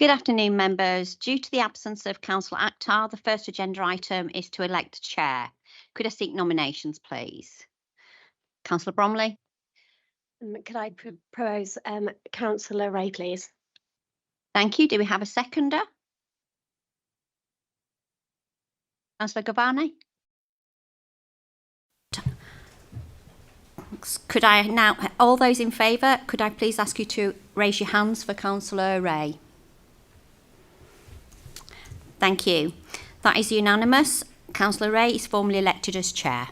Good afternoon, members. Due to the absence of Councillor Akhtar, the first agenda item is to elect a chair. Could I seek nominations, please? Councillor Bromley. Could I propose Councillor Ray, please? Thank you. Do we have a seconder? Councillor Gavani. Could I now, all those in favour, could I please ask you to raise your hands for Councillor Ray? Thank you. That is unanimous. Councillor Ray is formally elected as chair.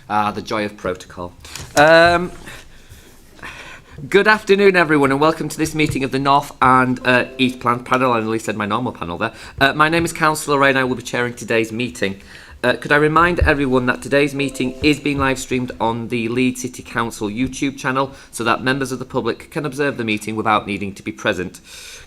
The joy of protocol. Good afternoon, everyone, and welcome to this meeting of the North and East Plans panel. I nearly said my normal panel there. My name is Councillor Ray and I will be chairing today's meeting. Could I remind everyone that today's meeting is being live streamed on the Leeds City Council YouTube channel so that members of the public can observe the meeting without needing to be present.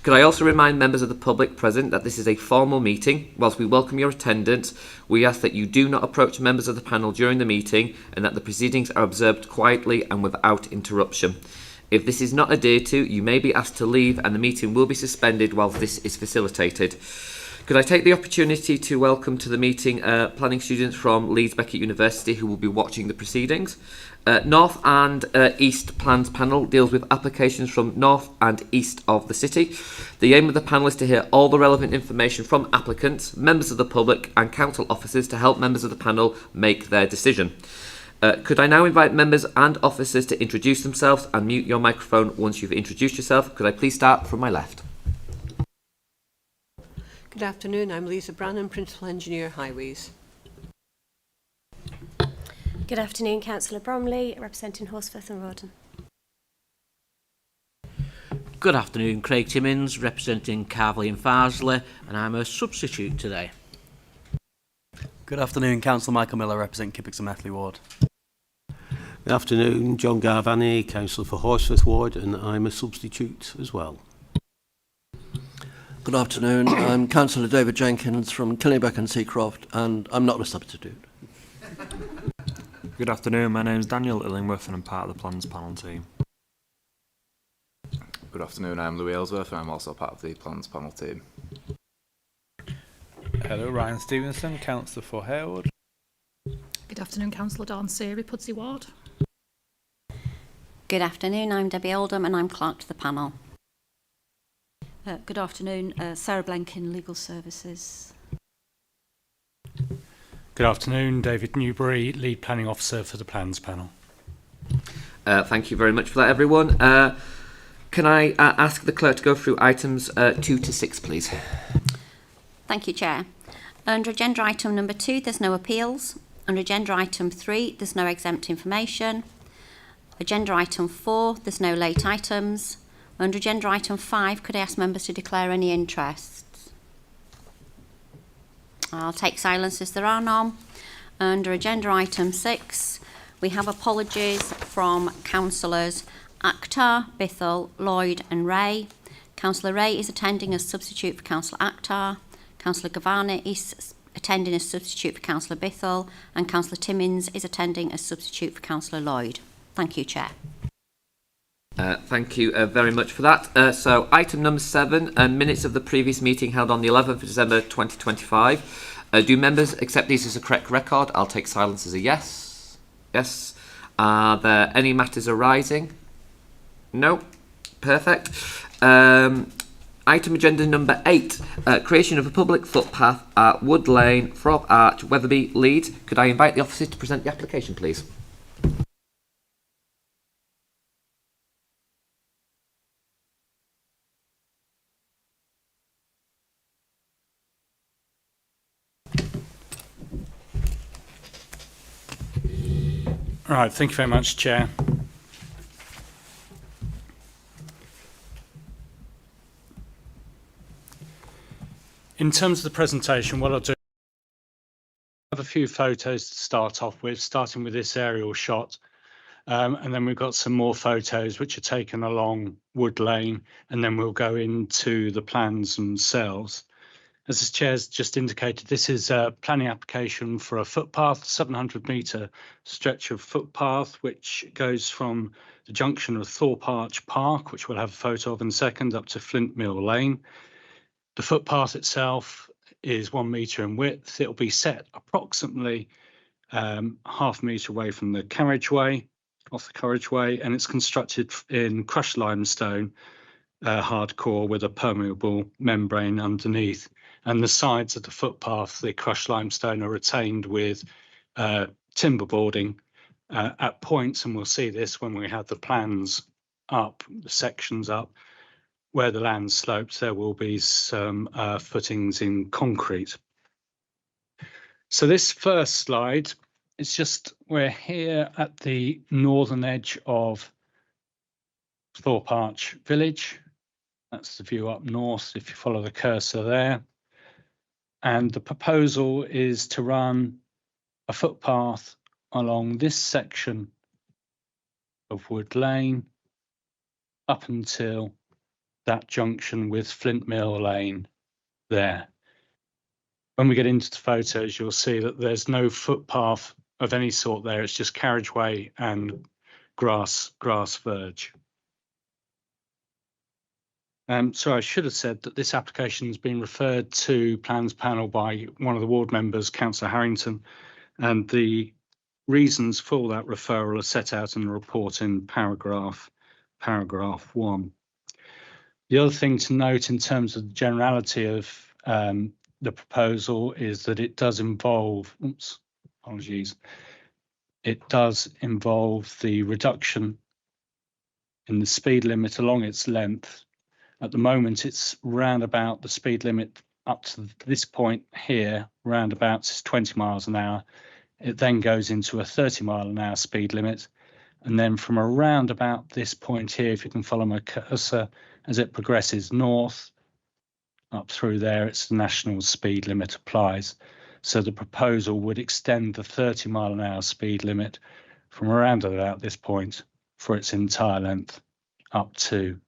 Could I also remind members of the public present that this is a formal meeting. Whilst we welcome your attendance, we ask that you do not approach members of the panel during the meeting and that the proceedings are observed quietly and without interruption. If this is not adhered to, you may be asked to leave and the meeting will be suspended whilst this is facilitated. Could I take the opportunity to welcome to the meeting planning students from Leeds Beckett University who will be watching the proceedings. North and East Plans panel deals with applications from north and east of the city. The aim of the panel is to hear all the relevant information from applicants, members of the public and council officers to help members of the panel make their decision. Could I now invite members and officers to introduce themselves and mute your microphone once you've introduced yourself. Could I please start from my left? Good afternoon, I'm Lisa Brannan, Principal Engineer Highways. Good afternoon, Councillor Bromley, representing Horsforth and Rawdon. Good afternoon, Craig Timmins, representing Carvely and Farsley, and I'm a substitute today. Good afternoon, Councillor Michael Miller, representing Kippix and Methley Ward. Good afternoon, John Garvani, Councillor for Horsforth Ward, and I'm a substitute as well. Good afternoon, I'm Councillor David Jenkins from Killybeck and Seacroft, and I'm not a substitute. Good afternoon, my name is Daniel Illingworth and I'm part of the Plans panel team. Good afternoon, I'm Louis Ellsworth and I'm also part of the Plans panel team. Hello, Ryan Stevenson, Councillor for Harewood. Good afternoon, Councillor Dawn Seary, Pudsey Ward. Good afternoon, I'm Debbie Oldham and I'm clerk to the panel. Good afternoon, Sarah Blenkin, Legal Services. Good afternoon, David Newbury, Lead Planning Officer for the Plans panel. Thank you very much for that, everyone. Can I ask the clerk to go through items 2 to 6, please? Thank you, Chair. Under agenda item number 2, there's no appeals. Under agenda item 3, there's no exempt information. Agenda item 4, there's no late items. Under agenda item 5, could I ask members to declare any interests? I'll take silence as there are none. Under agenda item 6, we have apologies from councillors Akhtar, Bithell, Lloyd and Ray. Councillor Ray is attending as substitute for Councillor Akhtar. Councillor Gavani is attending as substitute for Councillor Bithell and Councillor Timmins is attending as substitute for Councillor Lloyd. Thank you, Chair. Thank you very much for that. So item number 7, minutes of the previous meeting held on the 11th of December 2025. Do members accept these as a correct record? I'll take silence as a yes. Yes. Are there any matters arising? No. Perfect. Item agenda number 8, creation of a public footpath at Wood Lane, Frog Arch, Wetherby, Leeds. Could I invite the officers to present the application, please? Right, thank you very much, Chair. In terms of the presentation, what I'll do, I have a few photos to start off with, starting with this aerial shot. And then we've got some more photos which are taken along Wood Lane, and then we'll go into the plans themselves. As the Chair's just indicated, this is a planning application for a footpath, 700-metre stretch of footpath, which goes from the junction of Thorpe Arch Park, which we'll have a photo of in a second, up to Flint Mill Lane. The footpath itself is 1 metre in width. It'll be set approximately half a metre away from the carriageway, off the carriageway, and it's constructed in crushed limestone, hardcore, with a permeable membrane underneath. And the sides of the footpath, the crushed limestone, are retained with timber boarding at points, and we'll see this when we have the plans up, the sections up, where the land slopes, there will be some footings in concrete. So this first slide, it's just, we're here at the northern edge of Thorpe Arch Village. That's the view up north, if you follow the cursor there. And the proposal is to run a footpath along this section of Wood Lane up until that junction with Flint Mill Lane there. When we get into the photos, you'll see that there's no footpath of any sort there. It's just carriageway and grass verge. So I should have said that this application has been referred to Plans Panel by one of the ward members, Councillor Harrington, and the reasons for that referral are set out in the report in paragraph 1. The other thing to note in terms of the generality of the proposal is that it does involve, it does involve the reduction in the speed limit along its length. At the moment, it's round about the speed limit up to this point here, roundabouts is 20 miles an hour. It then goes into a 30 mile an hour speed limit. And then from around about this point here, if you can follow my cursor, as it progresses north, up through there, it's the national speed limit applies. So the proposal would extend the 30 mile an hour speed limit from around about this point for its entire length up to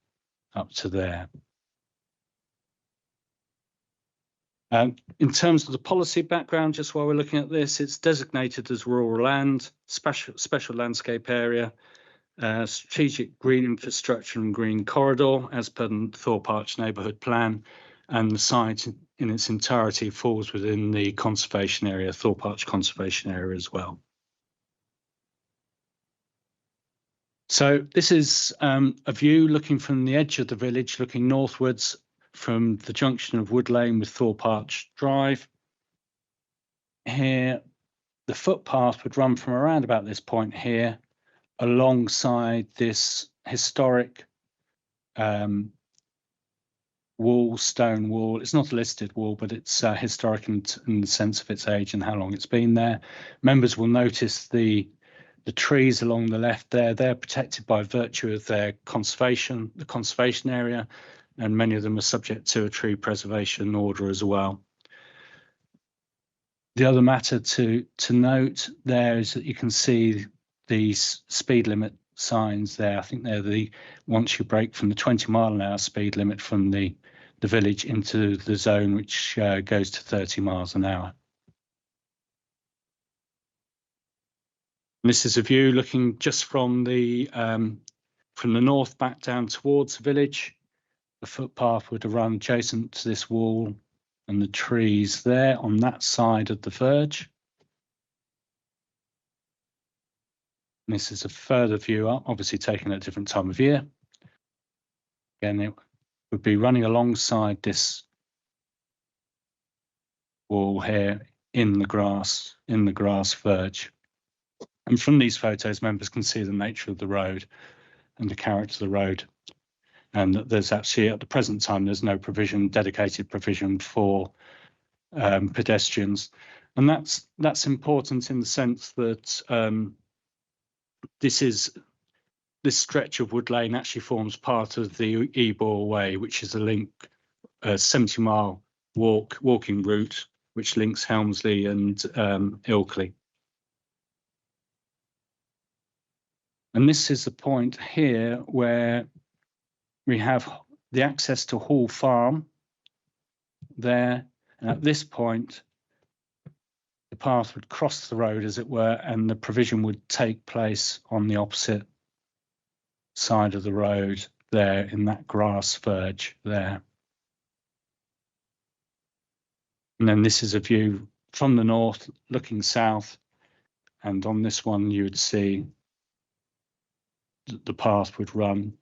there. In terms of the policy background, just while we're looking at this, it's designated as rural land, special landscape area, strategic green infrastructure and green corridor as per the Thorpe Arch neighbourhood plan, and the site in its entirety falls within the conservation area, Thorpe Arch conservation area as well. So this is a view looking from the edge of the village, looking northwards from the junction of Wood Lane with Thorpe Arch Drive. Here, the footpath would run from around about this point here, alongside this historic stone wall. It's not a listed wall, but it's historic in the sense of its age and how long it's been there. Members will notice the trees along the left there. They're protected by virtue of their conservation, the conservation area, and many of them are subject to a tree preservation order as well. The other matter to note there is that you can see these speed limit signs there. I think they're the, once you break from the 20 mile an hour speed limit from the village into the zone, which goes to 30 miles an hour. And this is a view looking just from the north back down towards the village. The footpath would run adjacent to this wall and the trees there on that side of the verge. And this is a further view up, obviously taken at a different time of year. Again, it would be running alongside this wall here in the grass verge. And from these photos, members can see the nature of the road and the character of the road. And that there's actually, at the present time, there's no provision, dedicated provision for pedestrians. And that's important in the sense that this stretch of Wood Lane actually forms part of the Ebor Way, which is a 70-mile walking route which links Helmsley and Ilkley. And this is the point here where we have the access to Hall Farm there, And at this point, the path would cross the road, as it were, and the provision would take place on the opposite side of the road there in that grass verge there. And then this is a view from the north looking south, and on this one you would see that the path would run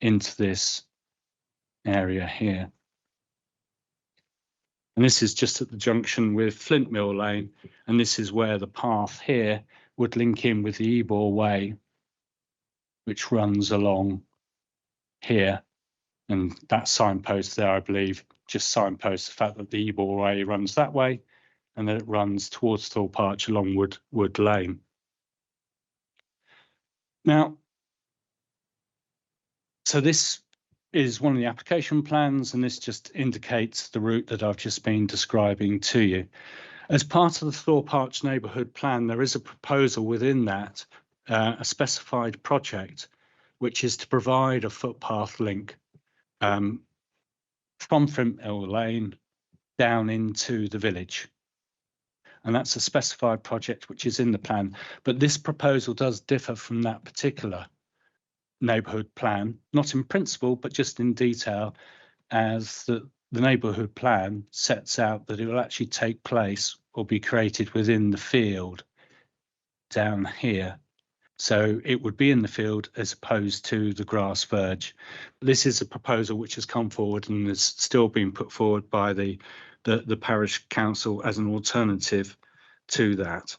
into this area here. And this is just at the junction with Flint Mill Lane, and this is where the path here would link in with the Ebor Way, which runs along here. And that signpost there, I believe, just signposts the fact that the Ebor Way runs that way, and then it runs towards Thorpe Arch along Wood Lane. Now, so this is one of the application plans, and this just indicates the route that I've just been describing to you. As part of the Thorpe Arch neighbourhood plan, there is a proposal within that, a specified project, which is to provide a footpath link from Flint Mill Lane down into the village. And that's a specified project which is in the plan. But this proposal does differ from that particular neighbourhood plan, not in principle, but just in detail, as the neighbourhood plan sets out that it will actually take place or be created within the field down here. So it would be in the field as opposed to the grass verge. This is a proposal which has come forward and is still being put forward by the parish council as an alternative to that.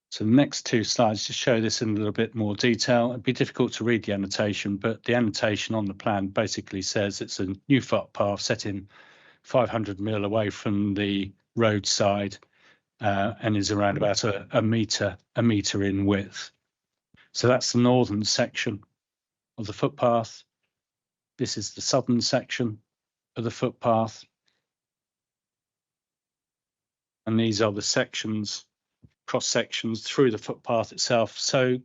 So the next two slides just show this in a little bit more detail. It'd be difficult to read the annotation, but the annotation on the plan basically says it's a new footpath set in 500 mil away from the roadside and is around about a metre in width. So that's the northern section of the footpath. This is the southern section of the footpath. And these are the sections, cross sections through the footpath itself. So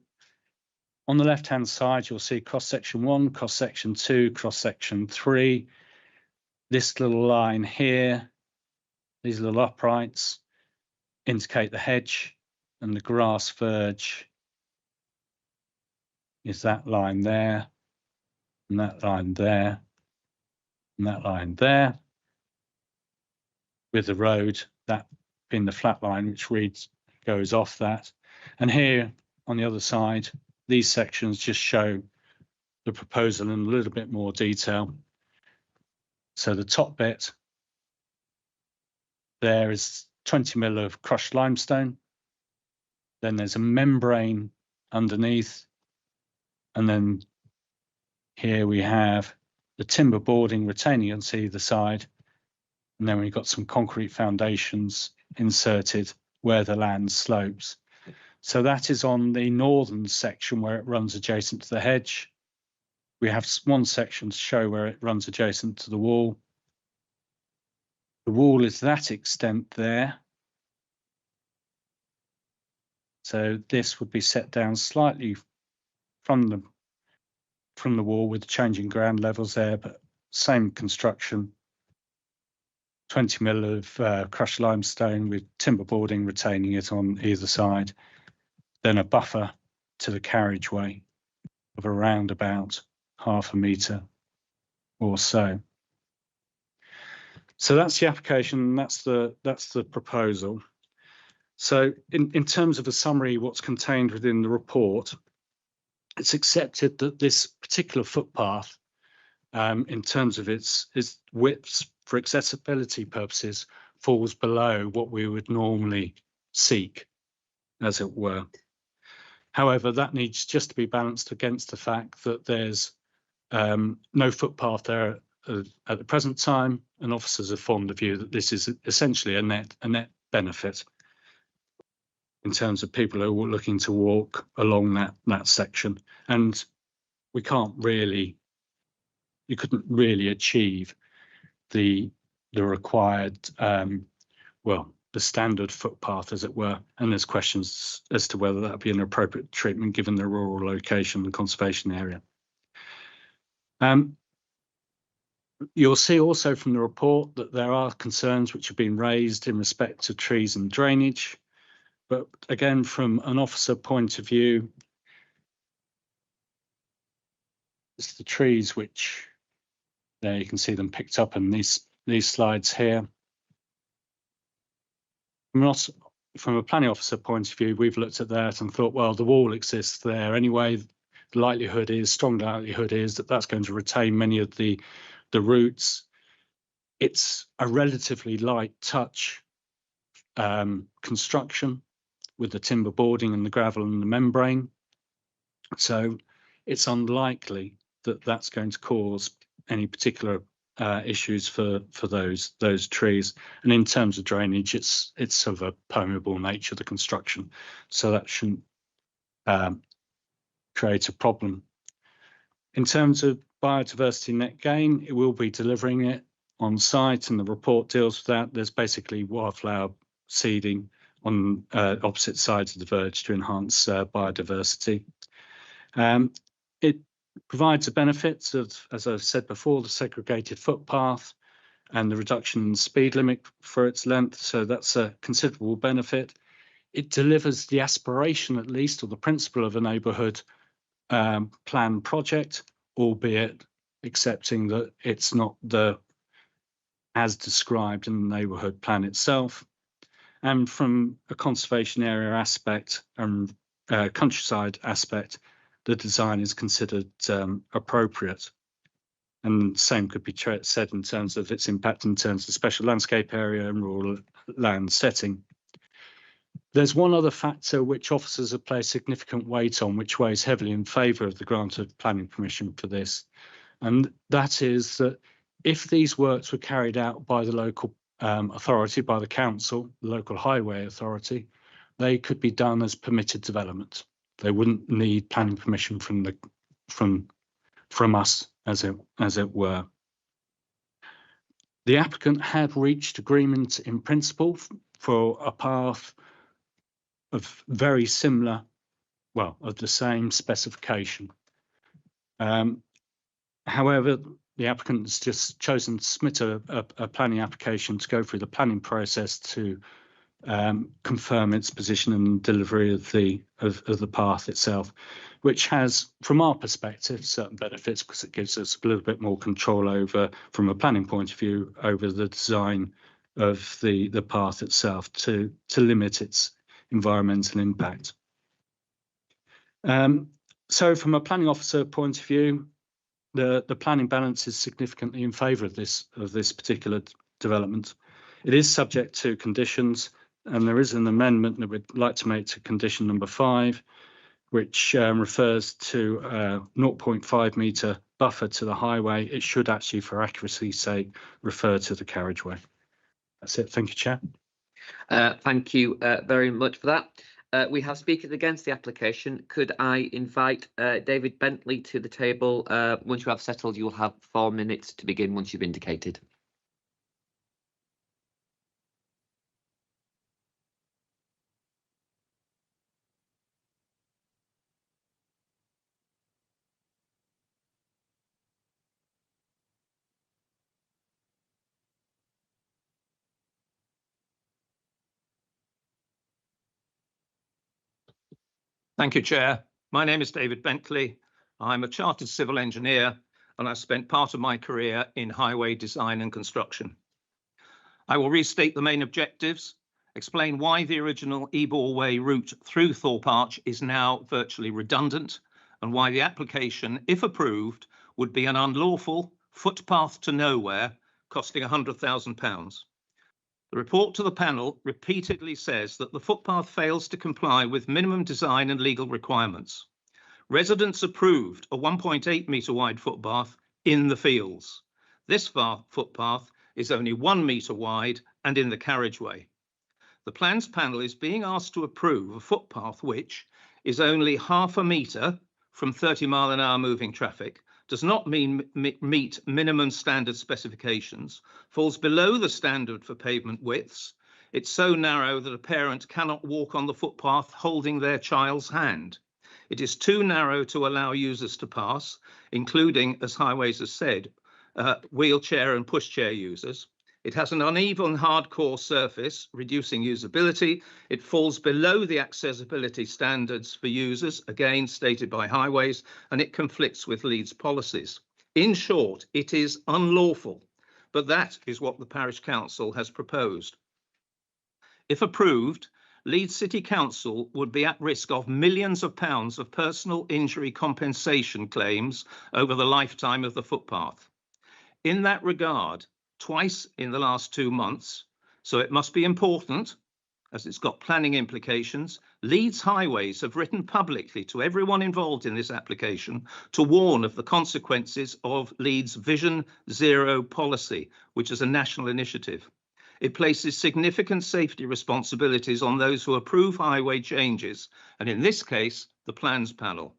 on the left hand side, you'll see cross section 1, cross section 2, cross section 3. This little line here, these little uprights indicate the hedge, and the grass verge is that line there, and that line there, and that line there, with the road, that being the flat line which goes off that. And here on the other side, these sections just show the proposal in a little bit more detail. So the top bit there is 20 mil of crushed limestone. Then there's a membrane underneath. And then here we have the timber boarding retaining on either side. And then we've got some concrete foundations inserted where the land slopes. So that is on the northern section where it runs adjacent to the hedge. We have one section to show where it runs adjacent to the wall. The wall is that extent there. So this would be set down slightly from the wall with the changing ground levels there, but same construction. 20 mil of crushed limestone with timber boarding retaining it on either side. Then a buffer to the carriageway of around about ½ metre or so. So that's the application, that's the proposal. So in terms of a summary, what's contained within the report, it's accepted that this particular footpath, in terms of its widths for accessibility purposes, falls below what we would normally seek, as it were. However, that needs just to be balanced against the fact that there's no footpath there at the present time, and officers have formed the view that this is essentially a net benefit in terms of people who are looking to walk along that section. And you couldn't really achieve the required, the standard footpath, as it were. And there's questions as to whether that would be an appropriate treatment given the rural location and conservation area. You'll see also from the report that there are concerns which have been raised in respect to trees and drainage. But again, from an officer point of view, it's the trees which, there you can see them picked up in these slides here. From a planning officer point of view, we've looked at that and thought, well, the wall exists there anyway. The strong likelihood is that that's going to retain many of the roots. It's a relatively light touch construction with the timber boarding and the gravel and the membrane. So it's unlikely that that's going to cause any particular issues for those trees. And in terms of drainage, it's of a permeable nature, the construction, so that shouldn't create a problem. In terms of biodiversity net gain, it will be delivering it on site, and the report deals with that. There's basically wildflower seeding on opposite sides of the verge to enhance biodiversity. It provides the benefits of, as I've said before, the segregated footpath and the reduction in speed limit for its length, so that's a considerable benefit. It delivers the aspiration, at least, or the principle of a neighbourhood plan project, albeit accepting that it's not as described in the neighbourhood plan itself. And from a conservation area aspect and countryside aspect, the design is considered appropriate. And the same could be said in terms of its impact in terms of special landscape area and rural land setting. There's one other factor which officers have placed significant weight on, which weighs heavily in favour of the grant of planning permission for this. And that is that if these works were carried out by the local authority, by the council, the local highway authority, they could be done as permitted development. They wouldn't need planning permission from us, as it were. The applicant had reached agreement in principle for a path of very similar, well, of the same specification. However, the applicant has just chosen to submit a planning application to go through the planning process to confirm its position and delivery of the path itself, which has, from our perspective, certain benefits because it gives us a little bit more control over, from a planning point of view, over the design of the path itself to limit its environmental impact. So from a planning officer point of view, the planning balance is significantly in favour of this particular development. It is subject to conditions, and there is an amendment that we'd like to make to condition number 5, which refers to a 0.5 metre buffer to the highway. It should actually, for accuracy's sake, refer to the carriageway. That's it. Thank you, Chair. Thank you very much for that. We have speakers against the application. Could I invite David Bentley to the table? Once you have settled, you'll have 4 minutes to begin once you've indicated. Thank you, Chair. My name is David Bentley. I'm a chartered civil engineer and I've spent part of my career in highway design and construction. I will restate the main objectives, explain why the original Ebor Way route through Thorpe Arch is now virtually redundant, and why the application, if approved, would be an unlawful footpath to nowhere, costing £100,000. The report to the panel repeatedly says that the footpath fails to comply with minimum design and legal requirements. Residents approved a 1.8 metre wide footpath in the fields. This footpath is only 1 metre wide and in the carriageway. The plans panel is being asked to approve a footpath which is only half a metre from 30-mile-an-hour moving traffic, does not meet minimum standard specifications, falls below the standard for pavement widths. It's so narrow that a parent cannot walk on the footpath holding their child's hand. It is too narrow to allow users to pass, including, as Highways has said, wheelchair and pushchair users. It has an uneven hardcore surface, reducing usability. It falls below the accessibility standards for users, again stated by Highways, and it conflicts with Leeds policies. In short, it is unlawful, but that is what the Parish Council has proposed. If approved, Leeds City Council would be at risk of millions of pounds of personal injury compensation claims over the lifetime of the footpath. In that regard, twice in the last 2 months, so it must be important, as it's got planning implications, Leeds Highways have written publicly to everyone involved in this application to warn of the consequences of Leeds Vision Zero policy, which is a national initiative. It places significant safety responsibilities on those who approve highway changes, and in this case, the plans panel.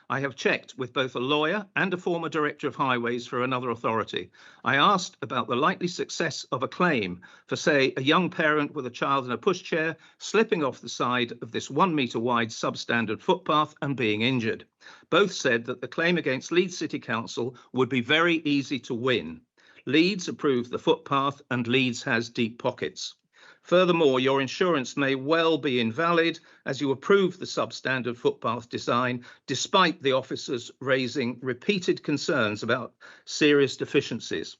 I have checked with both a lawyer and a former director of highways for another authority. I asked about the likely success of a claim for, say, a young parent with a child in a pushchair slipping off the side of this 1 metre wide substandard footpath and being injured. Both said that the claim against Leeds City Council would be very easy to win. Leeds approved the footpath and Leeds has deep pockets. Furthermore, your insurance may well be invalid as you approve the substandard footpath design, despite the officers raising repeated concerns about serious deficiencies.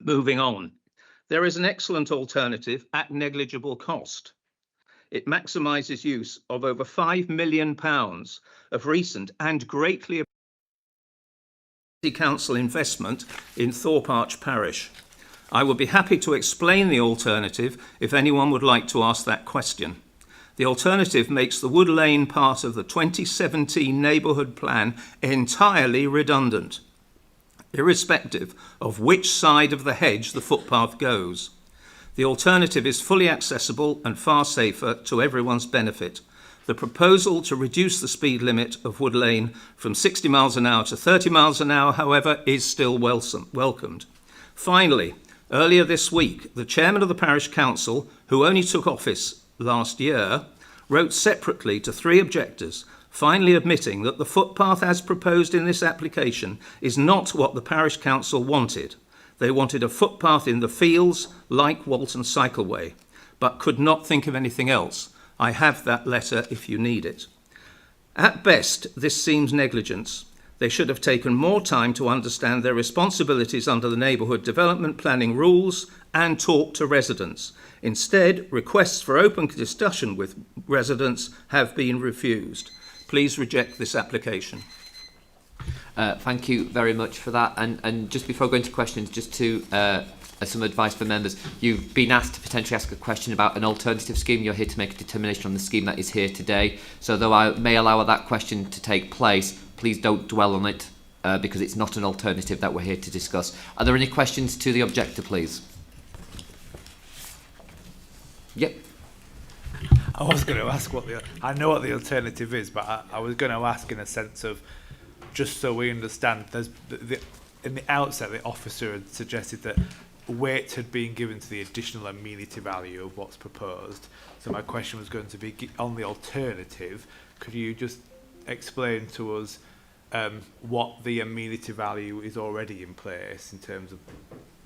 Moving on, there is an excellent alternative at negligible cost. It maximises use of over £5 million of recent and greatly City Council investment in Thorpe Arch Parish. I would be happy to explain the alternative if anyone would like to ask that question. The alternative makes the Wood Lane part of the 2017 neighbourhood plan entirely redundant, irrespective of which side of the hedge the footpath goes. The alternative is fully accessible and far safer to everyone's benefit. The proposal to reduce the speed limit of Wood Lane from 60 miles an hour to 30 miles an hour, however, is still welcomed. Finally, earlier this week, the chairman of the Parish Council, who only took office last year, wrote separately to 3 objectors, finally admitting that the footpath as proposed in this application is not what the Parish Council wanted. They wanted a footpath in the fields like Walton Cycleway, but could not think of anything else. I have that letter if you need it. At best, this seems negligence. They should have taken more time to understand their responsibilities under the neighbourhood development planning rules and talk to residents. Instead, requests for open discussion with residents have been refused. Please reject this application. Thank you very much for that. And just before going to questions, just to some advice for members. You've been asked to potentially ask a question about an alternative scheme. You're here to make a determination on the scheme that is here today. So though I may allow that question to take place, please don't dwell on it because it's not an alternative that we're here to discuss. Are there any questions to the objector, please? Yep. I was going to ask I know what the alternative is, but I was going to ask in a sense of, just so we understand, there's in the outset, the officer had suggested that weight had been given to the additional amenity value of what's proposed. So my question was going to be on the alternative. Could you just explain to us what the amenity value is already in place in terms of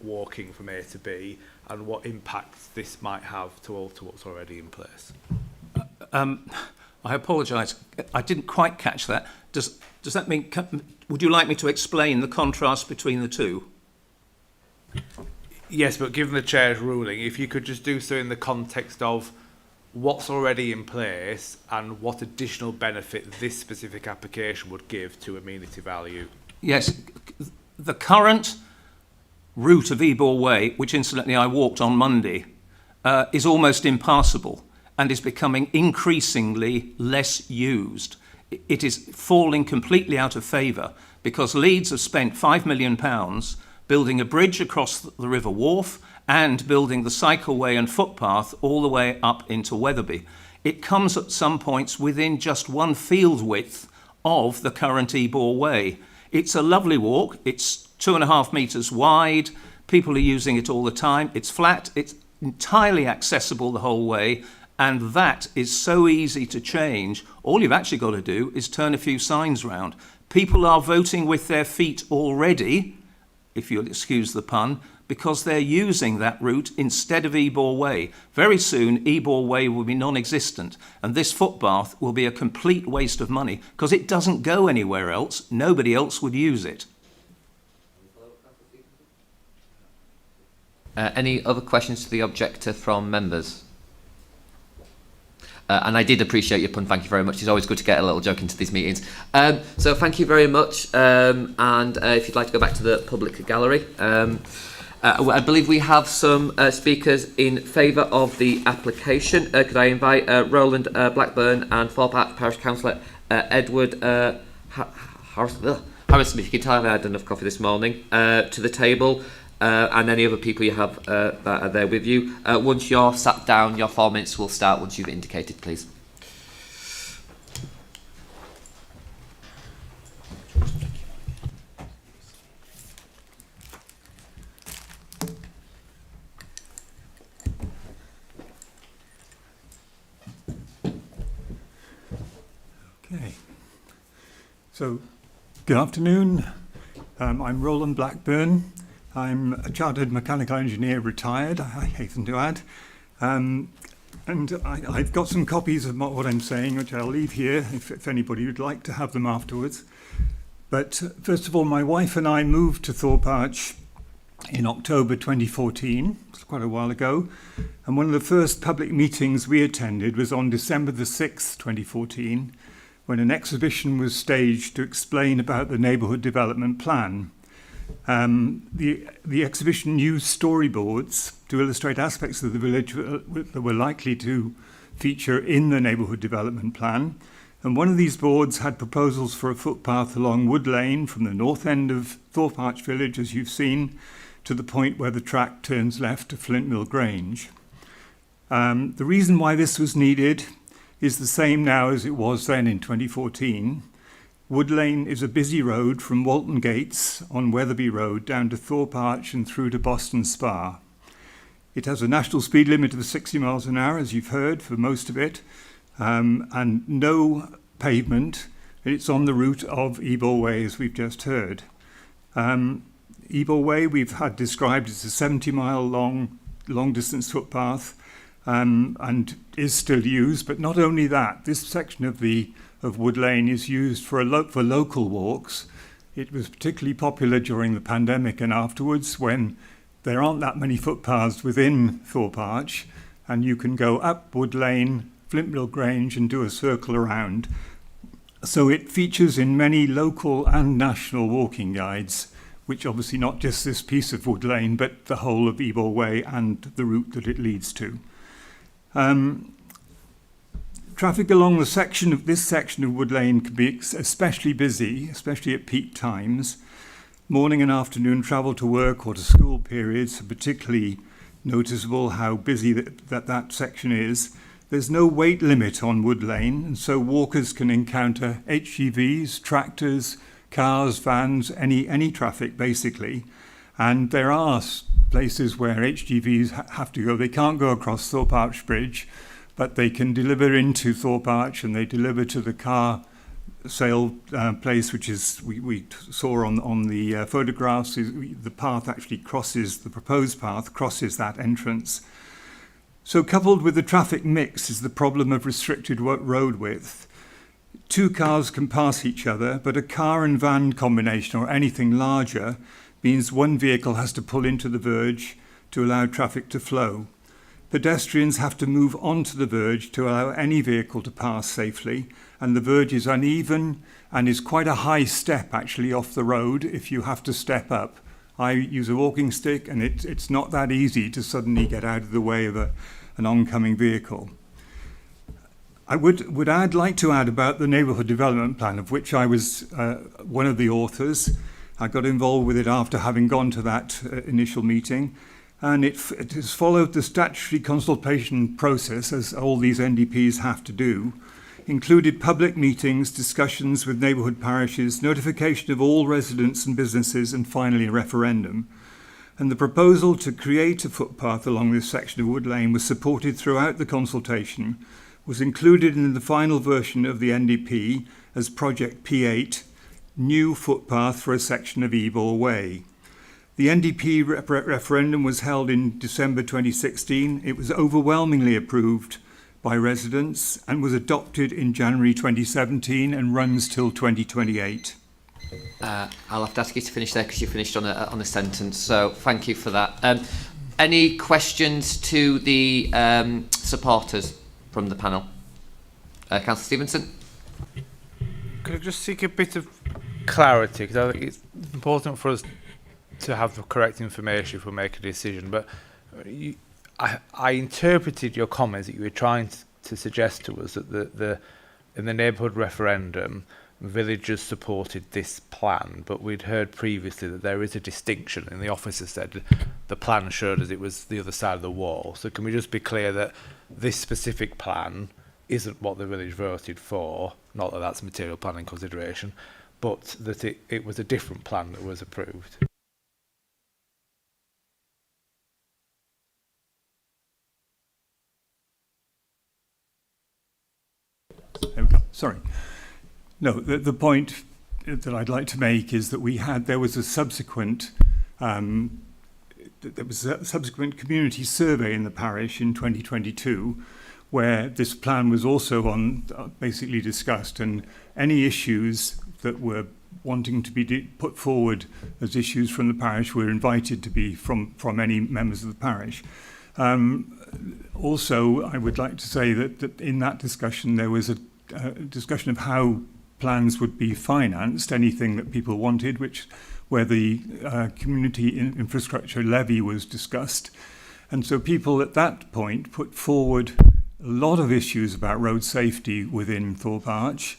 walking from A to B, and what impacts this might have to alter what's already in place? I apologise. I didn't quite catch that. Does that mean, would you like me to explain the contrast between the two? Yes, but given the chair's ruling, if you could just do so in the context of what's already in place and what additional benefit this specific application would give to amenity value. Yes, the current route of Ebor Way, which incidentally I walked on Monday, is almost impassable and is becoming increasingly less used. It is falling completely out of favour because Leeds have spent £5 million building a bridge across the River Wharfe and building the cycleway and footpath all the way up into Wetherby. It comes at some points within just 1 field width of the current Ebor Way. It's a lovely walk. It's 2.5 metres wide. People are using it all the time. It's flat. It's entirely accessible the whole way. And that is so easy to change. All you've actually got to do is turn a few signs round. People are voting with their feet already if you'll excuse the pun, because they're using that route instead of Ebor Way. Very soon, Ebor Way will be non-existent, and this footpath will be a complete waste of money because it doesn't go anywhere else. Nobody else would use it. Any other questions to the objector from members? And I did appreciate your pun, thank you very much. It's always good to get a little joke into these meetings. So thank you very much. And if you'd like to go back to the public gallery. I believe we have some speakers in favour of the application. Could I invite Roland Blackburn and Footpath Parish Councillor Edward Harrison, if you can tell I've had enough coffee this morning, to the table. And any other people you have that are there with you. Once you're sat down, your 4 minutes will start once you've indicated, please. Okay. So, good afternoon. I'm Roland Blackburn. I'm a chartered mechanical engineer, retired, I hasten to add. And I've got some copies of what I'm saying, which I'll leave here if anybody would like to have them afterwards. But first of all, my wife and I moved to Thorpe Arch in October 2014, it's quite a while ago. And one of the first public meetings we attended was on December the 6th, 2014, when an exhibition was staged to explain about the neighbourhood development plan. The exhibition used storyboards to illustrate aspects of the village that were likely to feature in the neighbourhood development plan. And one of these boards had proposals for a footpath along Wood Lane from the north end of Thorpe Arch Village, as you've seen, to the point where the track turns left to Flintmill Grange. The reason why this was needed is the same now as it was then in 2014. Wood Lane is a busy road from Walton Gates on Wetherby Road down to Thorpe Arch and through to Boston Spa. It has a national speed limit of 60 miles an hour, as you've heard, for most of it, and no pavement. It's on the route of Ebor Way, as we've just heard. Ebor Way we've had described as a 70-mile long-distance footpath and is still used, but not only that, this section of Wood Lane is used for local walks. It was particularly popular during the pandemic and afterwards, when there aren't that many footpaths within Thorpe Arch, and you can go up Wood Lane, Flintmill Grange, and do a circle around. So it features in many local and national walking guides, which obviously not just this piece of Wood Lane, but the whole of Ebor Way and the route that it leads to. Traffic along this section of Wood Lane can be especially busy, especially at peak times. Morning and afternoon travel to work or to school periods are particularly noticeable how busy that section is. There's no weight limit on Wood Lane, and so walkers can encounter HGVs, tractors, cars, vans, any traffic basically. And there are places where HGVs have to go. They can't go across Thorpe Arch Bridge, but they can deliver into Thorpe Arch, and they deliver to the car sale place, which is we saw on the photographs. The path actually crosses, the proposed path crosses that entrance. So coupled with the traffic mix is the problem of restricted road width. Two cars can pass each other, but a car and van combination or anything larger means one vehicle has to pull into the verge to allow traffic to flow. Pedestrians have to move onto the verge to allow any vehicle to pass safely, and the verge is uneven and is quite a high step actually off the road if you have to step up. I use a walking stick, and it's not that easy to suddenly get out of the way of an oncoming vehicle. I would like to add about the neighbourhood development plan, of which I was one of the authors. I got involved with it after having gone to that initial meeting. And it has followed the statutory consultation process, as all these NDPs have to do, included public meetings, discussions with neighbourhood parishes, notification of all residents and businesses, and finally a referendum. And the proposal to create a footpath along this section of Wood Lane was supported throughout the consultation, was included in the final version of the NDP as Project P8, New Footpath for a Section of Ebor Way. The NDP referendum was held in December 2016. It was overwhelmingly approved by residents and was adopted in January 2017 and runs till 2028. I'll have to ask you to finish there because you finished on a sentence, so thank you for that. Any questions to the supporters from the panel? Councillor Stevenson? Could I just seek a bit of clarity, because I think it's important for us to have the correct information if we make a decision, but I interpreted your comments that you were trying to suggest to us that in the neighbourhood referendum, villagers supported this plan, but we'd heard previously that there is a distinction, and the officer said the plan showed us it was the other side of the wall. So can we just be clear that this specific plan isn't what the village voted for, not that that's material planning consideration, but that it was a different plan that was approved? Sorry. No, the point that I'd like to make is that there was a subsequent community survey in the parish in 2022 where this plan was also basically discussed, and any issues that were wanting to be put forward as issues from the parish were invited to be from any members of the parish. Also, I would like to say that in that discussion there was a discussion of how plans would be financed, anything that people wanted, where the community infrastructure levy was discussed. And so people at that point put forward a lot of issues about road safety within Thorpe Arch,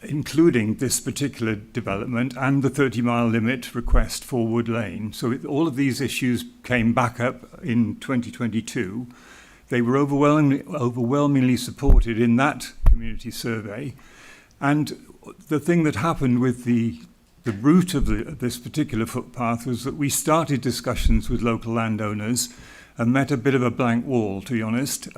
including this particular development and the 30-mile limit request for Wood Lane. So all of these issues came back up in 2022. They were overwhelmingly supported in that community survey. And the thing that happened with the route of this particular footpath was that we started discussions with local landowners and met a bit of a blank wall, to be honest.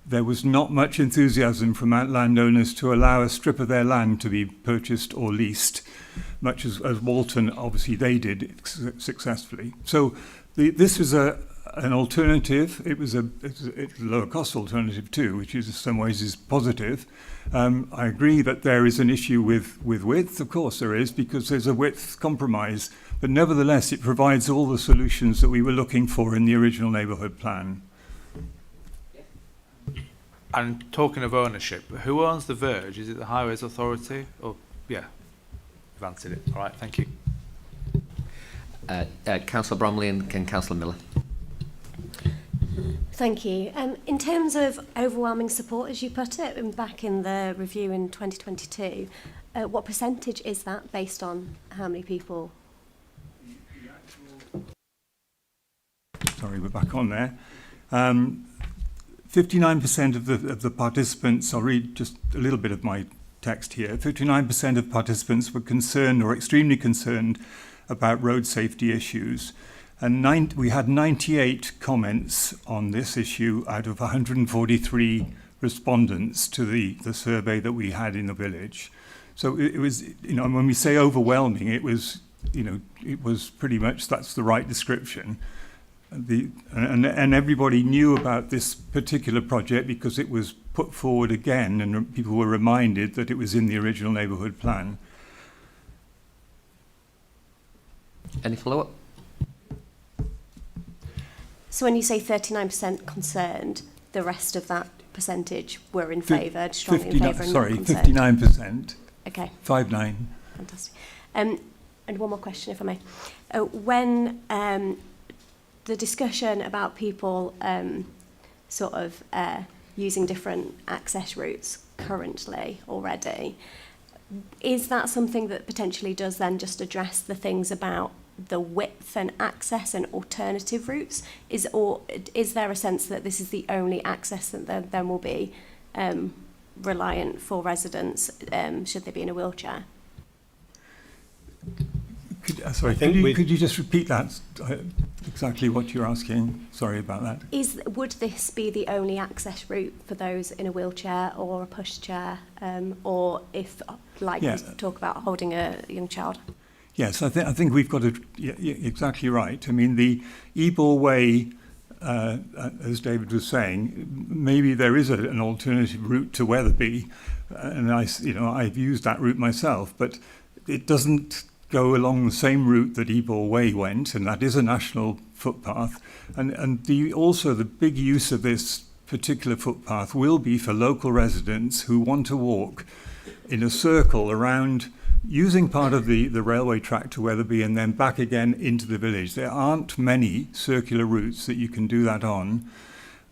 There was not much enthusiasm from landowners to allow a strip of their land to be purchased or leased, much as Walton, obviously, they did successfully. So this was an alternative. It was a lower cost alternative too, which in some ways is positive. I agree that there is an issue with width. Of course there is, because there's a width compromise, but nevertheless it provides all the solutions that we were looking for in the original neighbourhood plan. And talking of ownership, who owns the verge? Is it the Highways Authority? Or yeah, you've answered it. All right, thank you. Councillor Bromley and Councillor Miller. Thank you. In terms of overwhelming support, as you put it, back in the review in 2022, what percentage is that based on how many people? Sorry, we're back on there. 59% of the participants, I'll read just a little bit of my text here. 59% of participants were concerned or extremely concerned about road safety issues. And we had 98 comments on this issue out of 143 respondents to the survey that we had in the village. So it was, when we say overwhelming, it was pretty much, that's the right description. And everybody knew about this particular project because it was put forward again, and people were reminded that it was in the original neighbourhood plan. Any follow-up? So when you say 39% concerned, the rest of that percentage were in favour, strongly in favour, and sorry, not concerned? 59%. Okay. 59. Fantastic. And one more question, if I may. When the discussion about people using different access routes currently already, is that something that potentially does then just address the things about the width and access and alternative routes? Or is there a sense that this is the only access that then will be reliant for residents should they be in a wheelchair? Could you just repeat that, exactly what you're asking? Sorry about that. Would this be the only access route for those in a wheelchair or a pushchair, or if, we talk about holding a young child? Yes, I think we've got to, exactly right. I mean, the Ebor Way, as David was saying, maybe there is an alternative route to Wetherby, and I've used that route myself, but it doesn't go along the same route that Ebor Way went, and that is a national footpath. And also the big use of this particular footpath will be for local residents who want to walk in a circle around, using part of the railway track to Wetherby and then back again into the village. There aren't many circular routes that you can do that on.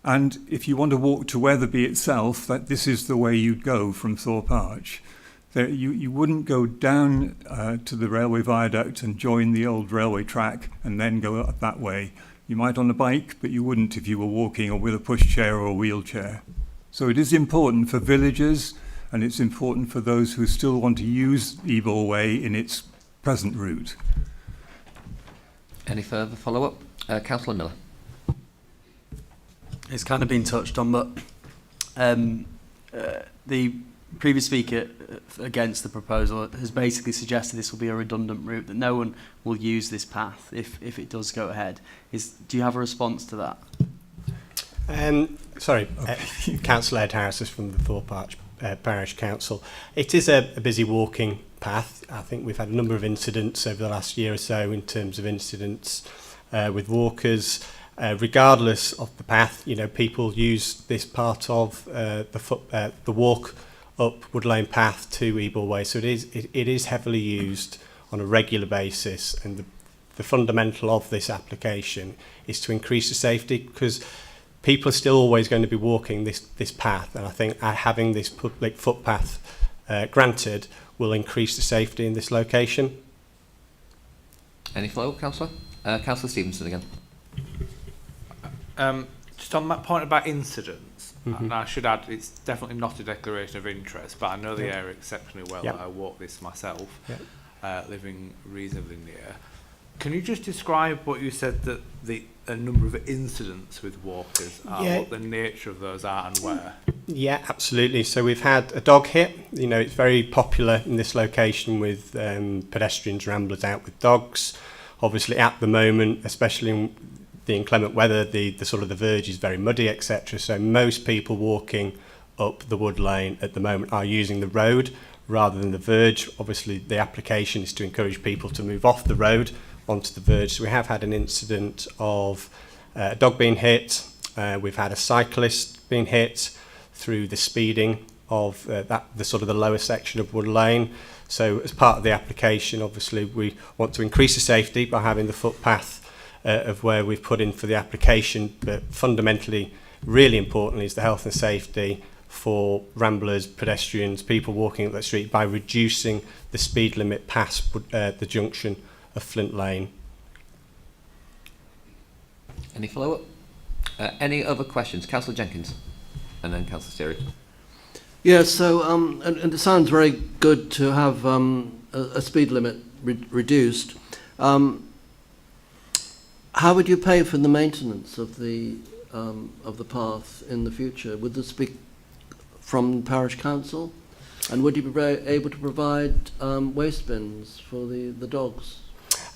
And if you want to walk to Wetherby itself, this is the way you'd go from Thorpe Arch. You wouldn't go down to the railway viaduct and join the old railway track and then go up that way. You might on a bike, but you wouldn't if you were walking or with a pushchair or a wheelchair. So it is important for villagers, and it's important for those who still want to use Ebor Way in its present route. Any further follow-up? Councillor Miller. It's kind of been touched on, but the previous speaker against the proposal has basically suggested this will be a redundant route, that no one will use this path if it does go ahead. Do you have a response to that? Councillor Ed Harris is from the Thorpe Arch Parish Council. It is a busy walking path. I think we've had a number of incidents over the last year or so in terms of incidents with walkers. Regardless of the path, people use this part of the walk up Wood Lane path to Ebor Way, so it is heavily used on a regular basis, and the fundamental of this application is to increase the safety, because people are still always going to be walking this path, and I think having this public footpath granted will increase the safety in this location. Any follow-up, Councillor? Councillor Stevenson again. Just on that point about incidents, and I should add, it's definitely not a declaration of interest, but I know the area exceptionally well. I walk this myself, living reasonably near. Can you just describe what you said, that a number of incidents with walkers are, what the nature of those are and where? Yeah, absolutely. So we've had a dog hit. It's very popular in this location with pedestrians, ramblers out with dogs. Obviously at the moment, especially in the inclement weather, the sort of the verge is very muddy, etc. So most people walking up the Wood Lane at the moment are using the road rather than the verge. Obviously the application is to encourage people to move off the road onto the verge. So we have had an incident of a dog being hit. We've had a cyclist being hit through the speeding of the sort of the lower section of Wood Lane. So as part of the application, obviously we want to increase the safety by having the footpath of where we've put in for the application, but fundamentally, really importantly, is the health and safety for ramblers, pedestrians, people walking up that street, by reducing the speed limit past the junction of Flint Lane. Any follow-up? Any other questions? Councillor Jenkins, and then Councillor Sterry. Yeah, so and it sounds very good to have a speed limit reduced. How would you pay for the maintenance of the path in the future? Would this be from the parish council, and would you be able to provide waste bins for the dogs?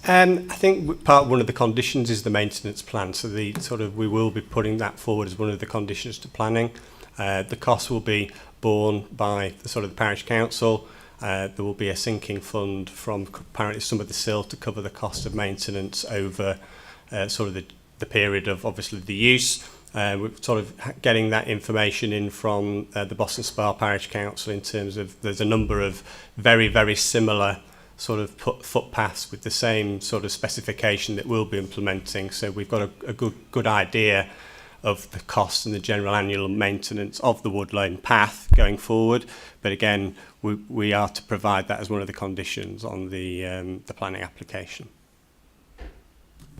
I think one of the conditions is the maintenance plan. So we will be putting that forward as one of the conditions to planning. The cost will be borne by the parish council. There will be a sinking fund from apparently some of the SIL to cover the cost of maintenance over the period of obviously the use. We're getting that information in from the Boston Spa Parish Council in terms of there's a number of very, very similar footpaths with the same sort of specification that we'll be implementing. So we've got a good idea of the cost and the general annual maintenance of the Wood Lane path going forward. But again, we are to provide that as one of the conditions on the planning application.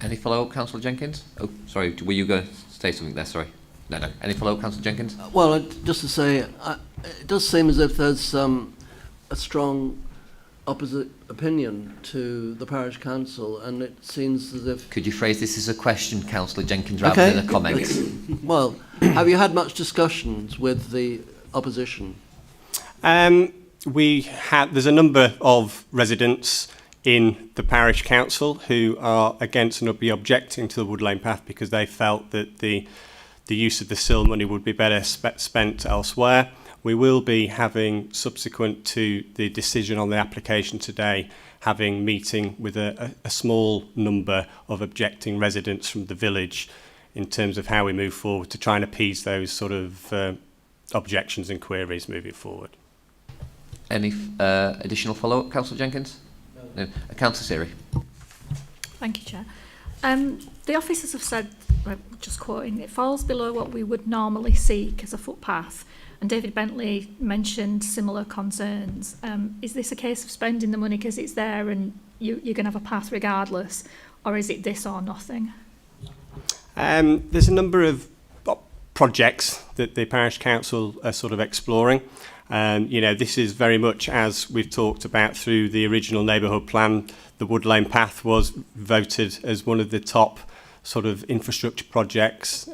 Any follow-up, Councillor Jenkins? Oh, sorry, were you going to say something there? Sorry. No. Any follow-up, Councillor Jenkins? Well, just to say, it does seem as if there's a strong opposite opinion to the parish council, and it seems as if... Could you phrase this as a question, Councillor Jenkins, rather than a comment? Well, have you had much discussions with the opposition? There's a number of residents in the parish council who are against and will be objecting to the Wood Lane path because they felt that the use of the SIL money would be better spent elsewhere. We will be having, subsequent to the decision on the application today, having meeting with a small number of objecting residents from the village in terms of how we move forward to try and appease those sort of objections and queries moving forward. Any additional follow-up, Councillor Jenkins? No. Councillor Siri. Thank you, Chair. The officers have said, just quoting, it falls below what we would normally seek as a footpath. And David Bentley mentioned similar concerns. Is this a case of spending the money because it's there and you're going to have a path regardless, or is it this or nothing? There's a number of projects that the parish council are sort of exploring. This is very much, as we've talked about through the original neighbourhood plan, the Wood Lane path was voted as one of the top sort of infrastructure projects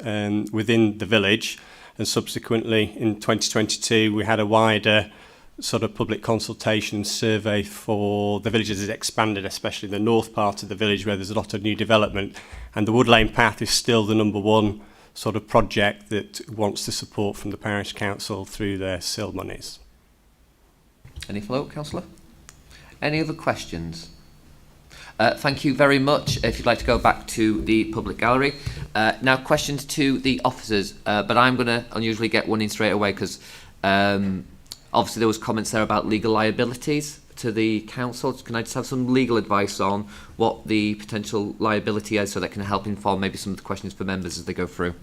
within the village. And subsequently in 2022 we had a wider sort of public consultation survey for the village as it's expanded, especially the north part of the village where there's a lot of new development, and the Wood Lane path is still the number one sort of project that wants the support from the parish council through their SIL monies. Any follow-up, Councillor? Any other questions? Thank you very much. If you'd like to go back to the public gallery. Now, questions to the officers, but I'm going to unusually get one in straight away because obviously there was comments there about legal liabilities to the council. Can I just have some legal advice on what the potential liability is so that can help inform maybe some of the questions for members as they go through?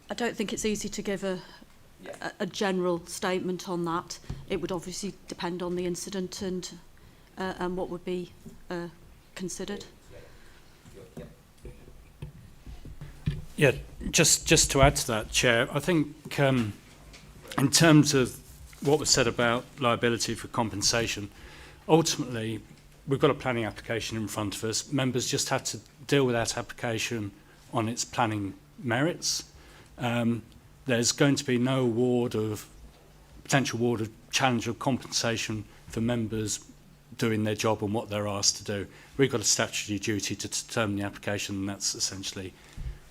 I don't think it's easy to give a general statement on that. It would obviously depend on the incident and what would be considered. Yeah, just to add to that, Chair, I think in terms of what was said about liability for compensation, ultimately we've got a planning application in front of us. Members just have to deal with that application on its planning merits. There's going to be no potential award of challenge or compensation for members doing their job and what they're asked to do. We've got a statutory duty to determine the application, and that's essentially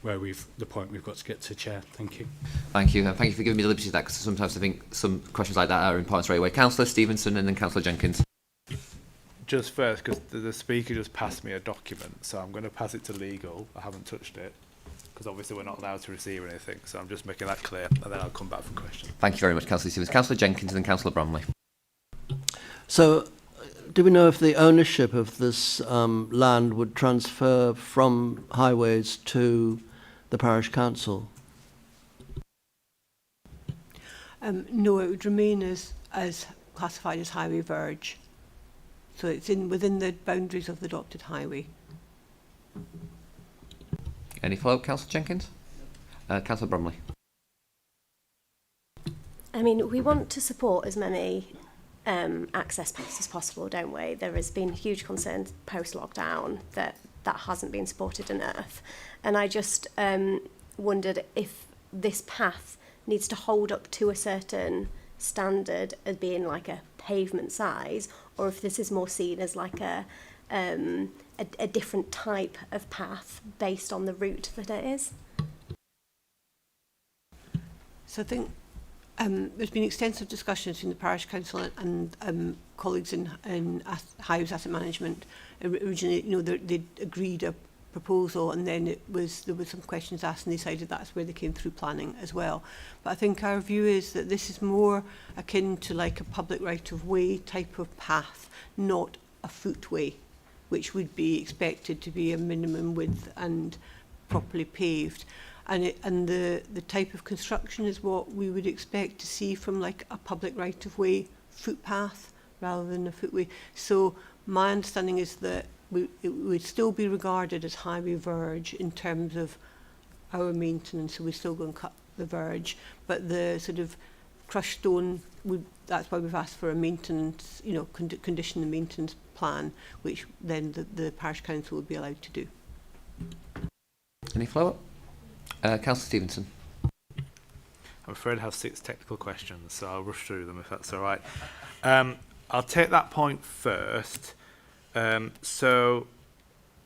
where the point we've got to get to, Chair. Thank you. Thank you. Thank you for giving me the liberty of that, because sometimes I think some questions like that are important straight away. Councillor Stevenson and then Councillor Jenkins. Just first, because the speaker just passed me a document, so I'm going to pass it to legal. I haven't touched it, because obviously we're not allowed to receive anything, so I'm just making that clear, and then I'll come back for questions. Thank you very much, Councillor Stevens. Councillor Jenkins and then Councillor Bromley. So, do we know if the ownership of this land would transfer from highways to the parish council? No, it would remain as classified as highway verge. So it's within the boundaries of the adopted highway. Any follow-up, Councillor Jenkins? Councillor Bromley. I mean, we want to support as many access paths as possible, don't we? There has been huge concern post-lockdown that hasn't been supported enough. And I just wondered if this path needs to hold up to a certain standard as being like a pavement size, or if this is more seen as like a different type of path based on the route that it is. So I think there's been extensive discussions between the parish council and colleagues in Hives Asset Management. Originally, they agreed a proposal, and then there were some questions asked, and they decided that's where they came through planning as well. But I think our view is that this is more akin to like a public right-of-way type of path, not a footway, which would be expected to be a minimum width and properly paved. And the type of construction is what we would expect to see from like a public right-of-way footpath rather than a footway. So my understanding is that it would still be regarded as highway verge in terms of our maintenance, so we're still going to cut the verge, but the sort of crushed stone, that's why we've asked for a maintenance, condition the maintenance plan, which then the parish council would be allowed to do. Any follow-up? Councillor Stevenson. I'm afraid I have 6 technical questions, so I'll rush through them if that's all right. I'll take that point first. So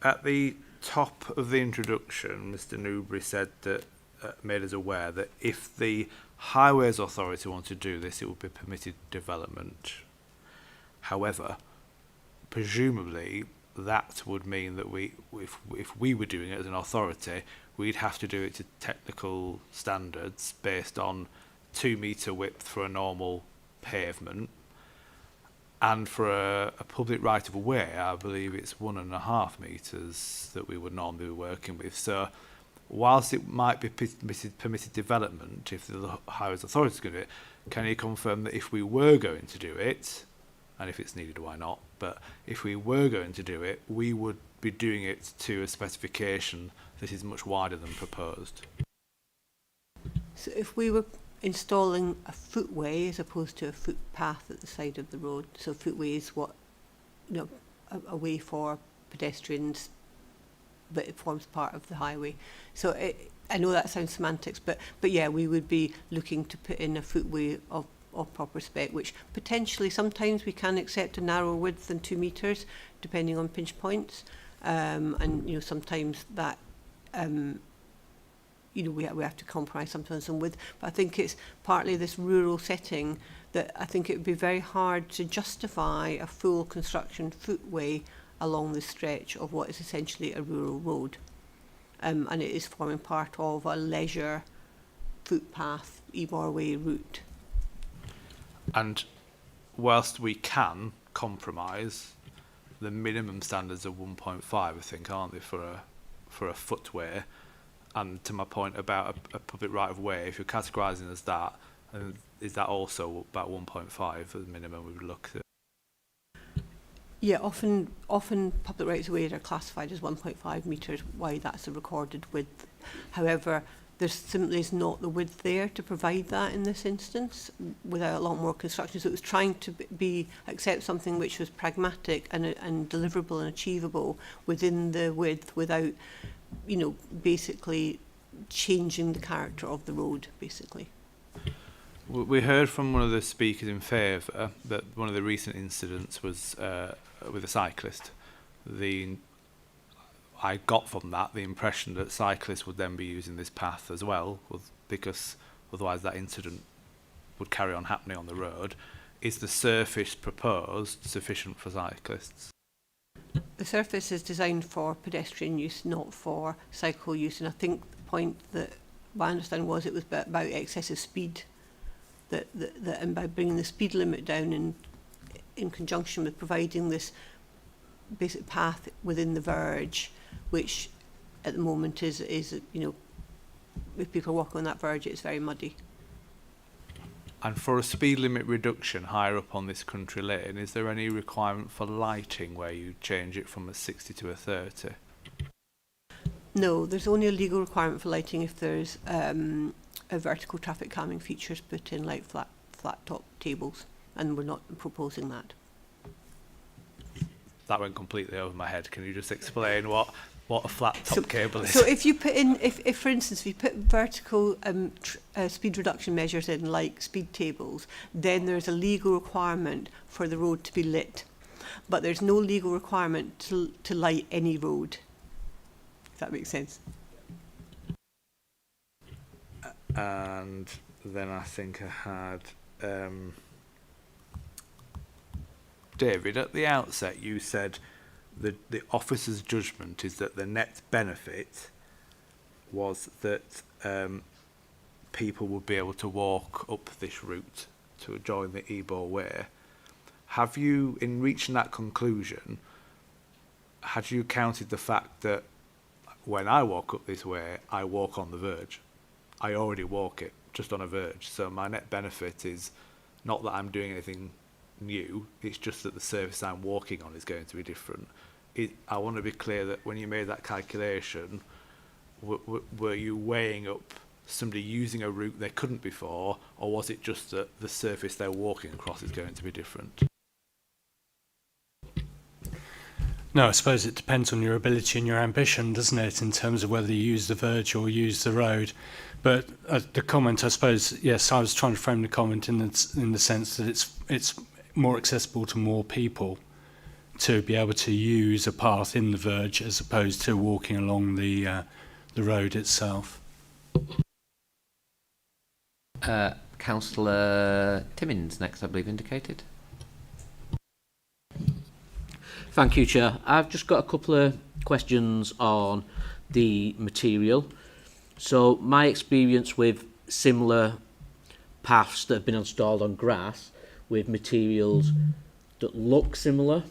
at the top of the introduction, Mr. Newbury said that, made us aware that if the Highways Authority wanted to do this, it would be permitted development. However, presumably that would mean that if we were doing it as an authority, we'd have to do it to technical standards based on 2 metre width for a normal pavement, and for a public right of way, I believe it's 1.5 metres that we would normally be working with. So whilst it might be permitted development, if the Highways Authority is going to do it, can you confirm that if we were going to do it, and if it's needed, why not, but if we were going to do it, we would be doing it to a specification that is much wider than proposed? So if we were installing a footway as opposed to a footpath at the side of the road, so footway is what, a way for pedestrians, but it forms part of the highway. So I know that sounds semantics, but yeah, we would be looking to put in a footway of proper spec, which potentially sometimes we can accept a narrower width than 2 metres, depending on pinch points, and sometimes that we have to compromise sometimes on width. But I think it's partly this rural setting that I think it would be very hard to justify a full construction footway along the stretch of what is essentially a rural road, and it is forming part of a leisure footpath Eborway route. And whilst we can compromise, the minimum standards are 1.5, I think, aren't they, for a footway? And to my point about a public right of way, if you're categorising as that, is that also about 1.5 as minimum we would look at? Yeah, often public rights of way are classified as 1.5 metres wide. That's a recorded width. However, there simply is not the width there to provide that in this instance without a lot more construction. So it was trying to accept something which was pragmatic and deliverable and achievable within the width without, basically changing the character of the road, basically. We heard from one of the speakers in favour that one of the recent incidents was with a cyclist. I got from that the impression that cyclists would then be using this path as well, because otherwise that incident would carry on happening on the road. Is the surface proposed sufficient for cyclists? The surface is designed for pedestrian use, not for cycle use, and I think the point that my understanding was it was about excessive speed, and by bringing the speed limit down in conjunction with providing this basic path within the verge, which at the moment is if people walk on that verge, it's very muddy. And for a speed limit reduction higher up on this country lane, is there any requirement for lighting where you change it from a 60 to a 30? No, there's only a legal requirement for lighting if there's a vertical traffic calming features put in, like flat top tables, and we're not proposing that. That went completely over my head. Can you just explain what a flat top cable is? So if you put in, if for instance, if you put vertical speed reduction measures in, like speed tables, then there's a legal requirement for the road to be lit, but there's no legal requirement to light any road. If that makes sense. And then I think I had David, at the outset you said the officer's judgment is that the net benefit was that people would be able to walk up this route to join the Ebor Way. Have you, in reaching that conclusion, had you counted the fact that when I walk up this way, I walk on the verge? I already walk it just on a verge, so my net benefit is not that I'm doing anything new, it's just that the surface I'm walking on is going to be different. I want to be clear that when you made that calculation, were you weighing up somebody using a route they couldn't before, or was it just that the surface they're walking across is going to be different? No, I suppose it depends on your ability and your ambition, doesn't it, in terms of whether you use the verge or use the road. But the comment, I suppose, yes, I was trying to frame the comment in the sense that it's more accessible to more people to be able to use a path in the verge as opposed to walking along the road itself. Councillor Timmins next, I believe, indicated. Thank you, Chair. I've just got a couple of questions on the material. So my experience with similar paths that have been installed on grass with materials that look similar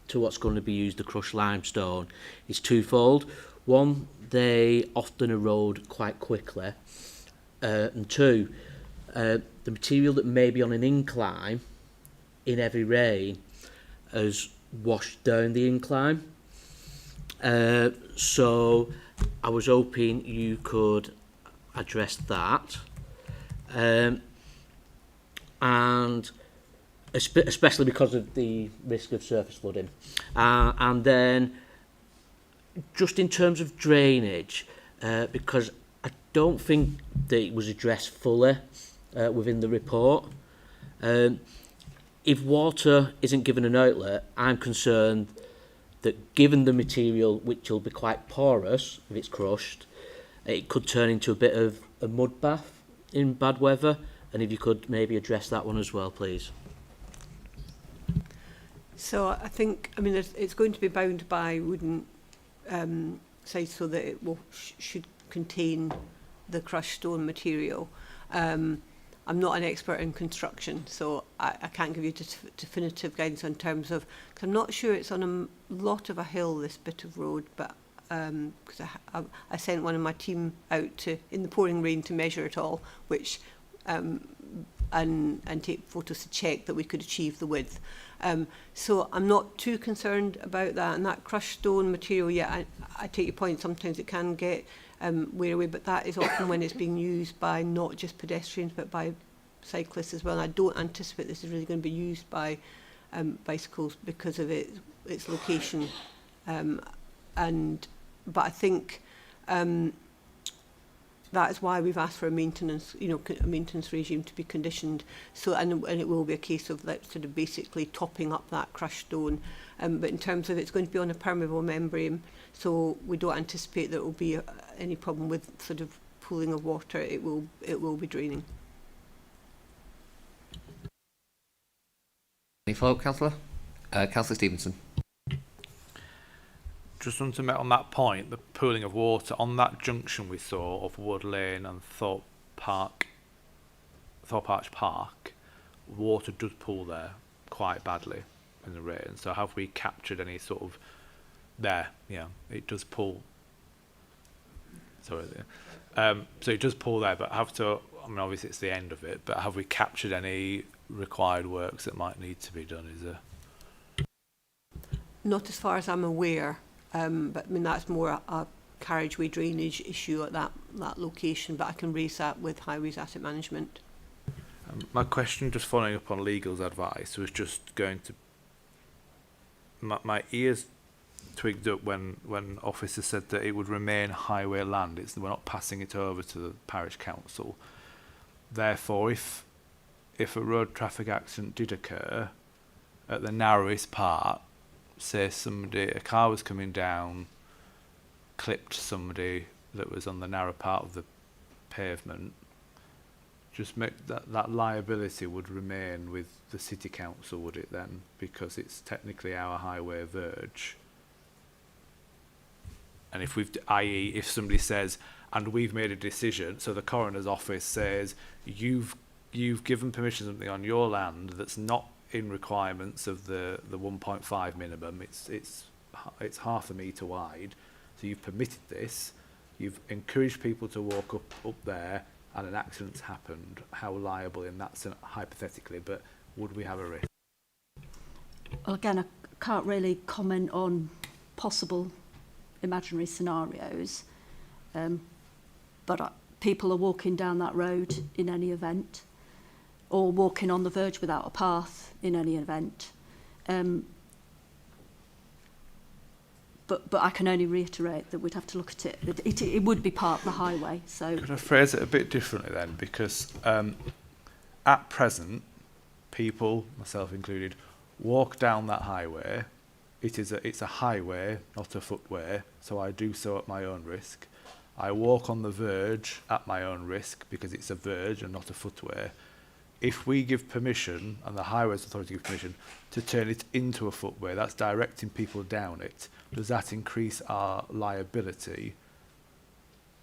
to what's going to be used, the crushed limestone, is twofold. One, they often erode quite quickly. And two, the material that may be on an incline in heavy rain has washed down the incline. So I was hoping you could address that. And especially because of the risk of surface flooding. And then just in terms of drainage, because I don't think that it was addressed fully within the report. If water isn't given an outlet, I'm concerned that given the material, which will be quite porous if it's crushed, it could turn into a bit of a mud bath in bad weather. And if you could maybe address that one as well, please. So I think, I mean, it's going to be bound by wooden sides so that it will should contain the crushed stone material. I'm not an expert in construction, so I can't give you definitive guidance in terms of, because I'm not sure it's on a lot of a hill, this bit of road, but because I sent one of my team out to in the pouring rain to measure it all, which and take photos to check that we could achieve the width. So I'm not too concerned about that. And that crushed stone material, yeah, I take your point. Sometimes it can get wear away, but that is often when it's being used by not just pedestrians but by cyclists as well. And I don't anticipate this is really going to be used by bicycles because of its location. But I think that is why we've asked for a maintenance, a maintenance regime to be conditioned. So, and it will be a case of sort of basically topping up that crushed stone. But in terms of it's going to be on a permeable membrane, so we don't anticipate there will be any problem with sort of pooling of water. It will be draining. Any follow-up, Councillor? Councillor Stevenson. Just want to make on that point, the pooling of water on that junction we saw of Wood Lane and Thorpe Arch Park, water does pool there quite badly in the rain. So have we captured any sort of there? Yeah, it does pool. Sorry, so it does pool there, but obviously it's the end of it. But have we captured any required works that might need to be done? Is there? Not as far as I'm aware. But I mean that's more a carriageway drainage issue at that location, but I can raise that with Highways Asset Management. My question, just following up on legal's advice, was just going to my ears twigged up when officers said that it would remain highway land. We're not passing it over to the parish council. Therefore, if a road traffic accident did occur at the narrowest part, say a car was coming down, clipped somebody that was on the narrow part of the pavement, just make that liability would remain with the city council, would it then? Because it's technically our highway verge. And i.e. if somebody says, and we've made a decision, so the coroner's office says, you've given permission to something on your land that's not in requirements of the 1.5 minimum, it's half a metre wide, so you've permitted this, you've encouraged people to walk up there, and an accident's happened. How liable in that sense, hypothetically, but would we have a risk? Well, again, I can't really comment on possible imaginary scenarios, but people are walking down that road in any event, or walking on the verge without a path in any event. But I can only reiterate that we'd have to look at it. It would be part of the highway. So could I phrase it a bit differently then? Because at present, people, myself included, walk down that highway. It's a highway, not a footway, so I do so at my own risk. I walk on the verge at my own risk because it's a verge and not a footway. If we give permission, and the Highways Authority give permission, to turn it into a footway, that's directing people down it. Does that increase our liability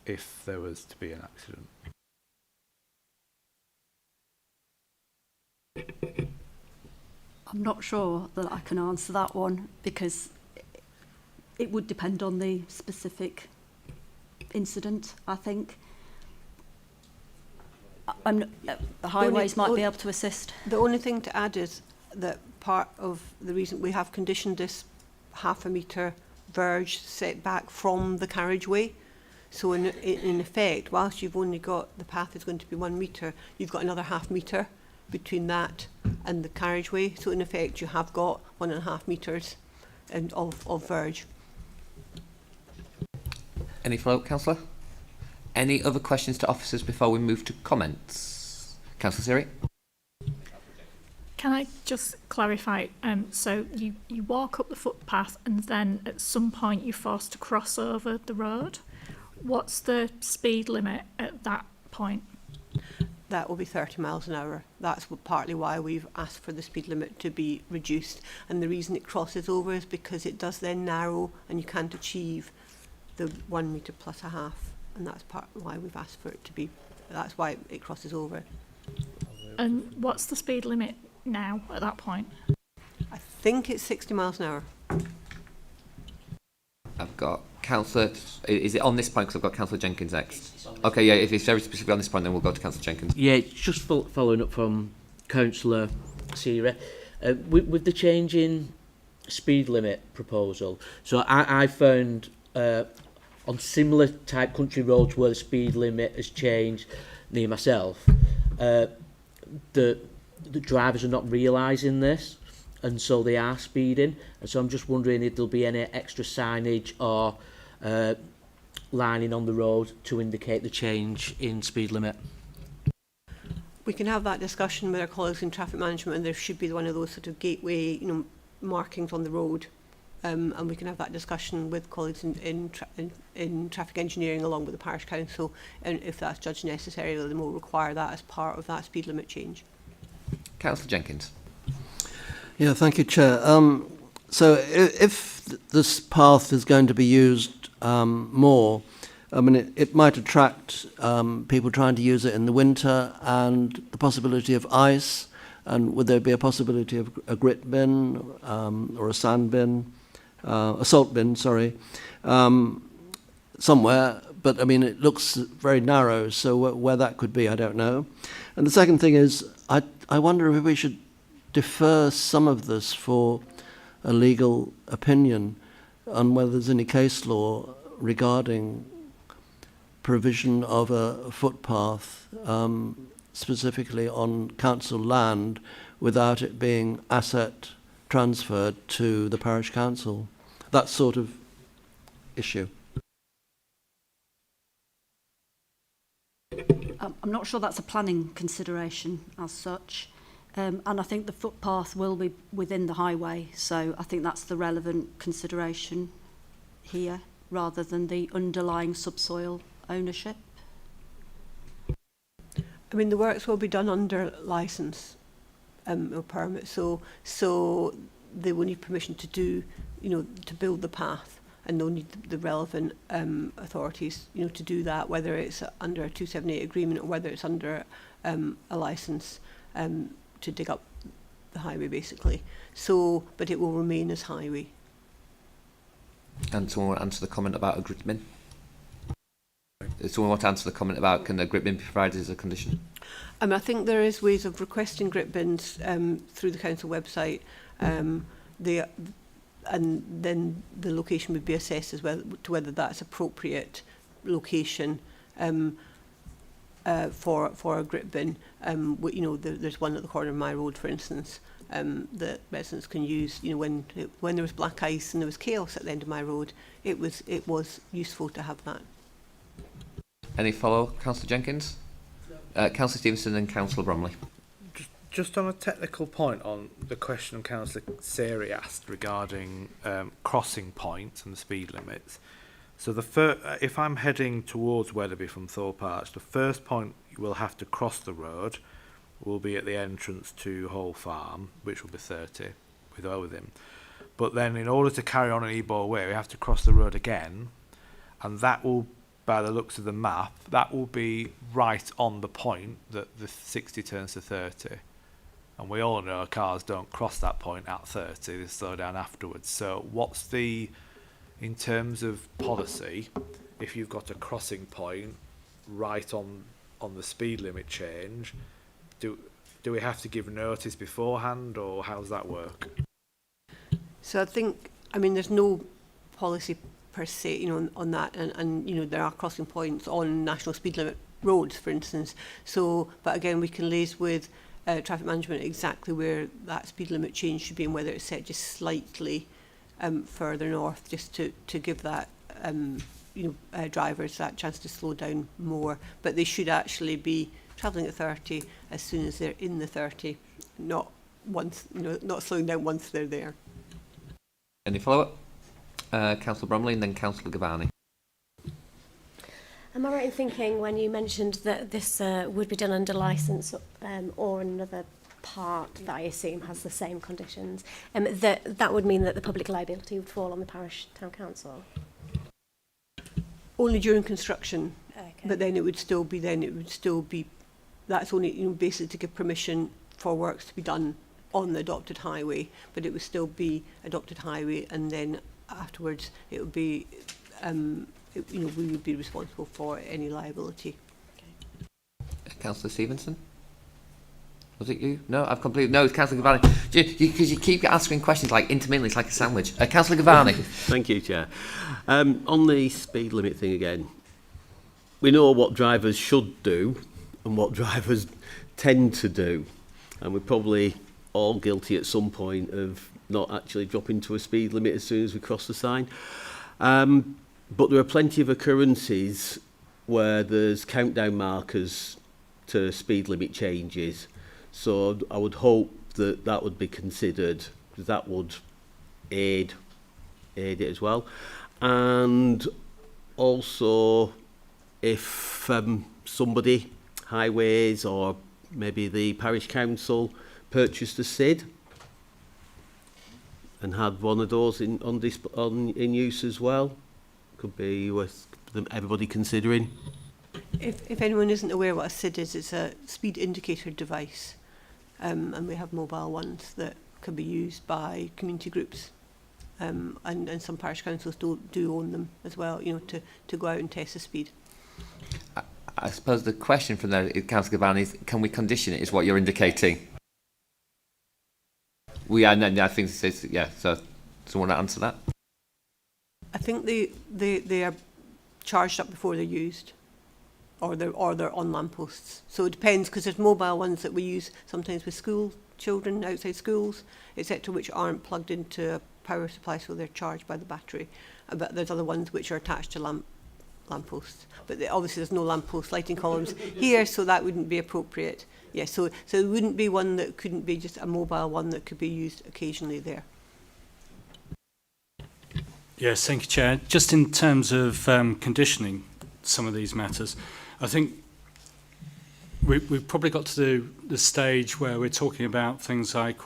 if there was to be an accident? I'm not sure that I can answer that one because it would depend on the specific incident, I think. The highways might be able to assist. The only thing to add is that part of the reason we have conditioned this half a metre verge setback from the carriageway. So in effect, whilst you've only got, the path is going to be 1 metre, you've got another half metre between that and the carriageway. So in effect, you have got 1.5 metres of verge. Any follow-up, Councillor? Any other questions to officers before we move to comments? Councillor Siri? Can I just clarify? So you walk up the footpath and then at some point you're forced to cross over the road. What's the speed limit at that point? That will be 30 miles an hour. That's partly why we've asked for the speed limit to be reduced. And the reason it crosses over is because it does then narrow and you can't achieve the 1 metre plus a half. And that's part why we've asked for it to be, that's why it crosses over. And what's the speed limit now at that point? I think it's 60 miles an hour. I've got Councillor, is it on this point because I've got Councillor Jenkins next? Okay, yeah, if it's very specific on this point then we'll go to Councillor Jenkins. Yeah, just following up from Councillor Siri. With the change in speed limit proposal, so I found on similar type country roads where the speed limit has changed near myself, the drivers are not realising this and so they are speeding, and so I'm just wondering if there'll be any extra signage or lining on the road to indicate the change in speed limit. We can have that discussion with our colleagues in traffic management, and there should be one of those sort of gateway, markings on the road. And we can have that discussion with colleagues in traffic engineering along with the parish council, and if that's judged necessary, then we'll require that as part of that speed limit change. Councillor Jenkins. Yeah, thank you, Chair. So if this path is going to be used more, I mean, it might attract people trying to use it in the winter, and the possibility of ice, and would there be a possibility of a grit bin or a sand bin? A salt bin, sorry, somewhere, but I mean it looks very narrow, so where that could be I don't know. And the second thing is I wonder if we should defer some of this for a legal opinion on whether there's any case law regarding provision of a footpath specifically on council land without it being asset transferred to the parish council. That sort of issue. I'm not sure that's a planning consideration as such. And I think the footpath will be within the highway, so I think that's the relevant consideration here, rather than the underlying subsoil ownership. I mean, the works will be done under licence or permit, so they will need permission to do, to build the path, and they'll need the relevant authorities, to do that, whether it's under a 278 agreement or whether it's under a licence to dig up the highway, basically. So, but it will remain as highway. And someone want to answer the comment about a grit bin? Someone want to answer the comment about can a grit bin be provided as a condition? I think there is ways of requesting grit bins through the council website. And then the location would be assessed as whether that's appropriate location for a grit bin. There's one at the corner of my road, for instance, that residents can use. When there was black ice and there was chaos at the end of my road, it was useful to have that. Any follow, Councillor Jenkins? Councillor Stevenson and Councillor Bromley. Just on a technical point on the question Councillor Seri asked regarding crossing points and the speed limits. So if I'm heading towards Wetherby from Thorpe Arch, the first point you will have to cross the road will be at the entrance to Hall Farm, which will be 30 with him. But then in order to carry on at Ebor Way, we have to cross the road again, and that will, by the looks of the map, that will be right on the point that the 60 turns to 30. And we all know cars don't cross that point at 30, they slow down afterwards. So what's in terms of policy, if you've got a crossing point right on the speed limit change, do we have to give notice beforehand, or how does that work? So I think, I mean, there's no policy per se, you know, on that, and you know, there are crossing points on national speed limit roads, for instance. So, but again, we can liaise with traffic management exactly where that speed limit change should be and whether it's set just slightly further north, just to give that drivers that chance to slow down more. But they should actually be travelling at 30 as soon as they're in the 30, not slowing down once they're there. Any follow-up? Councillor Bromley and then Councillor Gavani. Am I right in thinking when you mentioned that this would be done under licence or another part that I assume has the same conditions, that would mean that the public liability would fall on the parish town council? Only during construction, okay. But then it would still be that's only, you know, basically to give permission for works to be done on the adopted highway, but it would still be adopted highway, and then afterwards it would be we would be responsible for any liability. Okay. Councillor Stevenson? Was it you? No, I've completely... No, it's Councillor Gavani. Because you keep asking questions like intermittently, it's like a sandwich. Councillor Gavani. Thank you, Chair. On the speed limit thing again, we know what drivers should do and what drivers tend to do. And we're probably all guilty at some point of not actually dropping to a speed limit as soon as we cross the sign. But there are plenty of occurrences where there's countdown markers to speed limit changes. So I would hope that that would be considered, because that would aid it as well. And also, if somebody, highways or maybe the parish council, purchased a SID and had one of those in use as well, could be worth everybody considering. If anyone isn't aware what a SID is, it's a speed indicator device, and we have mobile ones that can be used by community groups, and some parish councils do own them as well, you know, to go out and test the speed. I suppose the question from there, Councillor Gavani, is can we condition it, is what you're indicating? I think it says, yeah, so someone want to answer that? I think they are charged up before they're used, or they're on lampposts. So it depends, because there's mobile ones that we use sometimes with school children outside schools, etc., which aren't plugged into a power supply, so they're charged by the battery. But there's other ones which are attached to lampposts. But obviously there's no lamppost lighting columns here, so that wouldn't be appropriate. Yeah, so it wouldn't be one that couldn't be just a mobile one that could be used occasionally there. Yes, thank you, Chair. Just in terms of conditioning some of these matters, I think we've probably got to the stage where we're talking about things like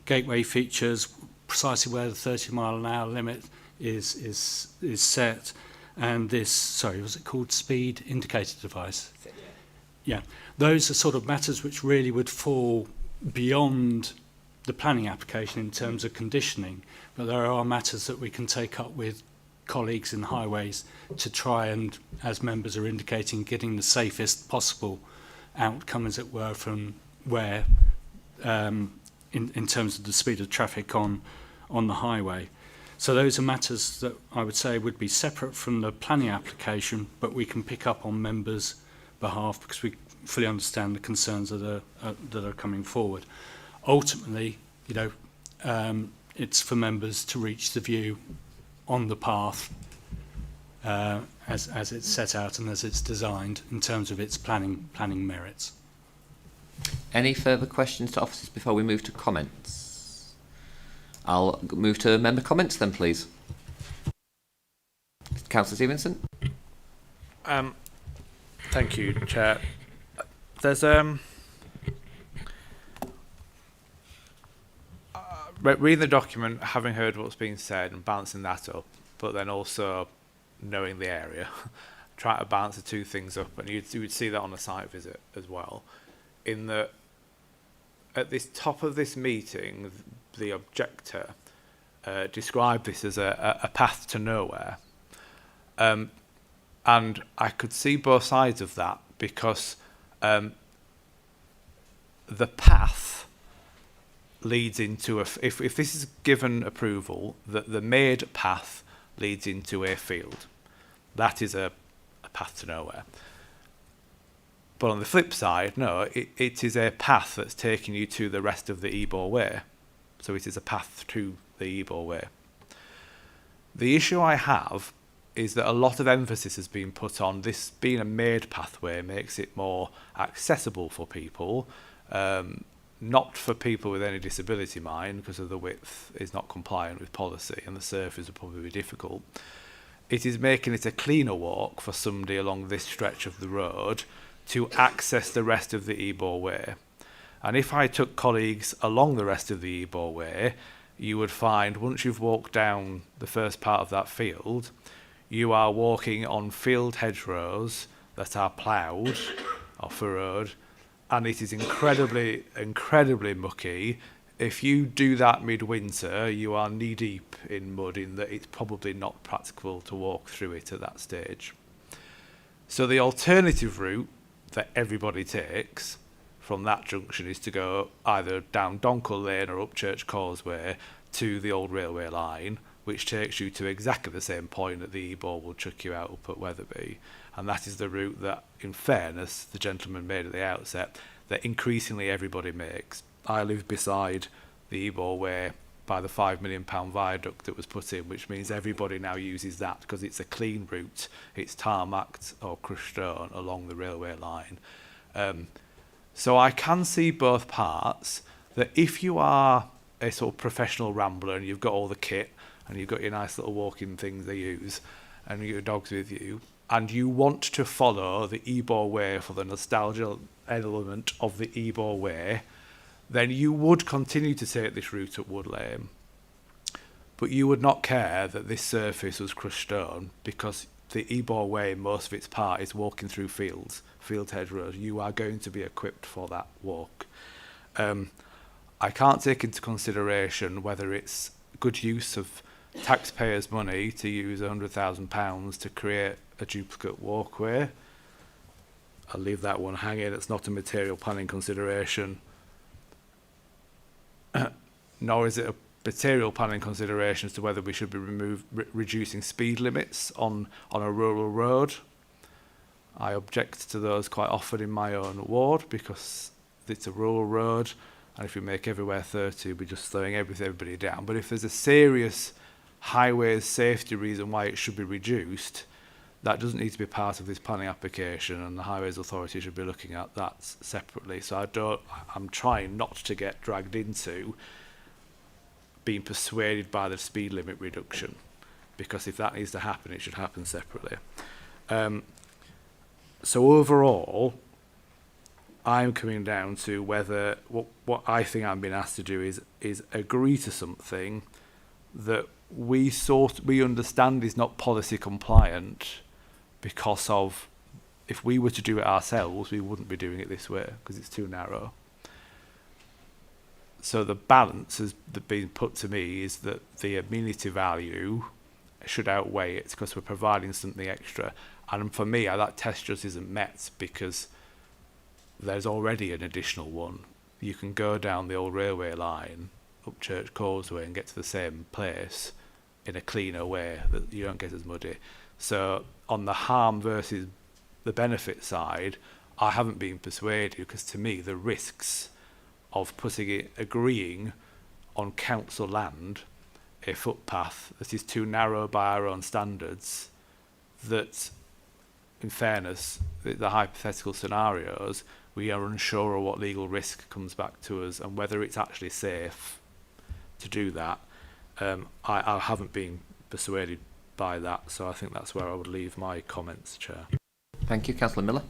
gateway features, precisely where the 30-mile-an-hour limit is set, and this, sorry, was it called speed indicator device? Yeah, those are sort of matters which really would fall beyond the planning application in terms of conditioning, but there are matters that we can take up with colleagues in highways to try and, as members are indicating, getting the safest possible outcome, as it were, from where, in terms of the speed of traffic on the highway. So those are matters that I would say would be separate from the planning application, but we can pick up on members' behalf because we fully understand the concerns that are coming forward. Ultimately, you know, it's for members to reach the view on the path as it's set out and as it's designed in terms of its planning merits. Any further questions to officers before we move to comments? I'll move to member comments then, please. Councillor Stevenson. Thank you, Chair. There's reading the document, having heard what's been said and balancing that up, but then also knowing the area, try to balance the two things up, and you would see that on a site visit as well. In that, at this top of this meeting, the objector described this as a path to nowhere. And I could see both sides of that, because the path leads into if this is given approval, that the made path leads into a field. That is a path to nowhere. But on the flip side, no, it is a path that's taking you to the rest of the Ebor Way. So it is a path to the Ebor Way. The issue I have is that a lot of emphasis has been put on this being a made pathway makes it more accessible for people, not for people with any disability, mind, because of the width is not compliant with policy and the surface will probably be difficult. It is making it a cleaner walk for somebody along this stretch of the road to access the rest of the Ebor Way. And if I took colleagues along the rest of the Ebor Way, you would find once you've walked down the first part of that field, you are walking on field hedgerows that are ploughed or furrowed, and it is incredibly, incredibly mucky. If you do that midwinter, you are knee-deep in mud, in that it's probably not practical to walk through it at that stage. So the alternative route that everybody takes from that junction is to go either down Donkle Lane or up Church Causeway to the old railway line, which takes you to exactly the same point that the Ebor will chuck you out up at Wetherby. And that is the route that, in fairness, the gentleman made at the outset, that increasingly everybody makes. I live beside the Ebor Way by the £5 million viaduct that was put in, which means everybody now uses that because it's a clean route. It's tarmacked or crushed stone along the railway line. So I can see both parts, that if you are a sort of professional rambler and you've got all the kit and you've got your nice little walking things they use and your dogs with you, and you want to follow the Ebor Way for the nostalgia element of the Ebor Way, then you would continue to take this route at Wood Lane. But you would not care that this surface was crushed stone, because the Ebor Way, most of its part, is walking through field hedgerows. You are going to be equipped for that walk. I can't take into consideration whether it's good use of taxpayers' money to use £100,000 to create a duplicate walkway. I'll leave that one hanging. It's not a material planning consideration. Nor is it a material planning consideration as to whether we should be reducing speed limits on a rural road. I object to those quite often in my own ward, because it's a rural road, and if we make everywhere 30, we're just slowing everybody down. But if there's a serious highways safety reason why it should be reduced, that doesn't need to be part of this planning application, and the Highways Authority should be looking at that separately. So I'm trying not to get dragged into being persuaded by the speed limit reduction, because if that needs to happen, it should happen separately. So overall, I'm coming down to whether what I think I'm being asked to do is agree to something that we understand is not policy compliant, because of, if we were to do it ourselves, we wouldn't be doing it this way because it's too narrow. So the balance has been put to me is that the amenity value should outweigh it, because we're providing something extra. And for me, that test just isn't met, because there's already an additional one. You can go down the old railway line up Church Causeway and get to the same place in a cleaner way, that you don't get as muddy. So on the harm versus the benefit side, I haven't been persuaded, because to me the risks of agreeing on council land a footpath that is too narrow by our own standards, that, in fairness, the hypothetical scenarios, we are unsure of what legal risk comes back to us and whether it's actually safe to do that. I haven't been persuaded by that, so I think that's where I would leave my comments, Chair. Thank you. Councillor Miller.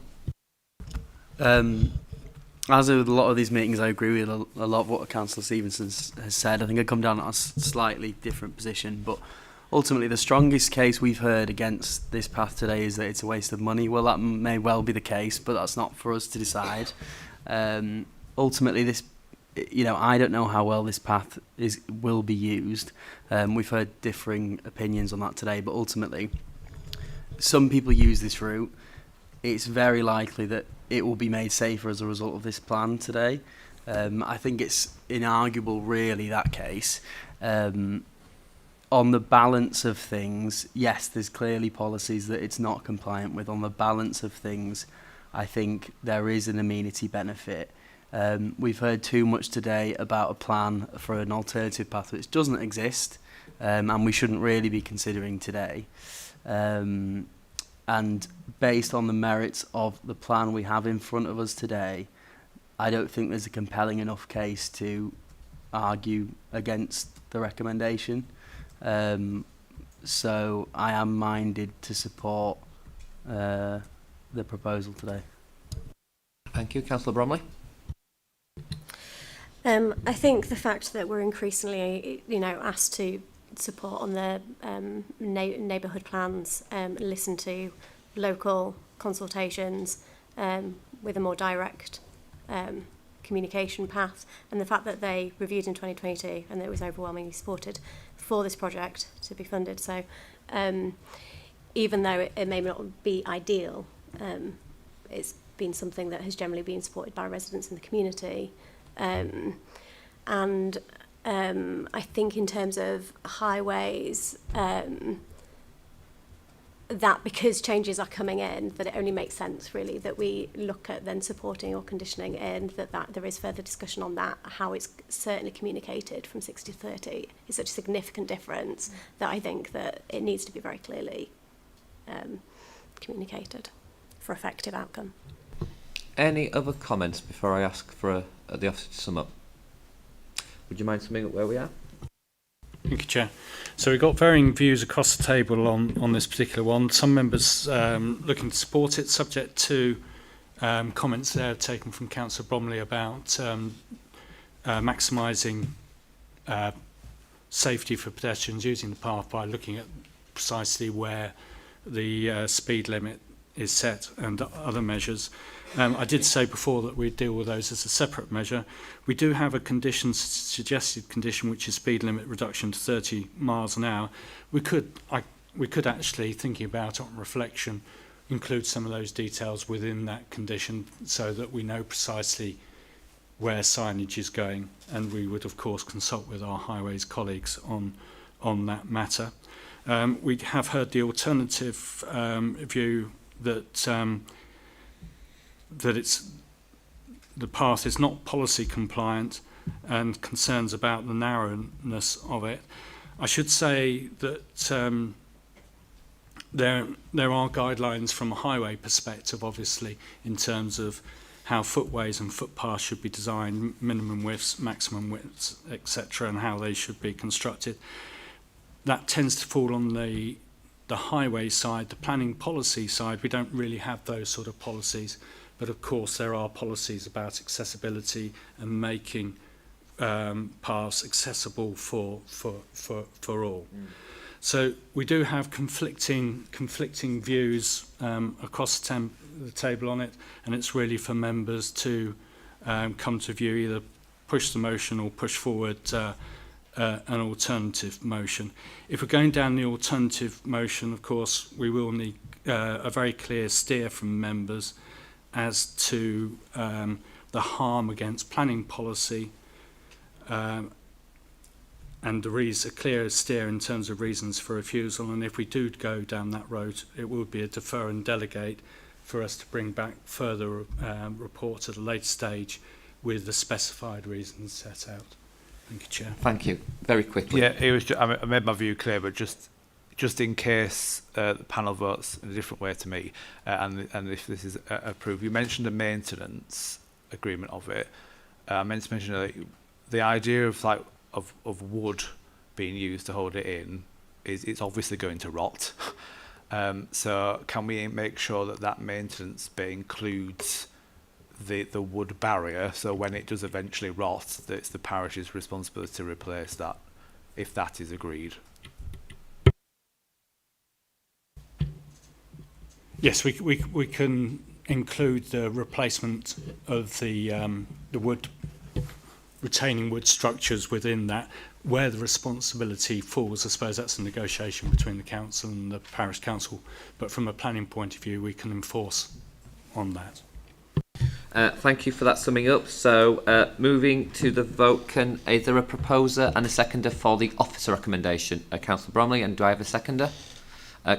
As with a lot of these meetings, I agree with a lot of what Councillor Stevenson has said. I think I come down at a slightly different position, but ultimately the strongest case we've heard against this path today is that it's a waste of money. Well, that may well be the case, but that's not for us to decide. Ultimately, this, I don't know how well this path will be used. We've heard differing opinions on that today, but ultimately, some people use this route. It's very likely that it will be made safer as a result of this plan today. I think it's inarguable, really, that case. On the balance of things, yes, there's clearly policies that it's not compliant with. On the balance of things, I think there is an amenity benefit. We've heard too much today about a plan for an alternative path which doesn't exist, and we shouldn't really be considering today. And based on the merits of the plan we have in front of us today, I don't think there's a compelling enough case to argue against the recommendation. So I am minded to support the proposal today. Thank you. Councillor Bromley. I think the fact that we're increasingly, asked to support on the neighbourhood plans, listen to local consultations with a more direct communication path, and the fact that they reviewed in 2022 and that it was overwhelmingly supported for this project to be funded. So even though it may not be ideal, it's been something that has generally been supported by residents in the community. And I think in terms of highways, that because changes are coming in, that it only makes sense really that we look at then supporting or conditioning in that there is further discussion on that, how it's certainly communicated from 60 to 30 is such a significant difference that I think that it needs to be very clearly communicated for effective outcome. Any other comments before I ask for the officer to sum up? Would you mind summing up where we are? Thank you, Chair. So we've got varying views across the table on this particular one. Some members looking to support it, subject to comments there taken from Councillor Bromley about maximising safety for pedestrians using the path by looking at precisely where the speed limit is set and other measures. I did say before that we'd deal with those as a separate measure. We do have a condition, suggested condition, which is speed limit reduction to 30 miles an hour. We could actually, thinking about it on reflection, include some of those details within that condition so that we know precisely where signage is going, and we would of course consult with our highways colleagues on that matter. We have heard the alternative view that the path is not policy compliant and concerns about the narrowness of it. I should say that there are guidelines from a highway perspective, obviously, in terms of how footways and footpaths should be designed, minimum widths, maximum widths, etc., and how they should be constructed. That tends to fall on the highway side. The planning policy side, we don't really have those sort of policies, but of course there are policies about accessibility and making paths accessible for all. So we do have conflicting views across the table on it, and it's really for members to come to view, either push the motion or push forward an alternative motion. If we're going down the alternative motion, of course, we will need a very clear steer from members as to the harm against planning policy, and there is a clear steer in terms of reasons for refusal. And if we do go down that road, it will be a defer and delegate for us to bring back further reports at a later stage with the specified reasons set out. Thank you, Chair. Thank you. Very quickly. Yeah, it was. I made my view clear, but just just in case the panel votes in a different way to me, and if this is approved, you mentioned the maintenance agreement of it. I meant to mention that the idea of of wood being used to hold it in is it's obviously going to rot. So can we make sure that that maintenance bit includes the wood barrier, so when it does eventually rot, that it's the parish's responsibility to replace that, if that is agreed? Yes, we can include the replacement of the wood, retaining wood structures within that. Where the responsibility falls, I suppose that's a negotiation between the council and the parish council, but from a planning point of view, we can enforce on that. Thank you for that summing up. So moving to the vote, is there a proposer and a seconder for the officer recommendation? Councillor Bromley, and do I have a seconder?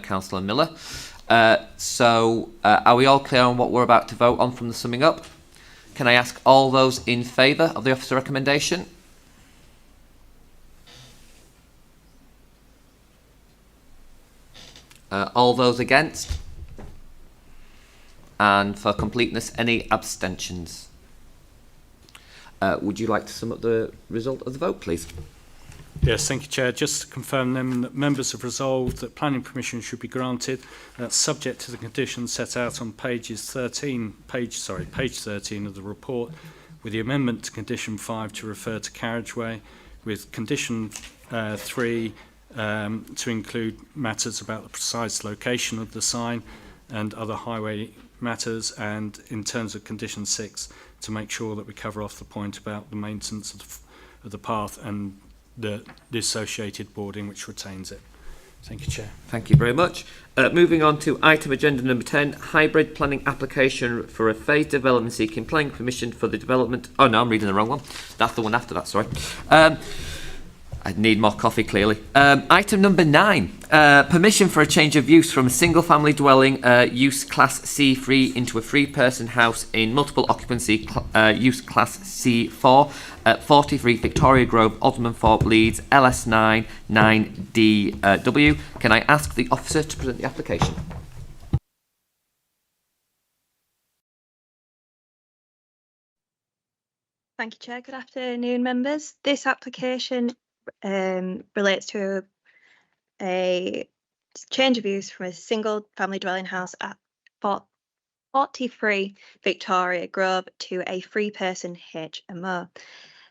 Councillor Miller. Are we all clear on what we're about to vote on from the summing up? Can I ask all those in favour of the officer recommendation? All those against? And for completeness, any abstentions? Would you like to sum up the result of the vote, please? Yes, thank you, Chair. Just to confirm then that members have resolved that planning permission should be granted, subject to the conditions set out on page 13 of the report, with the amendment to condition 5 to refer to carriageway, with condition 3 to include matters about the precise location of the sign and other highway matters, and in terms of condition 6 to make sure that we cover off the point about the maintenance of the path and the associated boarding which retains it. Thank you, Chair. Thank you very much. Moving on to item agenda number 10, hybrid planning application for a phased development seeking planning permission for the development. Oh no, I'm reading the wrong one. That's the one after that, sorry. I need more coffee, clearly. Item number 9, permission for a change of use from a single family dwelling use class C3 into a 3-person house in multiple occupancy use class C4 at 43 Victoria Grove, Aldermanthorpe, Leeds, LS9 9DW. Can I ask the officer to present the application? Thank you, Chair. Good afternoon, members. This application relates to a change of use from a single family dwelling house at 43 Victoria Grove to a 3-person HMO.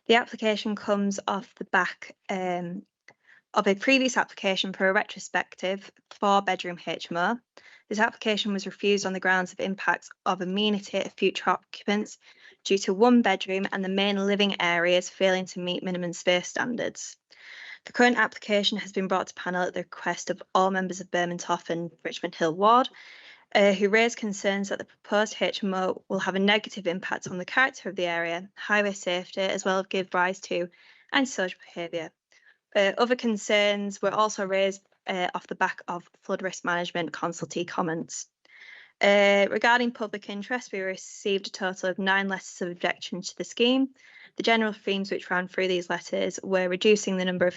The application comes off the back of a previous application for a retrospective 4-bedroom HMO. This application was refused on the grounds of impacts of amenity of future occupants due to 1 bedroom and the main living areas failing to meet minimum space standards. The current application has been brought to panel at the request of all members of Bermontoff and Richmond Hill Ward, who raised concerns that the proposed HMO will have a negative impact on the character of the area, highway safety, as well as give rise to antisocial behaviour. Other concerns were also raised off the back of flood risk management consultee comments. Regarding public interest, we received a total of 9 letters of objection to the scheme. The general themes which ran through these letters were reducing the number of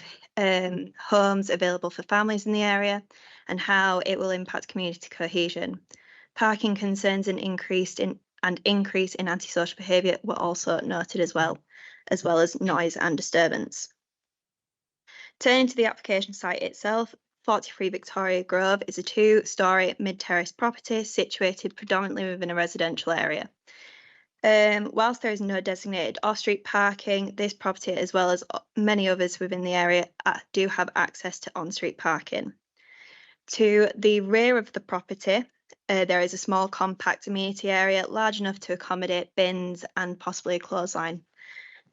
homes available for families in the area and how it will impact community cohesion. Parking concerns and increase in antisocial behaviour were also noted as well as noise and disturbance. Turning to the application site itself, 43 Victoria Grove is a 2-storey mid-terrace property situated predominantly within a residential area. Whilst there is no designated off-street parking, this property, as well as many others within the area, do have access to on-street parking. To the rear of the property, there is a small compact amenity area large enough to accommodate bins and possibly a clothesline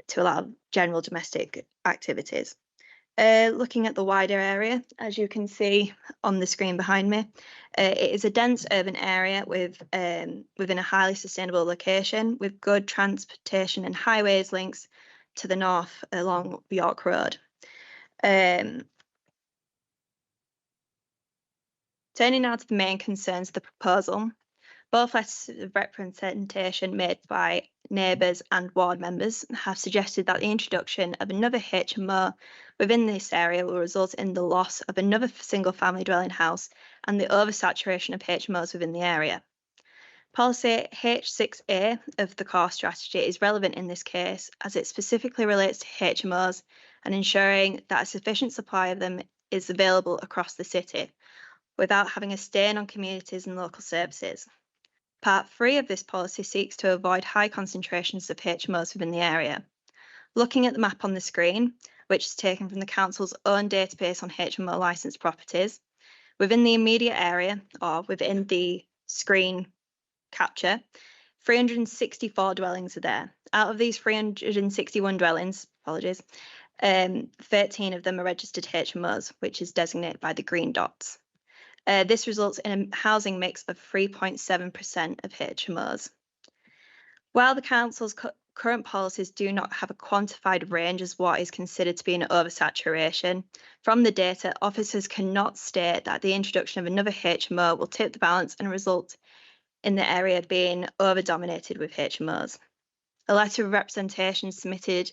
to allow general domestic activities. Looking at the wider area, as you can see on the screen behind me, it is a dense urban area within a highly sustainable location with good transportation and highways links to the north along York Road. Turning now to the main concerns of the proposal, both letters of representation made by neighbours and ward members have suggested that the introduction of another HMO within this area will result in the loss of another single family dwelling house and the oversaturation of HMOs within the area. Policy H6A of the core strategy is relevant in this case as it specifically relates to HMOs and ensuring that a sufficient supply of them is available across the city without having a strain on communities and local services. Part 3 of this policy seeks to avoid high concentrations of HMOs within the area. Looking at the map on the screen, which is taken from the Council's own database on HMO licensed properties, within the immediate area or within the screen capture, 364 dwellings are there. Out of these 361 dwellings, 13 of them are registered HMOs, which is designated by the green dots. This results in a housing mix of 3.7% of HMOs. While the Council's current policies do not have a quantified range as what is considered to be an oversaturation, from the data, officers cannot state that the introduction of another HMO will tip the balance and result in the area being over-dominated with HMOs. A letter of representation submitted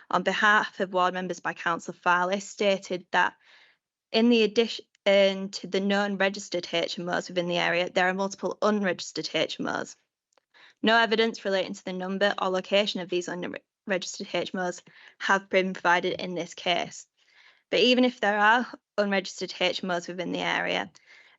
on behalf of ward members by Councillor Farley stated that in the addition to the known registered HMOs within the area, there are multiple unregistered HMOs. No evidence relating to the number or location of these unregistered HMOs have been provided in this case. But even if there are unregistered HMOs within the area,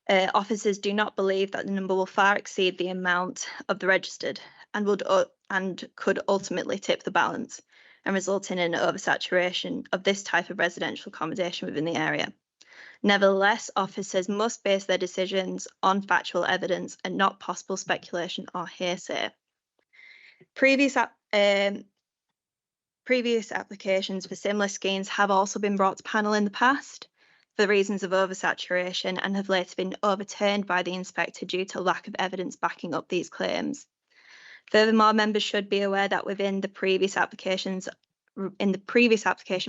officers do not believe that the number will far exceed the amount of the registered and could ultimately tip the balance and result in an oversaturation of this type of residential accommodation within the area. Nevertheless, officers must base their decisions on factual evidence and not possible speculation or hearsay. Previous applications for similar schemes have also been brought to panel in the past for reasons of oversaturation and have later been overturned by the inspector due to lack of evidence backing up these claims. Furthermore, members should be aware that within the previous application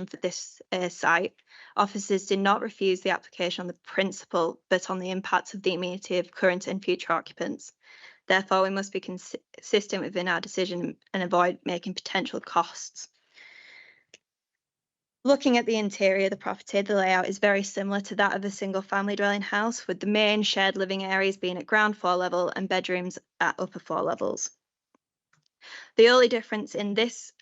for this site, officers did not refuse the application on the principle, but on the impact of the amenity of current and future occupants. Therefore, we must be consistent within our decision and avoid making potential costs. Looking at the interior of the property, the layout is very similar to that of a single family dwelling house, with the main shared living areas being at ground floor level and bedrooms at upper floor levels. The only difference in this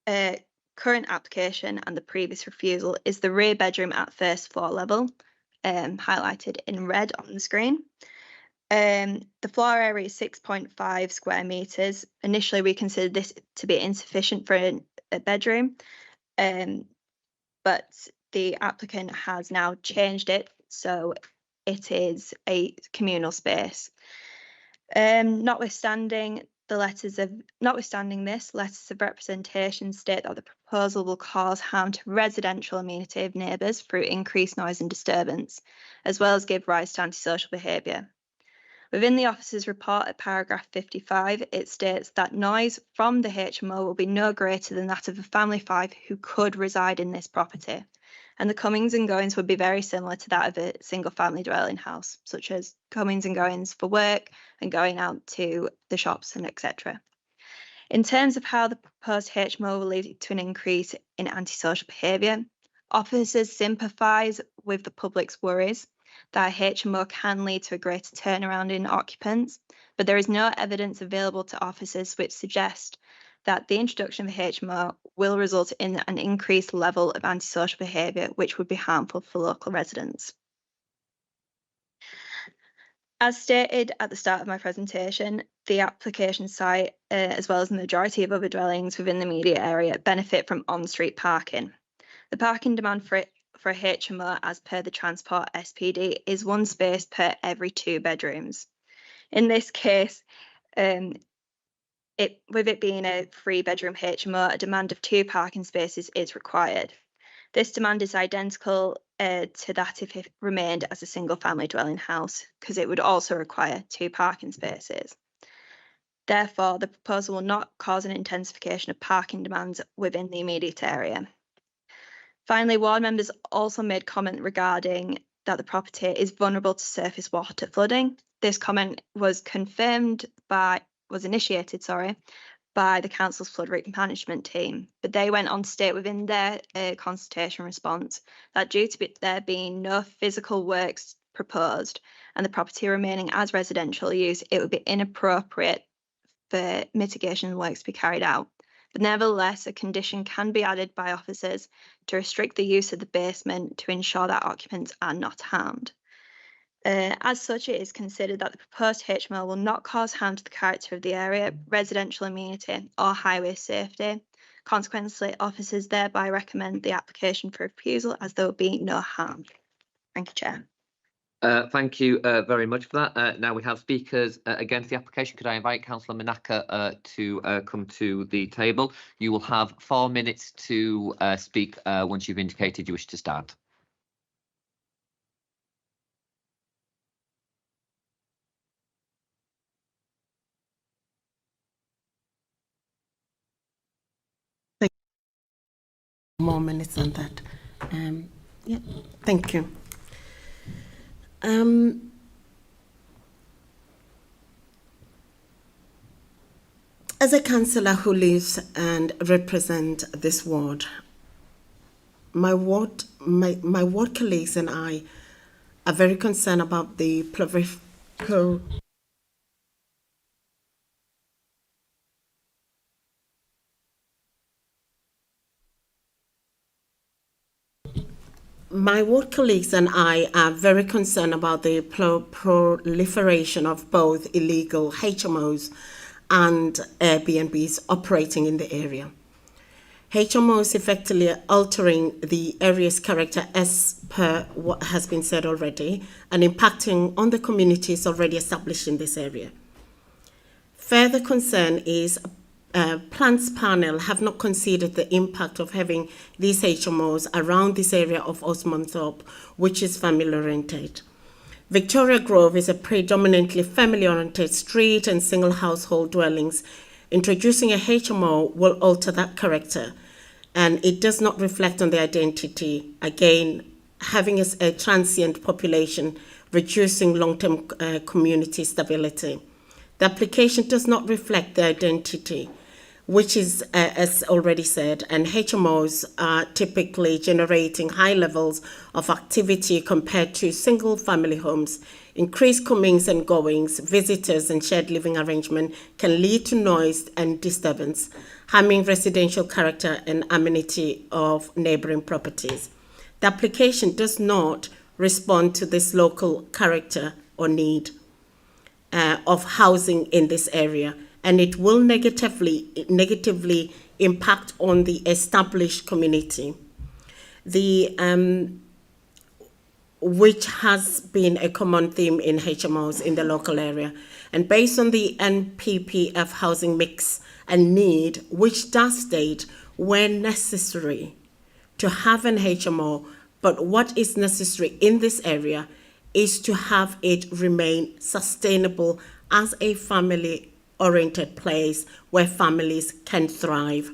current application and the previous refusal is the rear bedroom at first floor level, highlighted in red on the screen. The floor area is 6.5 square metres. Initially, we considered this to be insufficient for a bedroom, but the applicant has now changed it, so it is a communal space. Notwithstanding this, letters of representation state that the proposal will cause harm to residential amenity of neighbours through increased noise and disturbance, as well as give rise to antisocial behaviour. Within the officer's report at paragraph 55, it states that noise from the HMO will be no greater than that of a family of 5 who could reside in this property, and the comings and goings would be very similar to that of a single family dwelling house, such as comings and goings for work and going out to the shops and etc. In terms of how the proposed HMO will lead to an increase in antisocial behaviour, officers sympathise with the public's worries that a HMO can lead to a greater turnaround in occupants, but there is no evidence available to officers which suggest that the introduction of a HMO will result in an increased level of antisocial behaviour which would be harmful for local residents. As stated at the start of my presentation, the application site, as well as the majority of other dwellings within the immediate area, benefit from on-street parking. The parking demand for a HMO, as per the Transport SPD, is 1 space per every 2 bedrooms. In this case, with it being a 3-bedroom HMO, a demand of 2 parking spaces is required. This demand is identical to that if it remained as a single family dwelling house, because it would also require 2 parking spaces. Therefore, the proposal will not cause an intensification of parking demands within the immediate area. Finally, ward members also made comment regarding that the property is vulnerable to surface water flooding. This comment was initiated by the council's flood route management team, but they went on to state within their consultation response that due to there being no physical works proposed and the property remaining as residential use, it would be inappropriate for mitigation works to be carried out. But nevertheless, a condition can be added by officers to restrict the use of the basement to ensure that occupants are not harmed. As such, it is considered that the proposed HMO will not cause harm to the character of the area, residential amenity, or highway safety. Consequently, officers thereby recommend the application for refusal as there will be no harm. Thank you, Chair. Thank you very much for that. Now we have speakers against the application. Could I invite Councillor Manaka to come to the table? You will have 4 minutes to speak once you've indicated you wish to start. More minutes than that. Yeah, thank you. As a councillor who lives and represents this ward, my ward colleagues and I are very concerned about the My ward colleagues and I are very concerned about the proliferation of both illegal HMOs and Airbnbs operating in the area. HMOs effectively altering the area's character as per what has been said already and impacting on the communities already established in this area. Further concern is Plans panel have not considered the impact of having these HMOs around this area of Osmonthorpe, which is family-oriented. Victoria Grove is a predominantly family-oriented street and single household dwellings. Introducing a HMO will alter that character, and it does not reflect on the identity. Again, having a transient population, reducing long-term community stability. The application does not reflect the identity, which is, as already said, and HMOs are typically generating high levels of activity compared to single family homes. Increased comings and goings, visitors and shared living arrangement can lead to noise and disturbance, harming residential character and amenity of neighboring properties. The application does not respond to this local character or need of housing in this area, and it will negatively impact on the established community, which has been a common theme in HMOs in the local area. And based on the NPPF housing mix and need, which does state when necessary to have an HMO, but what is necessary in this area is to have it remain sustainable as a family-oriented place where families can thrive.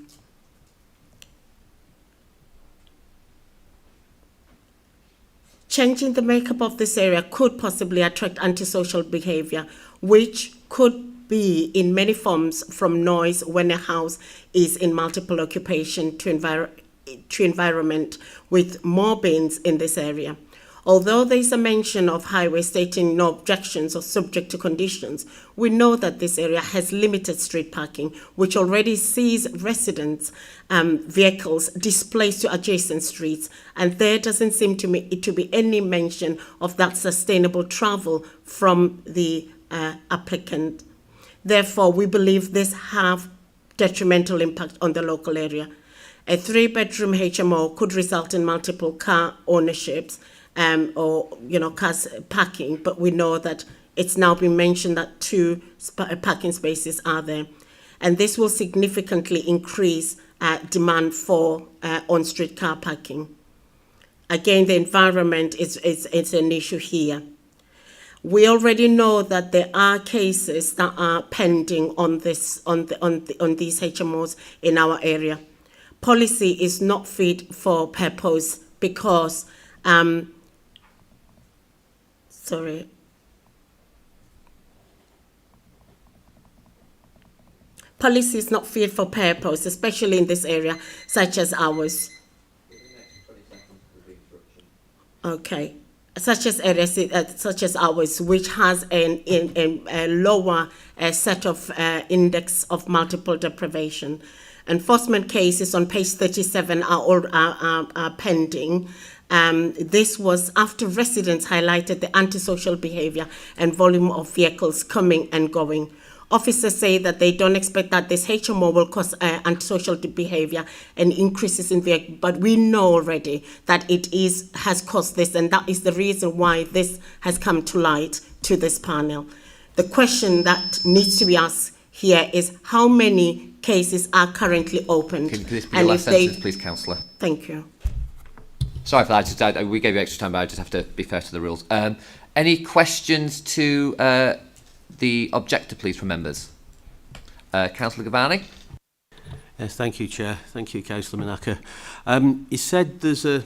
Changing the makeup of this area could possibly attract antisocial behavior, which could be in many forms, from noise when a house is in multiple occupation to environment with more bins in this area. Although there is a mention of highway stating no objections or subject to conditions, we know that this area has limited street parking, which already sees residents' vehicles displaced to adjacent streets, and there doesn't seem to be any mention of that sustainable travel from the applicant. Therefore, we believe this have detrimental impact on the local area. A 3-bedroom HMO could result in multiple car ownerships, or cars parking, but we know that it's now been mentioned that 2 parking spaces are there, and this will significantly increase demand for on-street car parking. Again, the environment is an issue here. We already know that there are cases that are pending on these HMOs in our area. Policy is not fit for purpose because policies not fit for purpose, especially in this area, such as ours. Okay. Such as areas such as ours, which has a lower set of index of multiple deprivation. Enforcement cases on page 37 are pending. This was after residents highlighted the antisocial behaviour and volume of vehicles coming and going. Officers say that they don't expect that this HMO will cause antisocial behaviour and increases in vehicle, but we know already that it has caused this, and that is the reason why this has come to light to this panel. The question that needs to be asked here is how many cases are currently opened? Can this be your last sentence, please, Councillor? Thank you. Sorry for that. We gave you extra time, but I just have to be fair to the rules. Any questions to the objector, please, from members? Councillor Gavani? Yes, thank you, Chair. Thank you, Councillor Manaka. You said there's a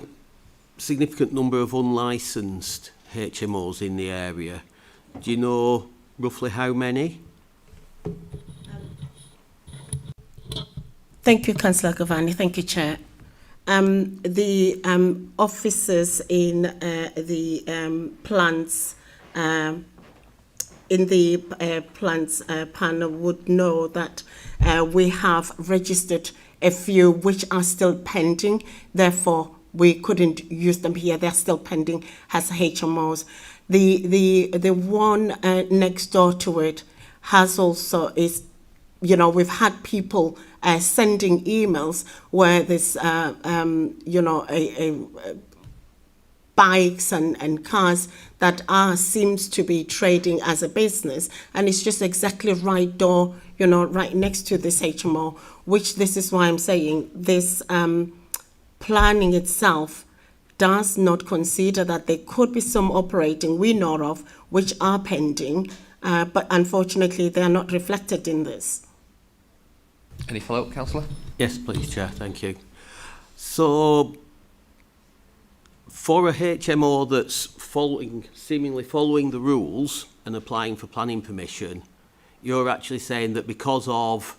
significant number of unlicensed HMOs in the area. Do you know roughly how many? Thank you, Councillor Gavani. Thank you, Chair. The officers in the plants panel would know that we have registered a few which are still pending. Therefore, we couldn't use them here. They're still pending as HMOs. The one next door to it has also we've had people sending emails where there's bikes and cars that seems to be trading as a business, and it's just exactly right door, right next to this HMO, which this is why I'm saying this planning itself does not consider that there could be some operating we know of which are pending, but unfortunately they are not reflected in this. Any follow-up, Councillor? Yes, please, Chair. Thank you. So, for a HMO that's seemingly following the rules and applying for planning permission, you're actually saying that because of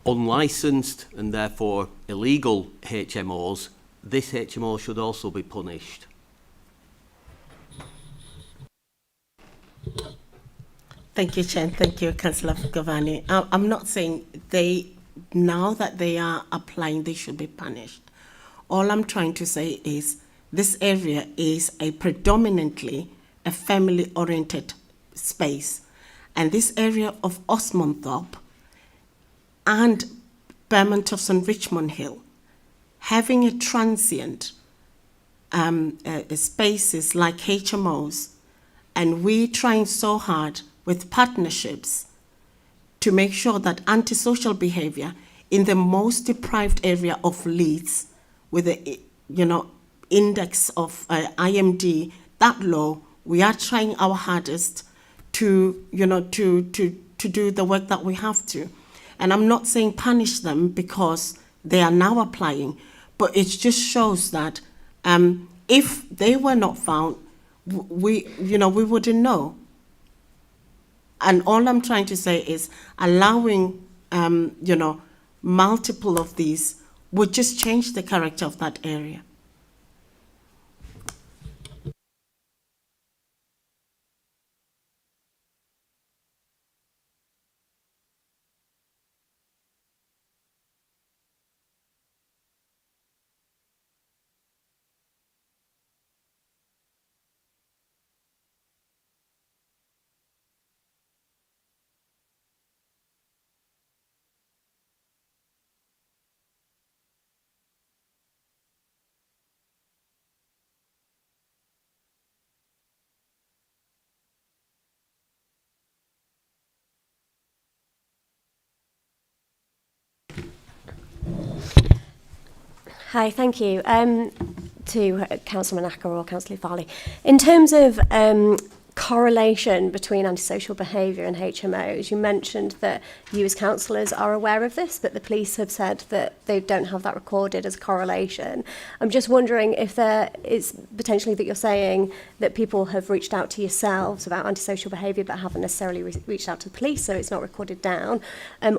unlicensed and therefore illegal HMOs, this HMO should also be punished? Thank you, Chair. Thank you, Councillor Gavani. I'm not saying now that they are applying, they should be punished. All I'm trying to say is this area is a predominantly a family-oriented space. And this area of Osmonthorpe and Bermondsey Richmond Hill, having a transient spaces like HMOs, and we trying so hard with partnerships to make sure that antisocial behaviour in the most deprived area of Leeds, with the index of IMD that low, we are trying our hardest to do the work that we have to. And I'm not saying punish them because they are now applying, but it just shows that if they were not found, we wouldn't know. And all I'm trying to say is allowing, multiple of these would just change the character of that area. Hi, thank you. To Councillor Manaka or Councillor Farley. In terms of correlation between antisocial behaviour and HMOs. You mentioned that you as councillors are aware of this, but the police have said that they don't have that recorded as a correlation. I'm just wondering if there is potentially that you're saying that people have reached out to yourselves about antisocial behaviour but haven't necessarily reached out to the police, so it's not recorded down,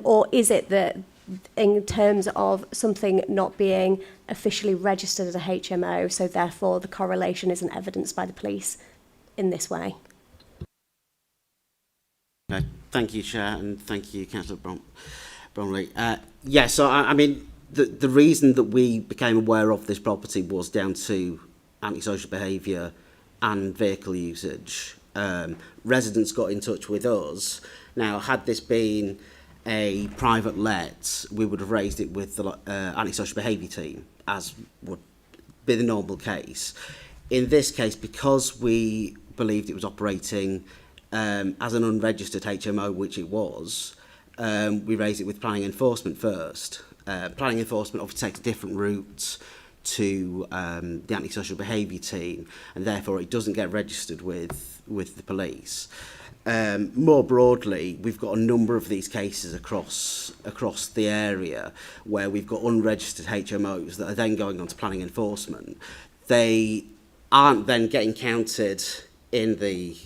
or is it that in terms of something not being officially registered as a HMO, so therefore the correlation isn't evidenced by the police in this way? Thank you, Chair, and thank you, Councillor Bromley. Yeah, so I mean, the reason that we became aware of this property was down to antisocial behaviour and vehicle usage. Residents got in touch with us. Now, had this been a private let, we would have raised it with the antisocial behaviour team, as would be the normal case. In this case, because we believed it was operating as an unregistered HMO, which it was, we raised it with planning enforcement first. Planning enforcement obviously takes a different route to the antisocial behaviour team, and therefore it doesn't get registered with the police. More broadly, we've got a number of these cases across the area where we've got unregistered HMOs that are then going on to planning enforcement. They aren't then getting counted in the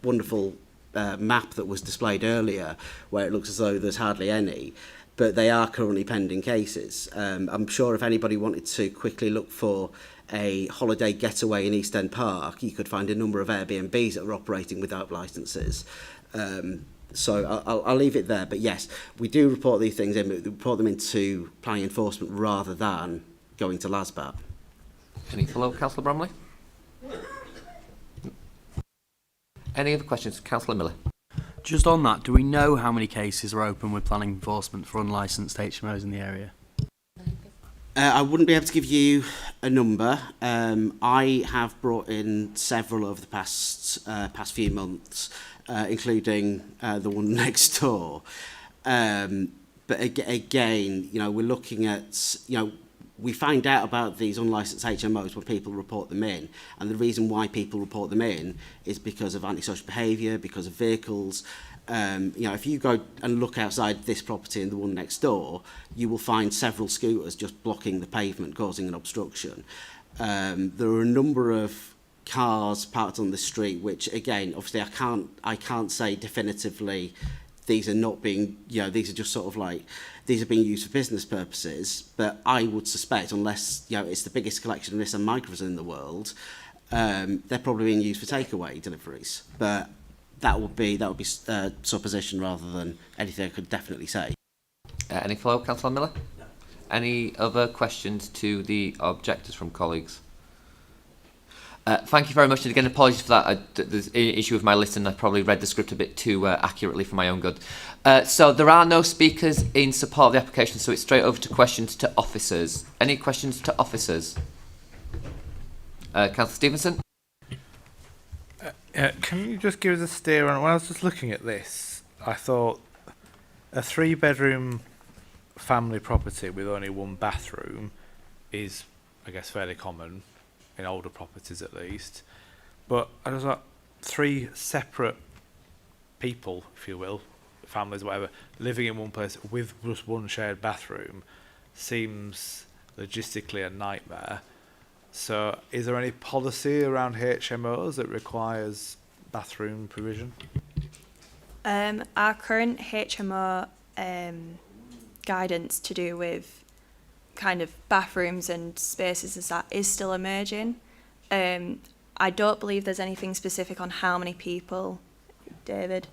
wonderful map that was displayed earlier, where it looks as though there's hardly any, but they are currently pending cases. I'm sure if anybody wanted to quickly look for a holiday getaway in East End Park, you could find a number of Airbnbs that are operating without licences. So I'll leave it there. But yes, we do report these things in, but we report them into planning enforcement rather than going to LASBAT. Any follow-up, Councillor Bromley? Any other questions? Councillor Miller. Just on that, do we know how many cases are open with planning enforcement for unlicensed HMOs in the area? I wouldn't be able to give you a number. I have brought in several over the past few months, including the one next door. But again, you know, we're looking at, you know, we find out about these unlicensed HMOs when people report them in, and the reason why people report them in is because of antisocial behaviour, because of vehicles. You know, if you go and look outside this property and the one next door, you will find several scooters just blocking the pavement, causing an obstruction. There are a number of cars parked on the street, which again, obviously, I can't say definitively these are not being, you know, these are just sort of like, these are being used for business purposes, but I would suspect, unless, you know, it's the biggest collection of Nissan Micras in the world, they're probably being used for takeaway deliveries. But that would be supposition rather than anything I could definitely say. Any follow-up, Councillor Miller? No. Any other questions to the objectors from colleagues? Thank you very much, and again, apologies for that. There's an issue with my list, and I probably read the script a bit too accurately for my own good. So there are no speakers in support of the application, so it's straight over to questions to officers. Any questions to officers? Councillor Stevenson? Can you just give us a steer on, when I was just looking at this, I thought a 3-bedroom family property with only 1 bathroom is, I guess, fairly common in older properties at least, but I was like 3 separate people, if you will, families, whatever, living in one place with just 1 shared bathroom seems logistically a nightmare. So is there any policy around HMOs that requires bathroom provision? Our current HMO guidance to do with kind of bathrooms and spaces as that is still emerging. I don't believe there's anything specific on how many people. David?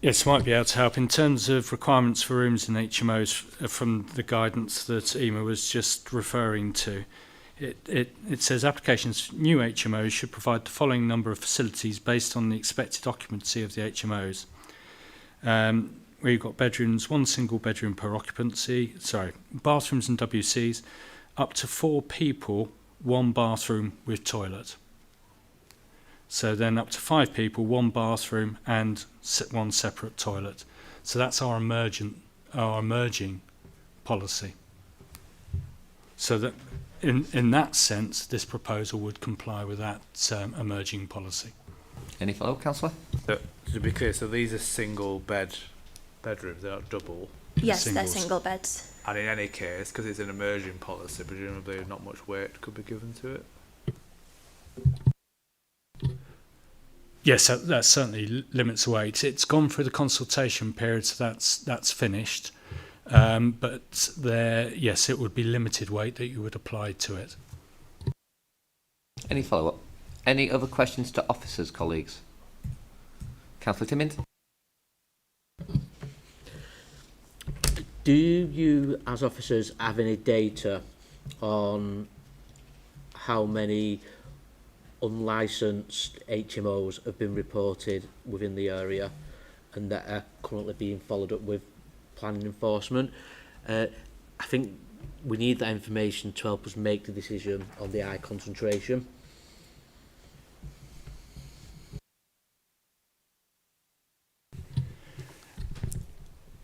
Yes, might be able to help. In terms of requirements for rooms in HMOs from the guidance that Emma was just referring to, it says applications for new HMOs should provide the following number of facilities based on the expected occupancy of the HMOs. Where you've got bedrooms, 1 single bedroom per occupancy, bathrooms and WCs, up to 4 people, 1 bathroom with toilet. So then up to 5 people, 1 bathroom and 1 separate toilet. So that's our emerging policy. So that in that sense, this proposal would comply with that emerging policy. Any follow-up, Councillor? So, to be clear, so these are single bedrooms, they're not double. Yes, they're Singles. single beds. And in any case, because it's an emerging policy, presumably not much weight could be given to it. Yes, that certainly limits the weight. It's gone through the consultation period, so that's finished. But yes, it would be limited weight that you would apply to it. Any follow-up? Any other questions to officers, colleagues? Councillor Timmins? Do you, as officers, have any data on how many unlicensed HMOs have been reported within the area and that are currently being followed up with planning enforcement? I think we need that information to help us make the decision on the high concentration.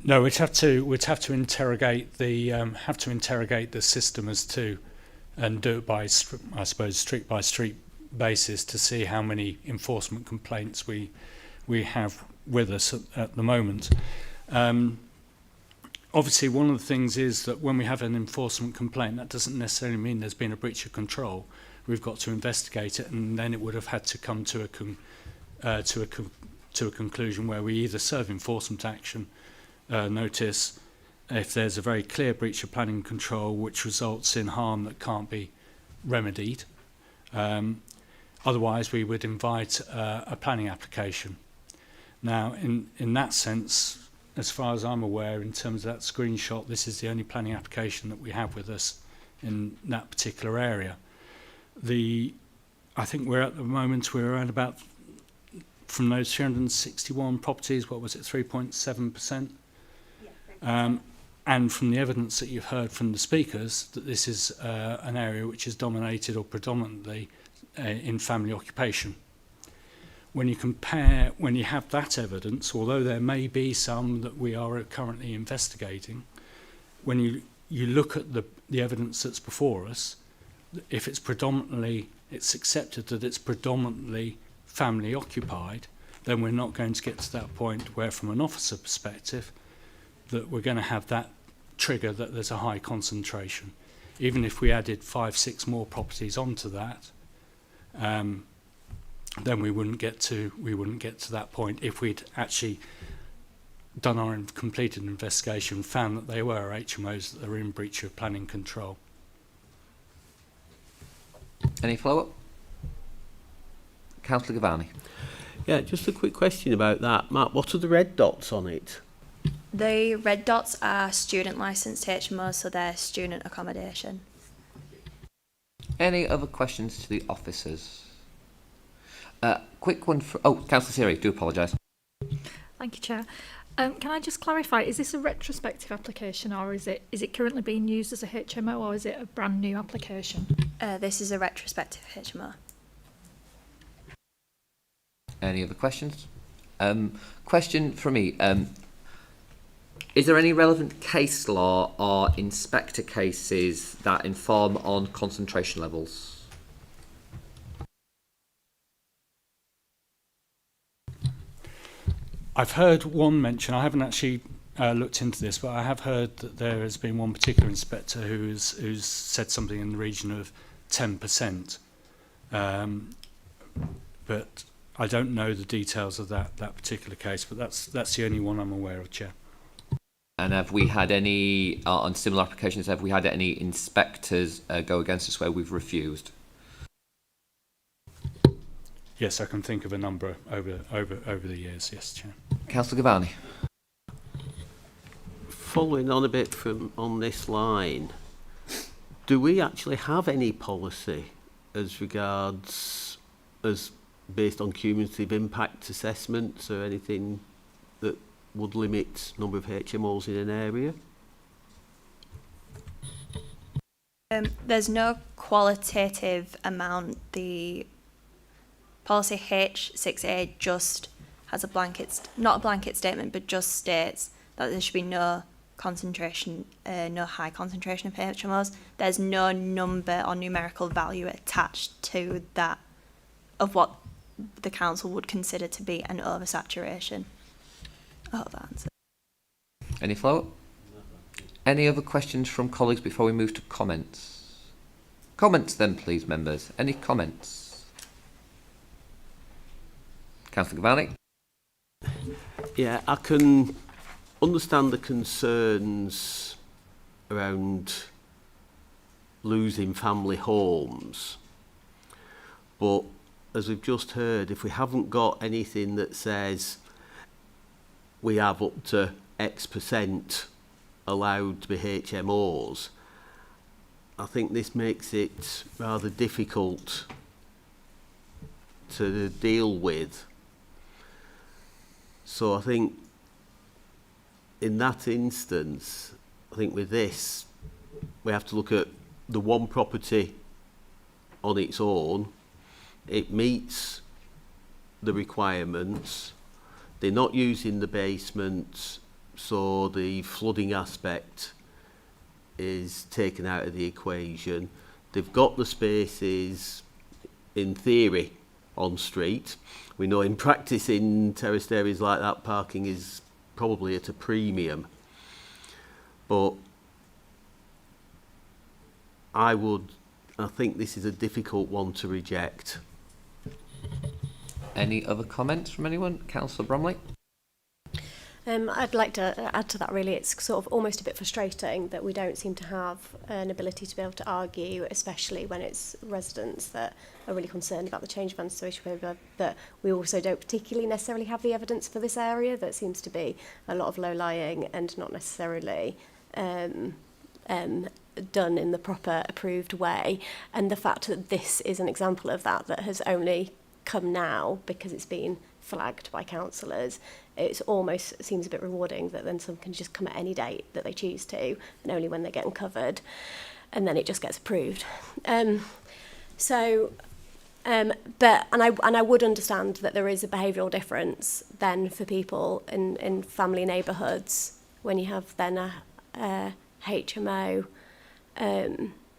No, we'd have to interrogate the system as to, and do it by, I suppose, street by street basis to see how many enforcement complaints we have with us at the moment. Obviously, one of the things is that when we have an enforcement complaint, that doesn't necessarily mean there's been a breach of control. We've got to investigate it, and then it would have had to come to a conclusion where we either serve enforcement action notice if there's a very clear breach of planning control which results in harm that can't be remedied. Otherwise, we would invite a planning application. Now, in that sense, as far as I'm aware, in terms of that screenshot, this is the only planning application that we have with us in that particular area. I think we're at the moment, we're around about, from those 361 properties, what was it, 3.7%? And from the evidence that you've heard from the speakers, that this is an area which is dominated or predominantly in family occupation. When you have that evidence, although there may be some that we are currently investigating, when you look at the evidence that's before us, if it's accepted that it's predominantly family occupied, then we're not going to get to that point where, from an officer perspective, that we're going to have that trigger that there's a high concentration. Even if we added 5-6 more properties onto that, then we wouldn't get to that point if we'd actually done our completed investigation, found that they were HMOs that are in breach of planning control. Any follow-up? Councillor Gavani. Yeah, just a quick question about that. Mark, what are the red dots on it? The red dots are student licensed HMOs, so they're student accommodation. Any other questions to the officers? Quick one for... Oh, Councillor Siri, do apologise. Thank you, Chair. Can I just clarify, is this a retrospective application, or is it currently being used as a HMO, or is it a brand new application? This is a retrospective HMO. Any other questions? Question for me. Is there any relevant case law or inspector cases that inform on concentration levels? I've heard one mention, I haven't actually looked into this, but I have heard that there has been one particular inspector who's said something in the region of 10%. But I don't know the details of that particular case, but that's the only one I'm aware of, Chair. And have we had any, on similar applications, have we had any inspectors go against us where we've refused? Yes, I can think of a number over the years, yes, Chair. Councillor Gavani. Following on a bit on this line, do we actually have any policy as regards, as based on cumulative impact assessments or anything that would limit number of HMOs in an area? There's no qualitative amount. The policy H6A just has a blanket, not a blanket statement, but just states that there should be no concentration, no high concentration of HMOs, there's no number or numerical value attached to that of what the council would consider to be an oversaturation. I hope that answers. Any follow-up? Any other questions from colleagues before we move to comments? Comments then, please, members. Any comments? Councillor Gavani? Yeah, I can understand the concerns around losing family homes, but as we've just heard, if we haven't got anything that says we have up to X percent allowed to be HMOs, I think this makes it rather difficult to deal with. So I think in that instance, I think with this, we have to look at the one property on its own. It meets the requirements. They're not using the basement, so the flooding aspect is taken out of the equation. They've got the spaces, in theory, on street. We know in practice in terraced areas like that, parking is probably at a premium. But I think this is a difficult one to reject. Any other comments from anyone? Councillor Bromley? I'd like to add to that, really. It's sort of almost a bit frustrating that we don't seem to have an ability to be able to argue, especially when it's residents that are really concerned about the change of antisocial behaviour, that we also don't particularly necessarily have the evidence for this area. That seems to be a lot of low-lying and not necessarily done in the proper approved way. And the fact that this is an example of that has only come now because it's been flagged by councillors, it almost seems a bit rewarding that then some can just come at any date that they choose to, and only when they're getting covered, and then it just gets approved. But I would understand that there is a behavioural difference then for people in family neighbourhoods when you have then a HMO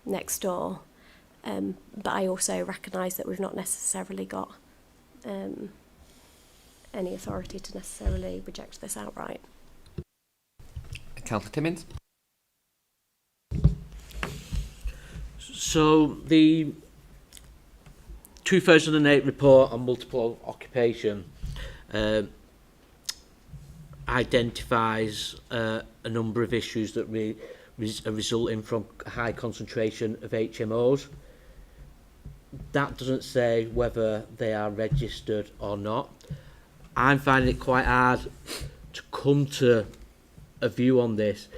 next door. But I also recognise that we've not necessarily got any authority to necessarily reject this outright. Councillor Timmins? So the 2008 report on multiple occupation identifies a number of issues that are resulting from high concentration of HMOs. That doesn't say whether they are registered or not. I'm finding it quite hard to come to a view on this,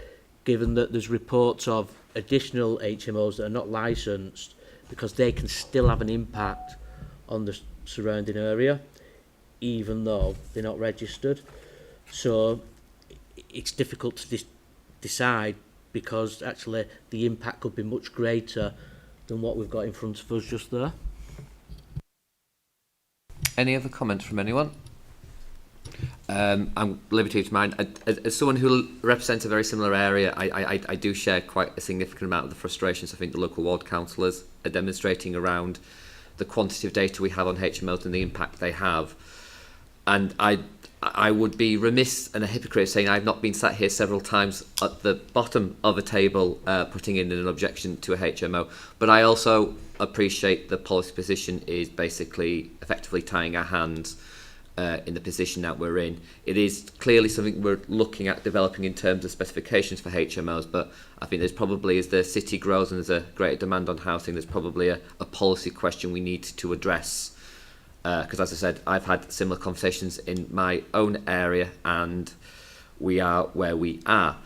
given that there's reports of additional HMOs that are not licensed, because they can still have an impact on the surrounding area, even though they're not registered. So it's difficult to decide, because actually the impact could be much greater than what we've got in front of us just there. Any other comments from anyone? I'm liberty to mind. As someone who represents a very similar area, I do share quite a significant amount of the frustrations I think the local ward councillors are demonstrating around the quantity of data we have on HMOs and the impact they have. And I would be remiss and a hypocrite saying I've not been sat here several times at the bottom of a table putting in an objection to a HMO. But I also appreciate the policy position is basically effectively tying our hands in the position that we're in. It is clearly something we're looking at developing in terms of specifications for HMOs, but I think there's probably, as the city grows and there's a greater demand on housing, there's probably a policy question we need to address. Because as I said, I've had similar conversations in my own area and we are where we are.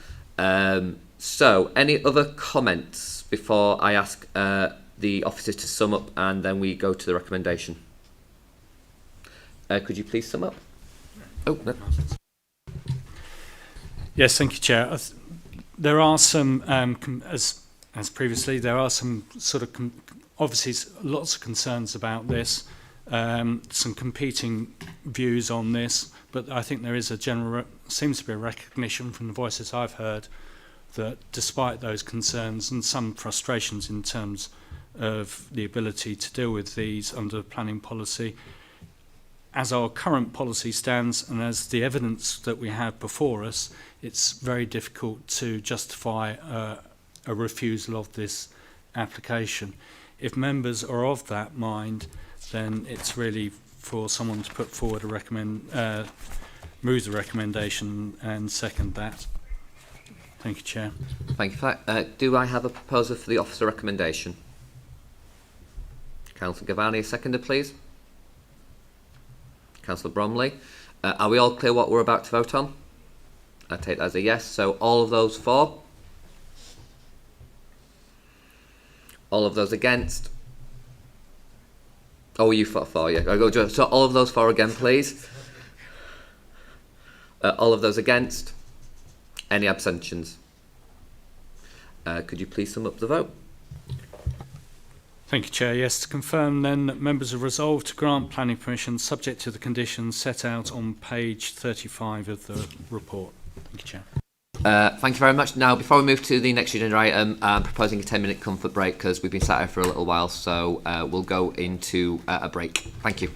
So any other comments before I ask the officers to sum up and then we go to the recommendation? Could you please sum up? Oh, no. Yes, thank you, Chair. There are some, as previously, there are some sort of, obviously lots of concerns about this, some competing views on this. But I think there is a general, seems to be a recognition from the voices I've heard that despite those concerns and some frustrations in terms of the ability to deal with these under planning policy, as our current policy stands and as the evidence that we have before us, it's very difficult to justify a refusal of this application. If members are of that mind, then it's really for someone to put forward a move the recommendation and second that. Thank you, Chair. Thank you for that. Do I have a proposer for the officer recommendation? Councillor Gavani, a seconder, please. Councillor Bromley. Are we all clear what we're about to vote on? I take that as a yes. So all of those for? All of those against? Oh, you fought for, yeah. So all of those for again, please. All of those against? Any abstentions? Could you please sum up the vote? Thank you, Chair. Yes, to confirm then that members are resolved to grant planning permission subject to the conditions set out on page 35 of the report. Thank you, Chair. Thank you very much. Now, before we move to the next agenda item, I'm proposing a 10-minute comfort break because we've been sat here for a little while, so we'll go into a break. Thank you.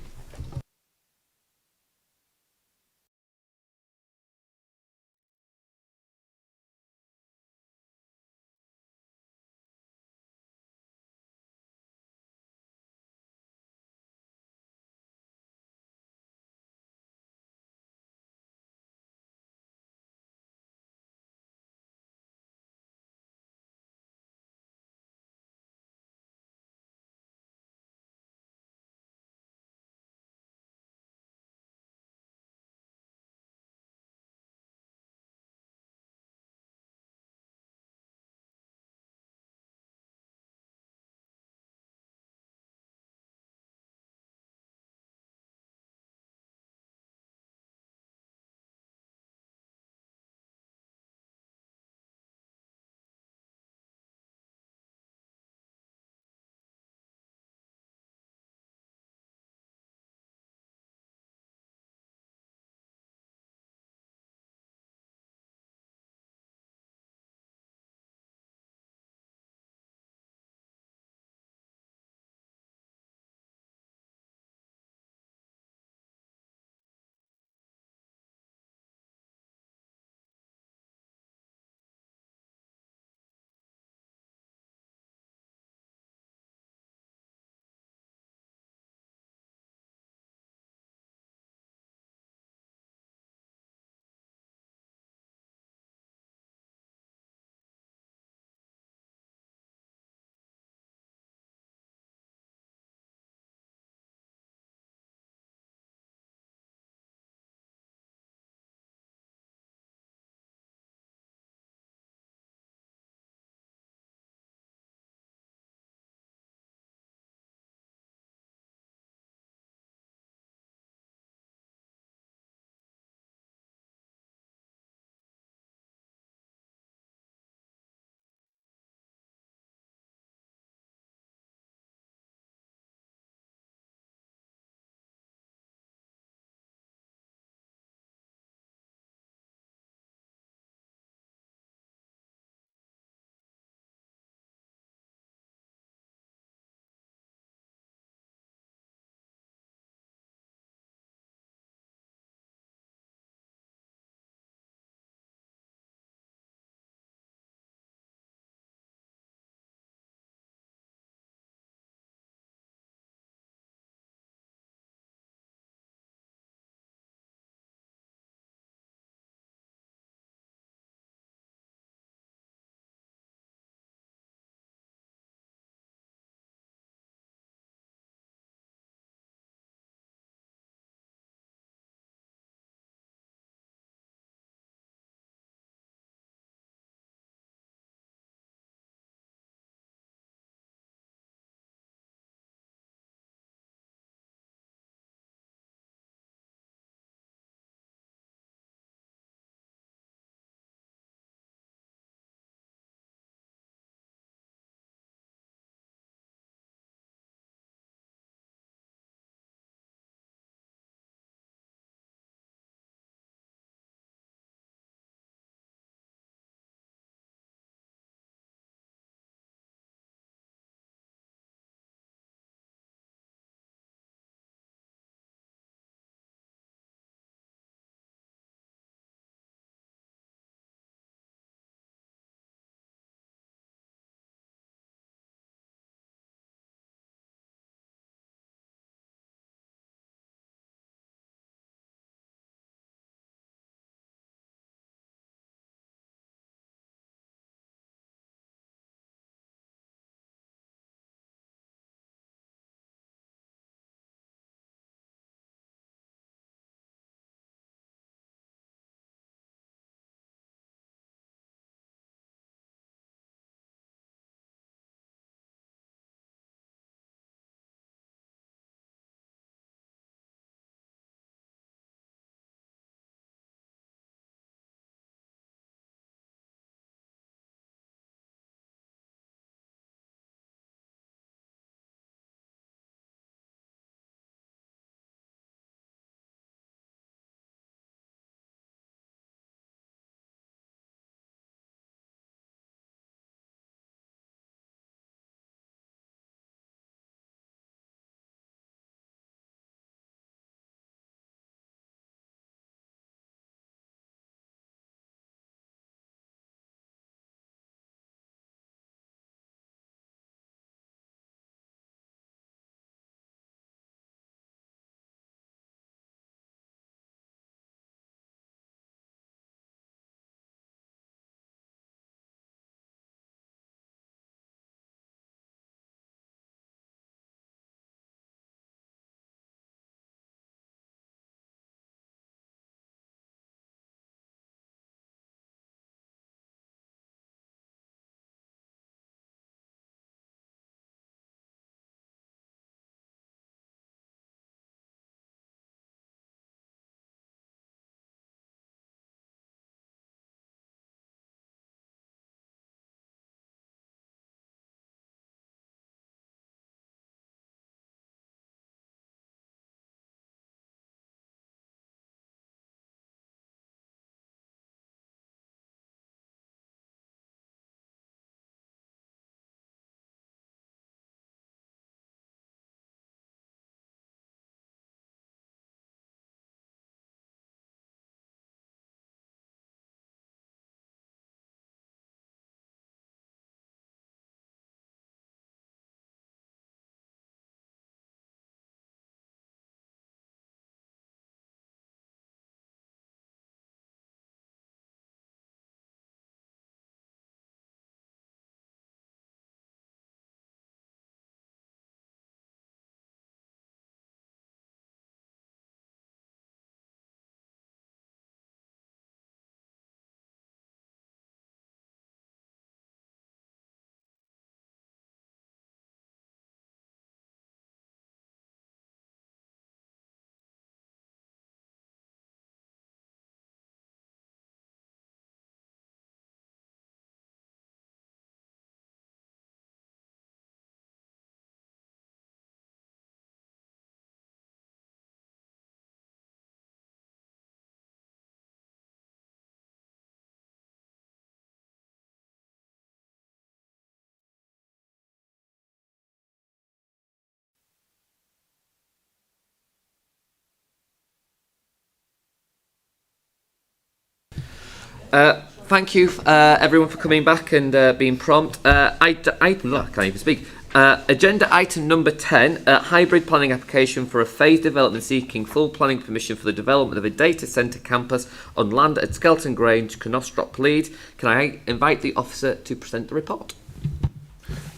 Thank you, everyone, for coming back and being prompt. I can't even speak. Agenda item number 10, hybrid planning application for a phased development seeking full planning permission for the development of a data centre campus on land at Skelton Grange, Canostropp, Leeds. Can I invite the officer to present the report?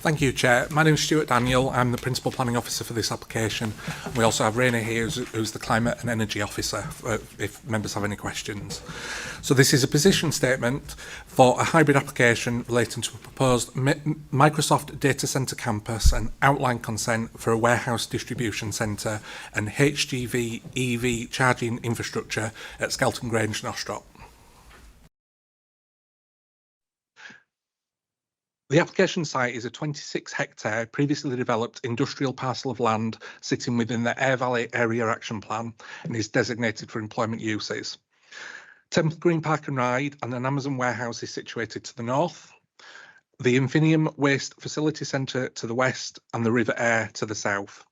Thank you, Chair. My name is Stuart Daniel. I'm the Principal Planning Officer for this application. We also have Raina here, who's the Climate and Energy Officer, if members have any questions. So this is a position statement for a hybrid application relating to a proposed Microsoft data centre campus and outline consent for a warehouse distribution centre and HGV EV charging infrastructure at Skelton Grange, Canostropp. The application site is a 26-hectare previously developed industrial parcel of land sitting within the Air Valley Area Action Plan and is designated for employment uses. Thames Green Park and Ride and an Amazon warehouse is situated to the north, the Infinium Waste Facility Centre to the west and the River Air to the south.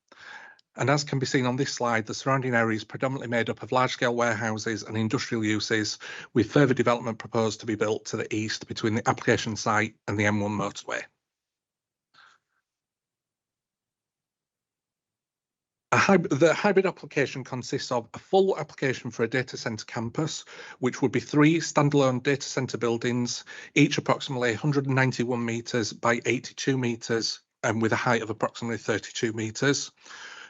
And as can be seen on this slide, the surrounding area is predominantly made up of large-scale warehouses and industrial uses, with further development proposed to be built to the east between the application site and the M1 motorway. The hybrid application consists of a full application for a data centre campus, which would be 3 standalone data centre buildings, each approximately 191 metres by 82 metres and with a height of approximately 32 metres.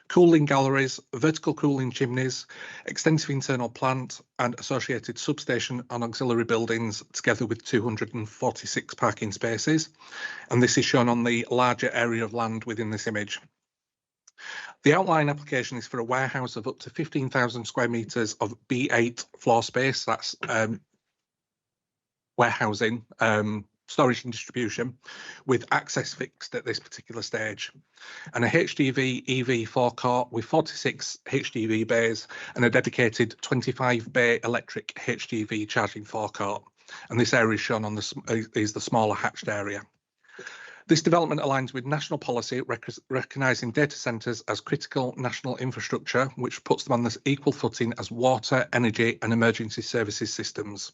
Cooling galleries, vertical cooling chimneys, extensive internal plant and associated substation and auxiliary buildings, together with 246 parking spaces. And this is shown on the larger area of land within this image. The outline application is for a warehouse of up to 15,000 square metres of B8 floor space. That's warehousing, storage and distribution, with access fixed at this particular stage, and a HGV EV forecourt with 46 HGV bays and a dedicated 25-bay electric HGV charging forecourt. And this area is shown on is the smaller hatched area. This development aligns with national policy recognising data centres as critical national infrastructure, which puts them on this equal footing as water, energy and emergency services systems.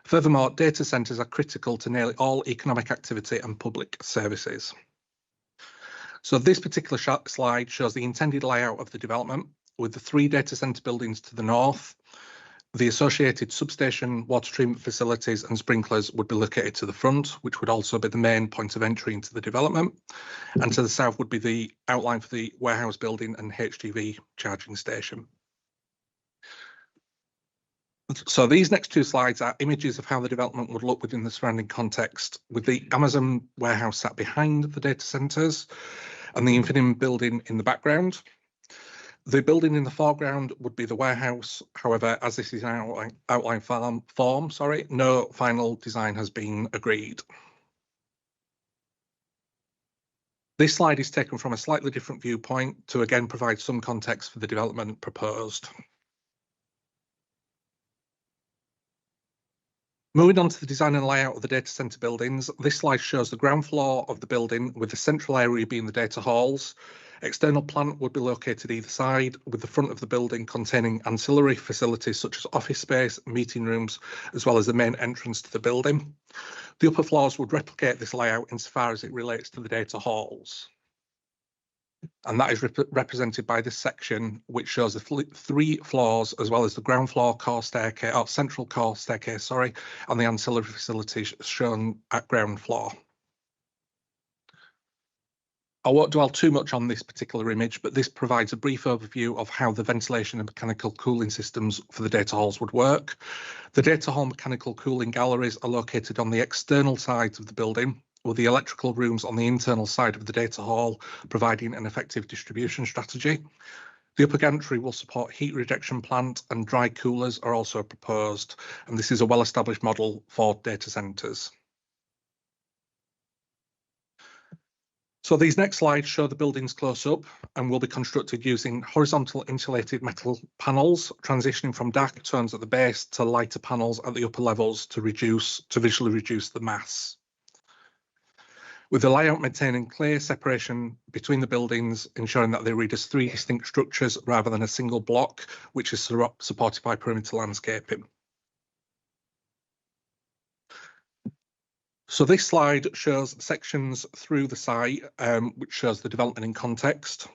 Furthermore, data centres are critical to nearly all economic activity and public services. So this particular slide shows the intended layout of the development, with the 3 data centre buildings to the north. The associated substation, water treatment facilities and sprinklers would be located to the front, which would also be the main point of entry into the development. And to the south would be the outline for the warehouse building and HGV charging station. So these next 2 slides are images of how the development would look within the surrounding context, with the Amazon warehouse sat behind the data centres and the Infinium building in the background. The building in the foreground would be the warehouse. However, as this is an outline form, no final design has been agreed. This slide is taken from a slightly different viewpoint to again provide some context for the development proposed. Moving on to the design and layout of the data centre buildings, this slide shows the ground floor of the building with the central area being the data halls. External plant would be located either side, with the front of the building containing ancillary facilities such as office space, meeting rooms, as well as the main entrance to the building. The upper floors would replicate this layout insofar as it relates to the data halls. And that is represented by this section, which shows the 3 floors, as well as the ground floor core staircase, or central core staircase, and the ancillary facilities shown at ground floor. I won't dwell too much on this particular image, but this provides a brief overview of how the ventilation and mechanical cooling systems for the data halls would work. The data hall mechanical cooling galleries are located on the external sides of the building, with the electrical rooms on the internal side of the data hall, providing an effective distribution strategy. The upper gantry will support heat rejection plant, and dry coolers are also proposed, and this is a well-established model for data centres. So these next slides show the buildings close up and will be constructed using horizontal insulated metal panels, transitioning from darker tones at the base to lighter panels at the upper levels to visually reduce the mass. With the layout maintaining clear separation between the buildings, ensuring that they read as 3 distinct structures rather than a single block, which is supported by perimeter landscaping. So this slide shows sections through the site, which shows the development in context,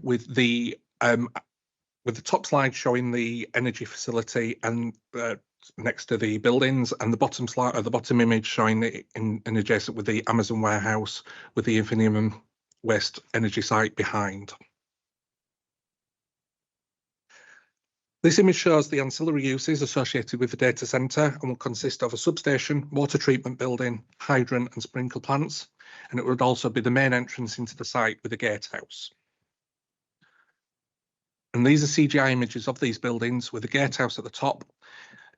with the top slide showing the energy facility and next to the buildings, and the bottom slide, or the bottom image, showing it in adjacent with the Amazon warehouse with the Infinium waste energy site behind. This image shows the ancillary uses associated with the data centre and will consist of a substation, water treatment building, hydrant and sprinkler plants, and it would also be the main entrance into the site with a gatehouse. And these are CGI images of these buildings, with the gatehouse at the top,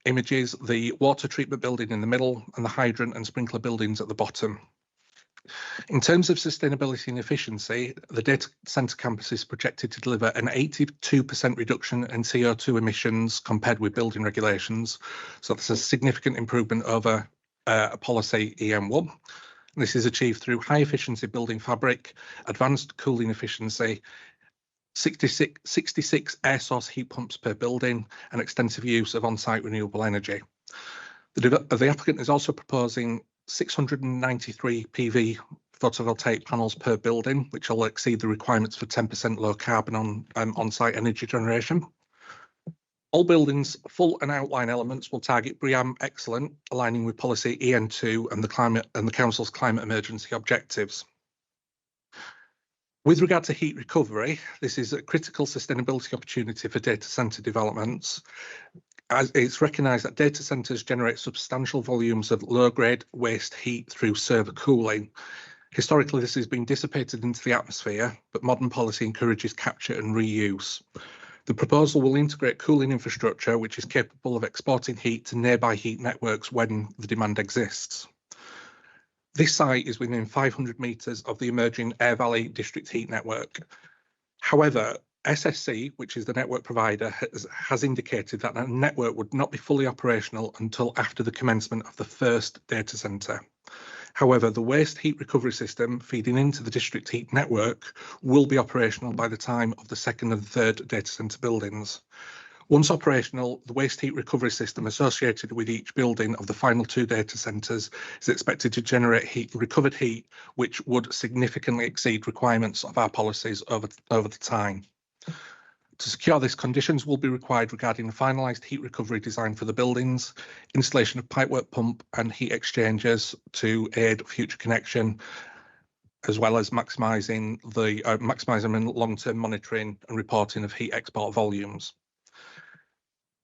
images the water treatment building in the middle, and the hydrant and sprinkler buildings at the bottom. In terms of sustainability and efficiency, the data centre campus is projected to deliver an 82% reduction in CO2 emissions compared with building regulations. So that's a significant improvement over policy EM1. This is achieved through high efficiency building fabric, advanced cooling efficiency, 66 air source heat pumps per building, and extensive use of on-site renewable energy. The applicant is also proposing 693 PV photovoltaic panels per building, which will exceed the requirements for 10% low carbon on-site energy generation. All buildings' full and outline elements will target BREEAM Excellent, aligning with policy EN2 and the Council's climate emergency objectives. With regard to heat recovery, this is a critical sustainability opportunity for data centre developments, as it's recognised that data centres generate substantial volumes of low-grade waste heat through server cooling. Historically, this has been dissipated into the atmosphere, but modern policy encourages capture and reuse. The proposal will integrate cooling infrastructure, which is capable of exporting heat to nearby heat networks when the demand exists. This site is within 500 metres of the emerging Air Valley District Heat Network. However, SSC, which is the network provider, has indicated that the network would not be fully operational until after the commencement of the first data centre. However, the waste heat recovery system feeding into the district heat network will be operational by the time of the second and third data centre buildings. Once operational, the waste heat recovery system associated with each building of the final two data centres is expected to generate recovered heat, which would significantly exceed requirements of our policies over the time. To secure this, conditions will be required regarding the finalised heat recovery design for the buildings, installation of pipework pump and heat exchangers to aid future connection, as well as maximising long-term monitoring and reporting of heat export volumes.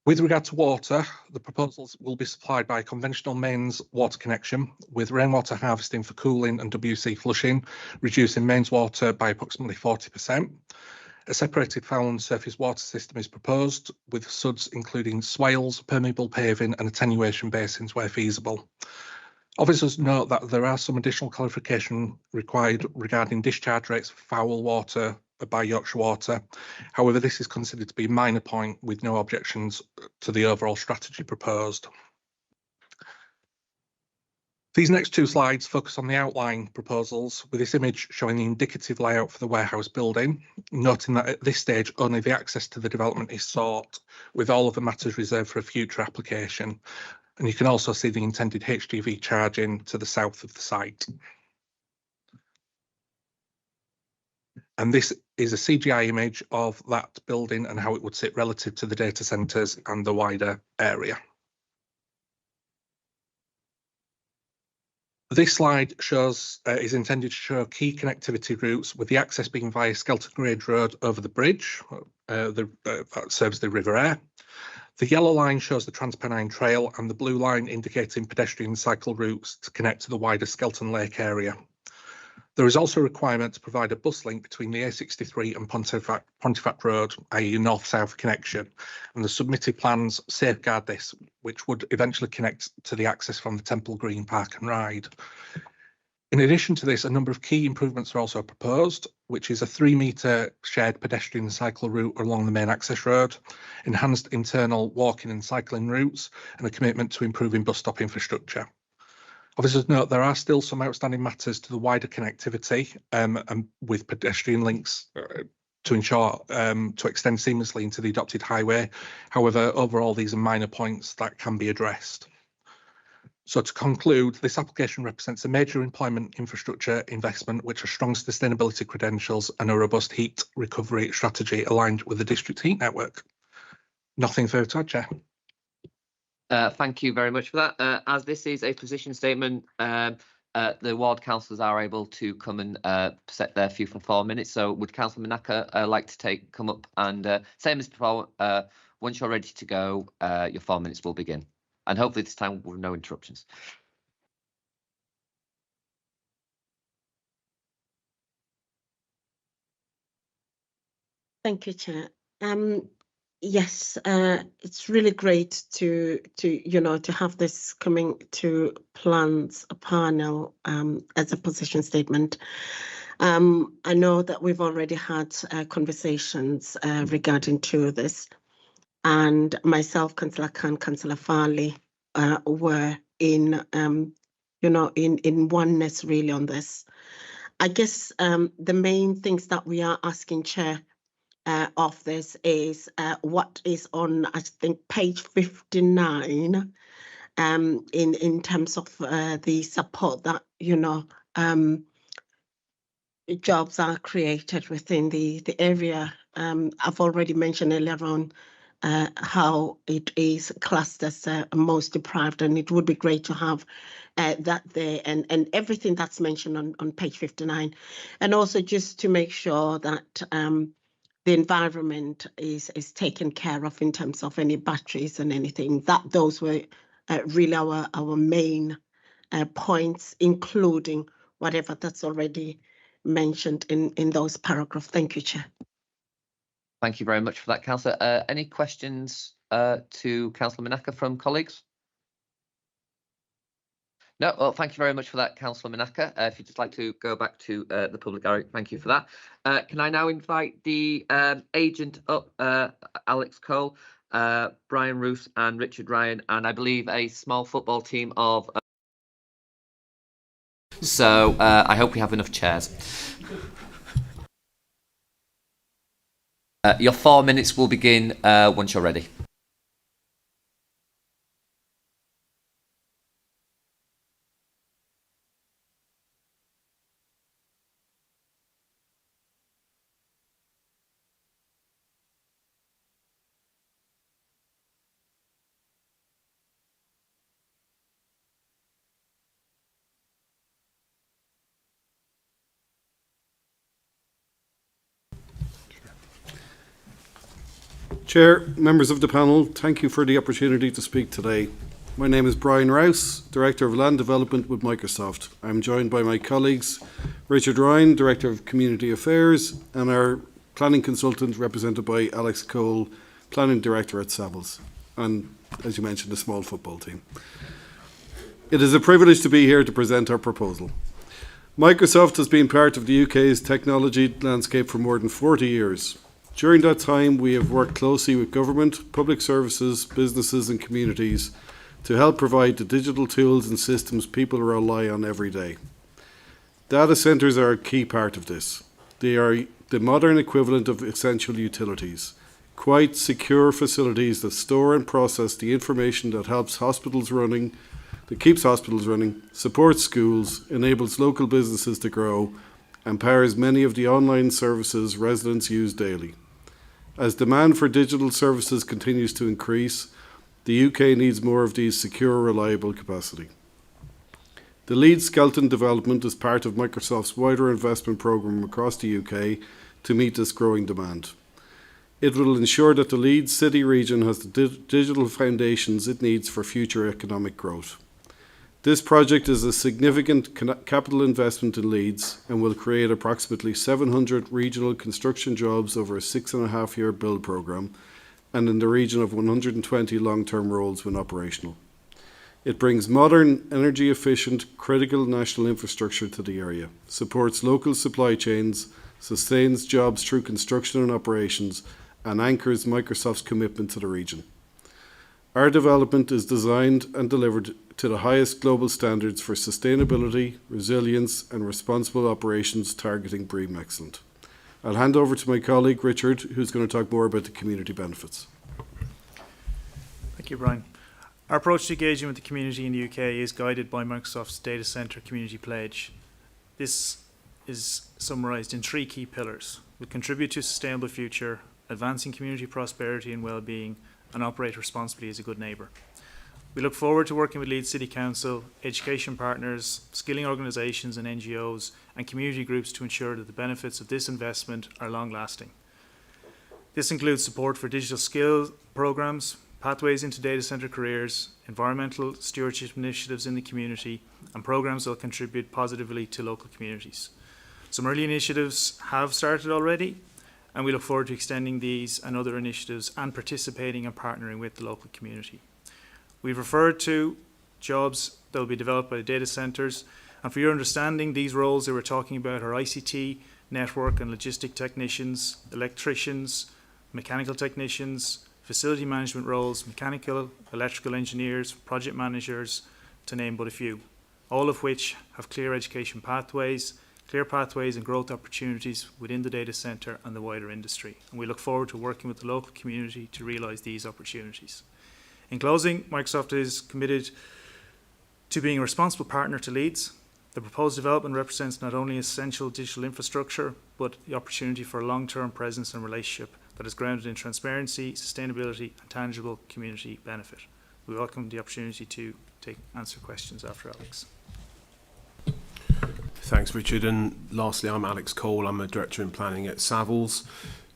With regard to water, the proposals will be supplied by a conventional mains water connection with rainwater harvesting for cooling and WC flushing, reducing mains water by approximately 40%. A separated foul and surface water system is proposed, with SUDs including swales, permeable paving and attenuation basins where feasible. Officers note that there are some additional clarification required regarding discharge rates for foul water by Yorkshire Water. However, this is considered to be a minor point with no objections to the overall strategy proposed. These next two slides focus on the outline proposals, with this image showing the indicative layout for the warehouse building, noting that at this stage only the access to the development is sought, with all of the matters reserved for a future application. And you can also see the intended HGV charging to the south of the site. And this is a CGI image of that building and how it would sit relative to the data centres and the wider area. This slide is intended to show key connectivity routes, with the access being via Skelton Grange Road over the bridge that serves the River Aire. The yellow line shows the Transpennine Trail and the blue line indicating pedestrian cycle routes to connect to the wider Skelton Lake area. There is also a requirement to provide a bus link between the A63 and Pontefract Road, i.e. north-south connection, and the submitted plans safeguard this, which would eventually connect to the access from the Temple Green Park and Ride. In addition to this, a number of key improvements are also proposed, which is a 3-metre shared pedestrian cycle route along the main access road, enhanced internal walking and cycling routes, and a commitment to improving bus stop infrastructure. Officers note there are still some outstanding matters to the wider connectivity and with pedestrian links to ensure to extend seamlessly into the adopted highway. However, overall, these are minor points that can be addressed. So to conclude, this application represents a major employment infrastructure investment which has strong sustainability credentials and a robust heat recovery strategy aligned with the district heat network. Nothing further to add, Chair. Thank you very much for that. As this is a position statement, the ward councillors are able to come and set their view for 4 minutes. So would Councillor Manaka like to come up and same as before, once you're ready to go, your 4 minutes will begin. And hopefully this time with no interruptions. Thank you, Chair. Yes, it's really great to have this coming to plans panel as a position statement. I know that we've already had conversations regarding to this, and myself, Councillor Khan, Councillor Farley were in oneness really on this. I guess the main things that we are asking, Chair, of this is what is on, I think, page 59 in terms of the support that jobs are created within the area. I've already mentioned earlier on how it is classed as most deprived, and it would be great to have that there and everything that's mentioned on page 59, and also just to make sure that the environment is taken care of in terms of any batteries and anything. Those were really our main points, including whatever that's already mentioned in those paragraphs. Thank you, Chair. Thank you very much for that, Councillor. Any questions to Councillor Manaka from colleagues? No, well, thank you very much for that, Councillor Manaka. If you'd just like to go back to the public area, thank you for that. Can I now invite the agent up, Alex Cole, Brian Roos and Richard Ryan, and I believe a small football team of... So I hope we have enough chairs. Your 4 minutes will begin once you're ready. Chair, members of the panel, thank you for the opportunity to speak today. My name is Brian Rouse, Director of Land Development with Microsoft. I'm joined by my colleagues, Richard Ryan, Director of Community Affairs, and our planning consultant represented by Alex Cole, Planning Director at Savills, and, as you mentioned, a small football team. It is a privilege to be here to present our proposal. Microsoft has been part of the UK's technology landscape for more than 40 years. During that time, we have worked closely with government, public services, businesses and communities to help provide the digital tools and systems people rely on every day. Data centres are a key part of this. They are the modern equivalent of essential utilities, quite secure facilities that store and process the information that helps hospitals running, that keeps hospitals running, supports schools, enables local businesses to grow, and powers many of the online services residents use daily. As demand for digital services continues to increase, the UK needs more of these secure, reliable capacity. The Leeds Skelton development is part of Microsoft's wider investment programme across the UK to meet this growing demand. It will ensure that the Leeds city region has the digital foundations it needs for future economic growth. This project is a significant capital investment in Leeds and will create approximately 700 regional construction jobs over a 6.5-year build programme and in the region of 120 long-term roles when operational. It brings modern, energy-efficient, critical national infrastructure to the area, supports local supply chains, sustains jobs through construction and operations, and anchors Microsoft's commitment to the region. Our development is designed and delivered to the highest global standards for sustainability, resilience and responsible operations targeting BREEAM Excellent. I'll hand over to my colleague Richard, who's going to talk more about the community benefits. Thank you, Brian. Our approach to engaging with the community in the UK is guided by Microsoft's Data Centre Community Pledge. This is summarised in 3 key pillars. We contribute to a sustainable future, advancing community prosperity and well-being, and operate responsibly as a good neighbour. We look forward to working with Leeds City Council, education partners, skilling organisations and NGOs, and community groups to ensure that the benefits of this investment are long-lasting. This includes support for digital skills programmes, pathways into data centre careers, environmental stewardship initiatives in the community, and programmes that will contribute positively to local communities. Some early initiatives have started already, and we look forward to extending these and other initiatives and participating and partnering with the local community. We've referred to jobs that will be developed by the data centres, and for your understanding, these roles that we're talking about are ICT, network and logistic technicians, electricians, mechanical technicians, facility management roles, mechanical, electrical engineers, project managers, to name but a few, all of which have clear education pathways, clear pathways and growth opportunities within the data centre and the wider industry. And we look forward to working with the local community to realise these opportunities. In closing, Microsoft is committed to being a responsible partner to Leeds. The proposed development represents not only essential digital infrastructure, but the opportunity for a long-term presence and relationship that is grounded in transparency, sustainability and tangible community benefit. We welcome the opportunity to answer questions after Alex. Thanks, Richard. And lastly, I'm Alex Cole. I'm a Director in Planning at Savills.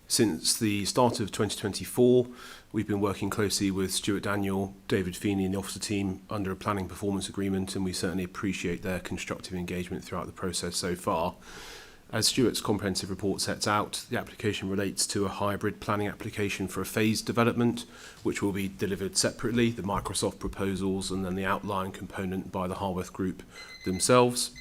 Since the start of 2024, we've been working closely with Stuart Daniel, David Feeney and the officer team under a planning performance agreement, and we certainly appreciate their constructive engagement throughout the process so far. As Stuart's comprehensive report sets out, the application relates to a hybrid planning application for a phased development, which will be delivered separately, the Microsoft proposals and then the outline component by the Harworth Group themselves.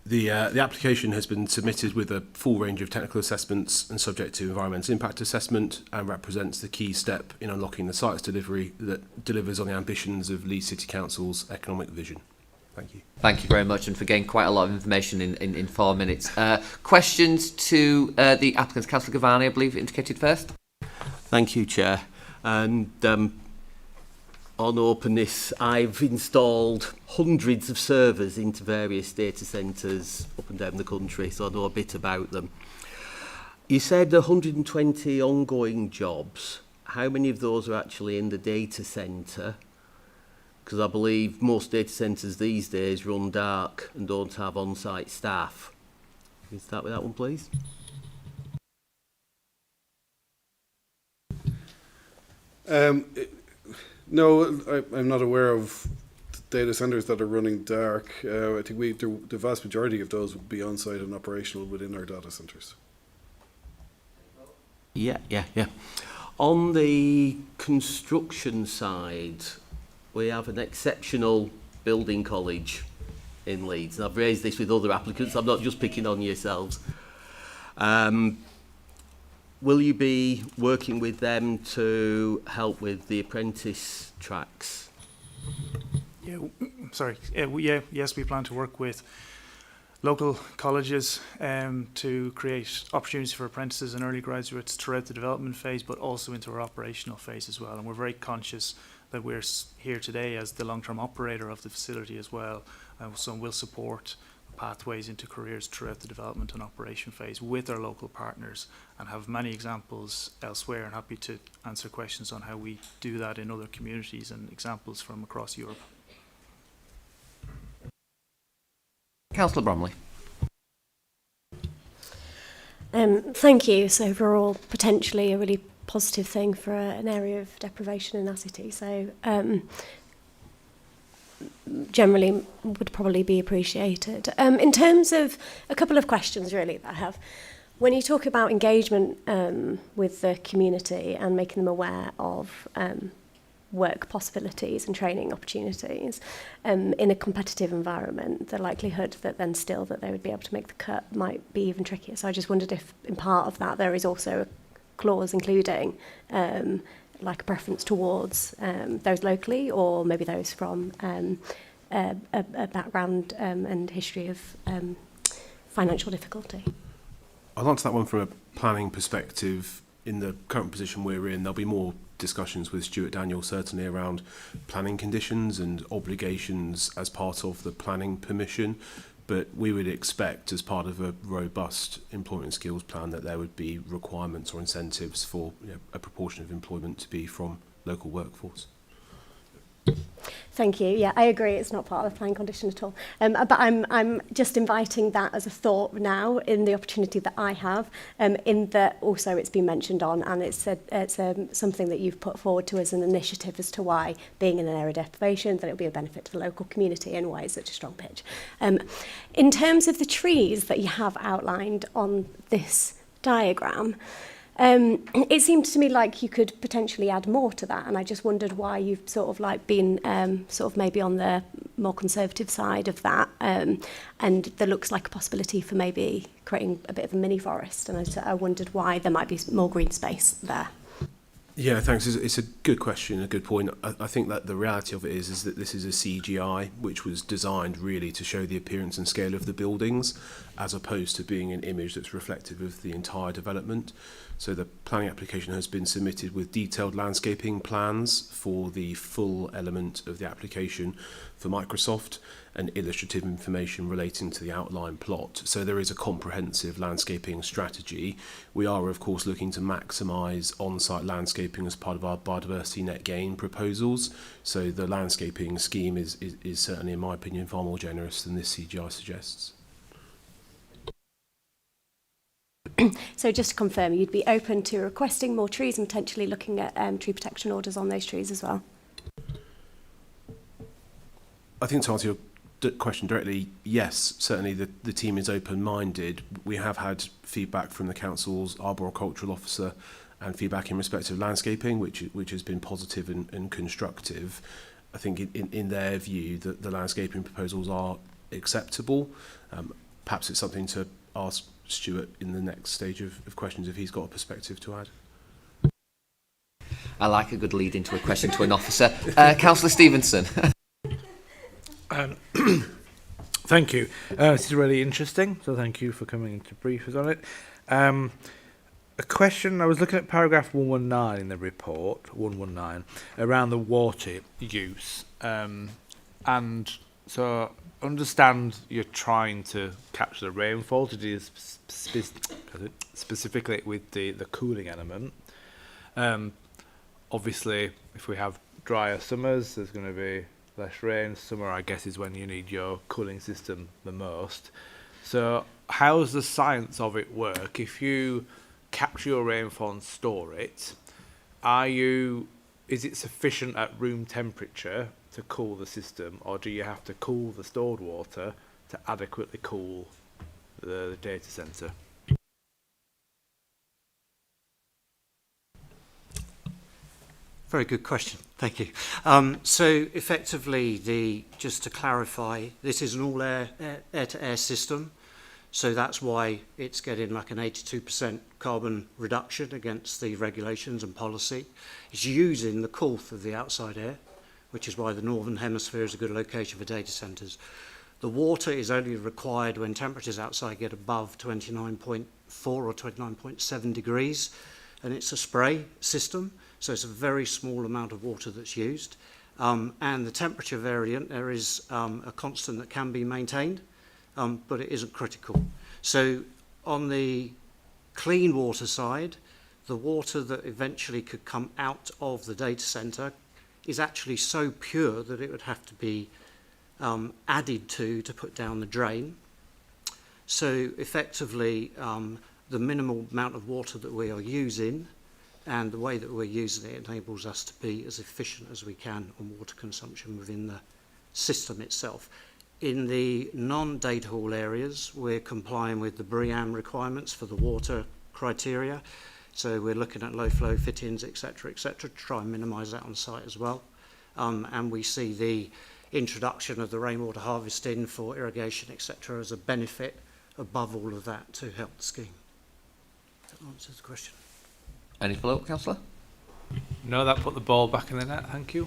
The application has been submitted with a full range of technical assessments and subject to environmental impact assessment, and represents the key step in unlocking the site's delivery that delivers on the ambitions of Leeds City Council's economic vision. Thank you. Thank you very much, and for getting quite a lot of information in 4 minutes. Questions to the applicants. Councillor Gavani, I believe, indicated first. Thank you, Chair. And on openness, I've installed hundreds of servers into various data centres up and down the country, so I know a bit about them. You said 120 ongoing jobs. How many of those are actually in the data centre? Because I believe most data centres these days run dark and don't have on-site staff. Can you start with that one, please? No, I'm not aware of data centres that are running dark. I think the vast majority of those would be on-site and operational within our data centres. Yeah. On the construction side, we have an exceptional building college in Leeds. And I've raised this with other applicants. I'm not just picking on yourselves. Will you be working with them to help with the apprentice tracks? Yes, we plan to work with local colleges to create opportunities for apprentices and early graduates throughout the development phase, but also into our operational phase as well. And we're very conscious that we're here today as the long-term operator of the facility as well. So we'll support pathways into careers throughout the development and operation phase with our local partners, and have many examples elsewhere, and happy to answer questions on how we do that in other communities and examples from across Europe. Councillor Bromley. Thank you. So overall, potentially a really positive thing for an area of deprivation and acity. So generally would probably be appreciated. In terms of a couple of questions really that I have, when you talk about engagement with the community and making them aware of work possibilities and training opportunities in a competitive environment, the likelihood that then still that they would be able to make the cut might be even trickier. So I just wondered if in part of that there is also a clause including like a preference towards those locally, or maybe those from a background and history of financial difficulty. I'll answer that one from a planning perspective. In the current position we're in, there'll be more discussions with Stuart Daniel, certainly around planning conditions and obligations as part of the planning permission. But we would expect, as part of a robust employment skills plan, that there would be requirements or incentives for a proportion of employment to be from local workforce. Thank you. Yeah, I agree. It's not part of the planning condition at all. But I'm just inviting that as a thought now in the opportunity that I have. In that also it's been mentioned on, and it's something that you've put forward to as an initiative as to why being in an area of deprivation that it will be a benefit to the local community and why it's such a strong pitch. In terms of the trees that you have outlined on this diagram. It seemed to me like you could potentially add more to that, and I just wondered why you've sort of like been sort of maybe on the more conservative side of that, and there looks like a possibility for maybe creating a bit of a mini forest, and I wondered why there might be more green space there. Yeah, thanks. It's a good question, a good point. I think that the reality of it is that this is a CGI which was designed really to show the appearance and scale of the buildings, as opposed to being an image that's reflective of the entire development. So the planning application has been submitted with detailed landscaping plans for the full element of the application for Microsoft and illustrative information relating to the outline plot. So there is a comprehensive landscaping strategy. We are, of course, looking to maximise on-site landscaping as part of our biodiversity net gain proposals. So the landscaping scheme is certainly, in my opinion, far more generous than this CGI suggests. So just to confirm, you'd be open to requesting more trees and potentially looking at tree protection orders on those trees as well? I think to answer your question directly, yes, certainly the team is open-minded. We have had feedback from the council's arboricultural officer and feedback in respect of landscaping, which has been positive and constructive. I think in their view that the landscaping proposals are acceptable. Perhaps it's something to ask Stuart in the next stage of questions if he's got a perspective to add. I like a good lead into a question to an officer. Councillor Stevenson. Thank you. This is really interesting, so thank you for coming to brief us on it. A question, I was looking at paragraph 119 in the report, 119, around the water use. And so understand you're trying to capture the rainfall to do specifically with the cooling element. Obviously, if we have drier summers, there's going to be less rain. Summer, I guess, is when you need your cooling system the most. So how does the science of it work? If you capture your rainfall and store it, is it sufficient at room temperature to cool the system, or do you have to cool the stored water to adequately cool the data centre? Very good question, thank you. So effectively, just to clarify, this is an all air-to-air system, so that's why it's getting like an 82% carbon reduction against the regulations and policy. It's using the coolth of the outside air, which is why the Northern Hemisphere is a good location for data centres. The water is only required when temperatures outside get above 29.4 or 29.7 degrees, and it's a spray system, so it's a very small amount of water that's used. And the temperature variant, there is a constant that can be maintained, but it isn't critical. So on the clean water side, the water that eventually could come out of the data centre is actually so pure that it would have to be added to put down the drain. So effectively, the minimal amount of water that we are using and the way that we're using it enables us to be as efficient as we can on water consumption within the system itself. In the non-data hall areas, we're complying with the BREEAM requirements for the water criteria. So we're looking at low flow fittings, etc., to try and minimise that on site as well. And we see the introduction of the rainwater harvesting for irrigation, etc., as a benefit above all of that to help the scheme. That answers the question. Any follow-up, Councillor? No, that put the ball back in the net, thank you.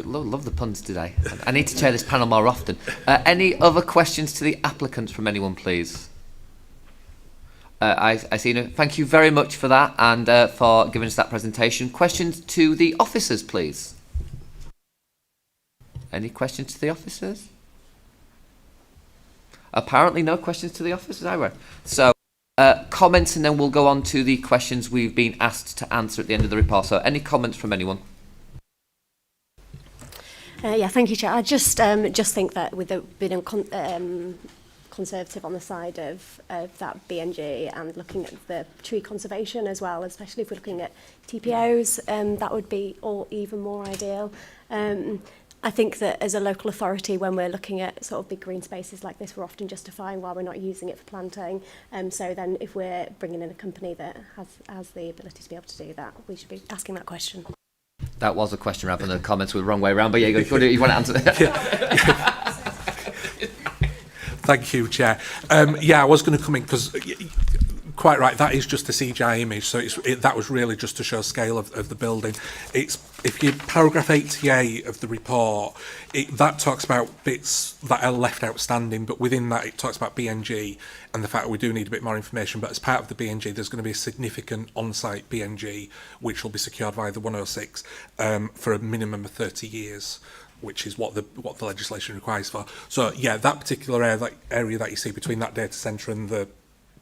Love the puns today. I need to chair this panel more often. Any other questions to the applicants from anyone, please? I see. No. Thank you very much for that and for giving us that presentation. Questions to the officers, please. Any questions to the officers? Apparently no questions to the officers either. So comments, and then we'll go on to the questions we've been asked to answer at the end of the report. So any comments from anyone? Yeah, thank you, Chair. I just think that with the being conservative on the side of that BNG and looking at the tree conservation as well, especially if we're looking at TPOs, that would be even more ideal. I think that as a local authority, when we're looking at sort of big green spaces like this, we're often justifying why we're not using it for planting. So then if we're bringing in a company that has the ability to be able to do that, we should be asking that question. That was a question rather than the comments were the wrong way around, but yeah, you want to answer that? Thank you, Chair. Yeah, I was going to come in because, quite right, that is just a CGI image, so that was really just to show scale of the building. If you paragraph 88 of the report, that talks about bits that are left outstanding, but within that it talks about BNG and the fact that we do need a bit more information. But as part of the BNG, there's going to be a significant on-site BNG, which will be secured via the 106 for a minimum of 30 years. Which is what the legislation requires for. So yeah, that particular area that you see between that data centre and the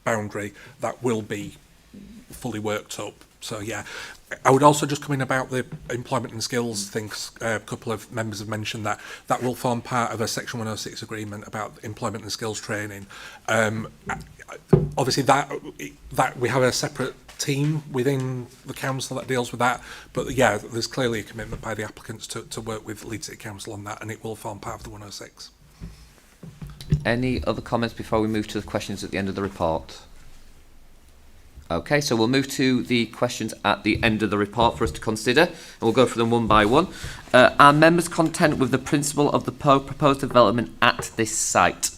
boundary, that will be fully worked up. So yeah, I would also just come in about the employment and skills things. A couple of members have mentioned that will form part of a Section 106 agreement about employment and skills training. Obviously that we have a separate team within the council that deals with that, but yeah, there's clearly a commitment by the applicants to work with Leeds City Council on that, and it will form part of the 106. Any other comments before we move to the questions at the end of the report? Okay, so we'll move to the questions at the end of the report for us to consider, and we'll go through them one by one. Are members content with the principle of the proposed development at this site?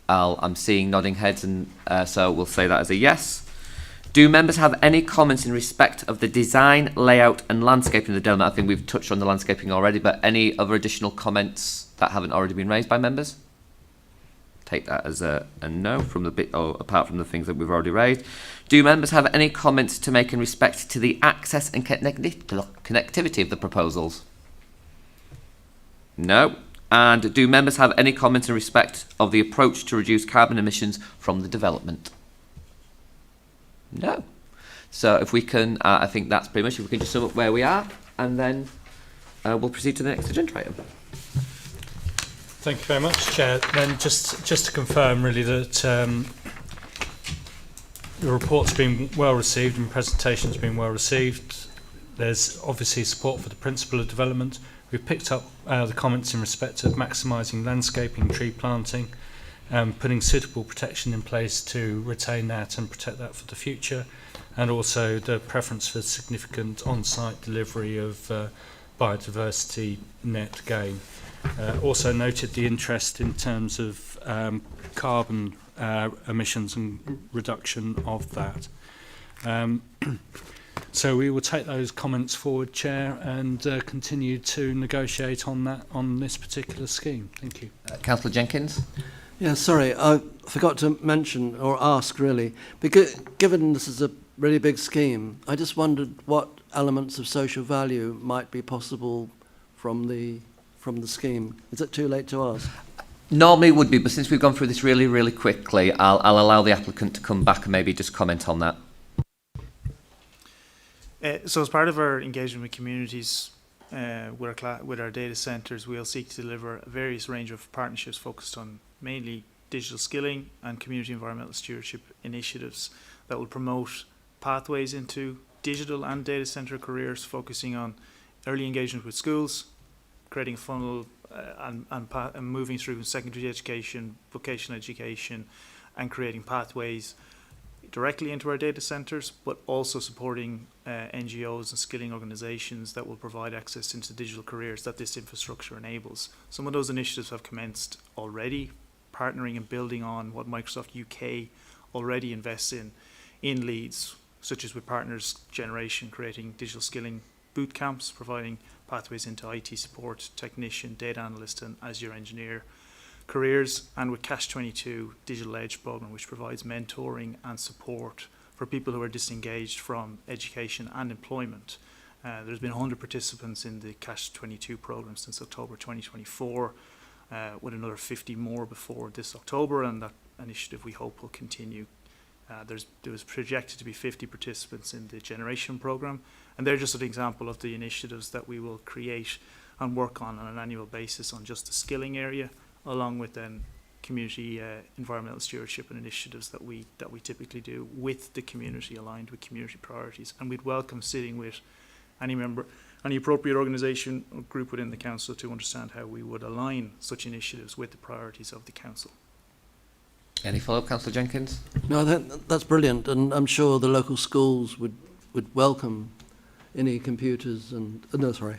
I'm seeing nodding heads, and so we'll say that as a yes. Do members have any comments in respect of the design, layout and landscaping of the development? I think we've touched on the landscaping already, but any other additional comments that haven't already been raised by members? Take that as a no from the bit, or apart from the things that we've already raised. Do members have any comments to make in respect to the access and connectivity of the proposals? No. And do members have any comments in respect of the approach to reduce carbon emissions from the development? No. So if we can, I think that's pretty much, if we can just sum up where we are, and then we'll proceed to the next agenda item. Thank you very much, Chair. Then just to confirm really that the report's been well received and the presentation's been well received. There's obviously support for the principle of development. We've picked up the comments in respect of maximising landscaping, tree planting, putting suitable protection in place to retain that and protect that for the future, and also the preference for significant on-site delivery of biodiversity net gain. Also noted the interest in terms of carbon emissions and reduction of that. So we will take those comments forward, Chair, and continue to negotiate on that on this particular scheme. Thank you. Councillor Jenkins? Yeah, sorry, I forgot to mention or ask really, because given this is a really big scheme, I just wondered what elements of social value might be possible from the scheme. Is it too late to ask? Normally it would be, but since we've gone through this really, really quickly, I'll allow the applicant to come back and maybe just comment on that. So as part of our engagement with communities, with our data centres, we'll seek to deliver a various range of partnerships focused on mainly digital skilling and community environmental stewardship initiatives that will promote pathways into digital and data centre careers, focusing on early engagement with schools, creating a funnel and moving through secondary education, vocational education, and creating pathways directly into our data centres, but also supporting NGOs and skilling organisations that will provide access into digital careers that this infrastructure enables. Some of those initiatives have commenced already, partnering and building on what Microsoft UK already invests in Leeds, such as with Partners Generation, creating digital skilling boot camps, providing pathways into IT support, technician, data analyst and Azure engineer, careers, and with Cash 22 Digital Age programme, which provides mentoring and support for people who are disengaged from education and employment. There's been 100 participants in the Cash 22 programme since October 2024, with another 50 more before this October, and that initiative we hope will continue. There was projected to be 50 participants in the Generation programme, and they're just an example of the initiatives that we will create and work on an annual basis on just the skilling area, along with then community environmental stewardship and initiatives that we typically do with the community, aligned with community priorities. And we'd welcome sitting with any member, any appropriate organisation or group within the council to understand how we would align such initiatives with the priorities of the council. Any follow-up, Councillor Jenkins? No, that's brilliant, and I'm sure the local schools would welcome any computers and... no, sorry.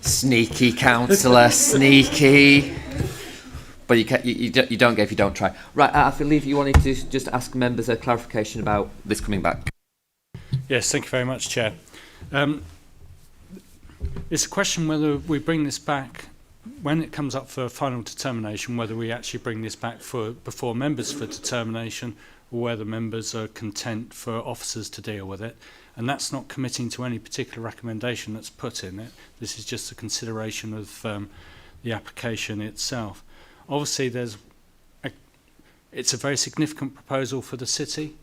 Sneaky, councillor, sneaky. But you don't get if you don't try. Right, I believe you wanted to just ask members a clarification about this coming back. Yes, thank you very much, Chair. It's a question whether we bring this back, when it comes up for final determination, whether we actually bring this back before members for determination, or whether members are content for officers to deal with it. And that's not committing to any particular recommendation that's put in it. This is just a consideration of the application itself. Obviously, it's a very significant proposal for the city.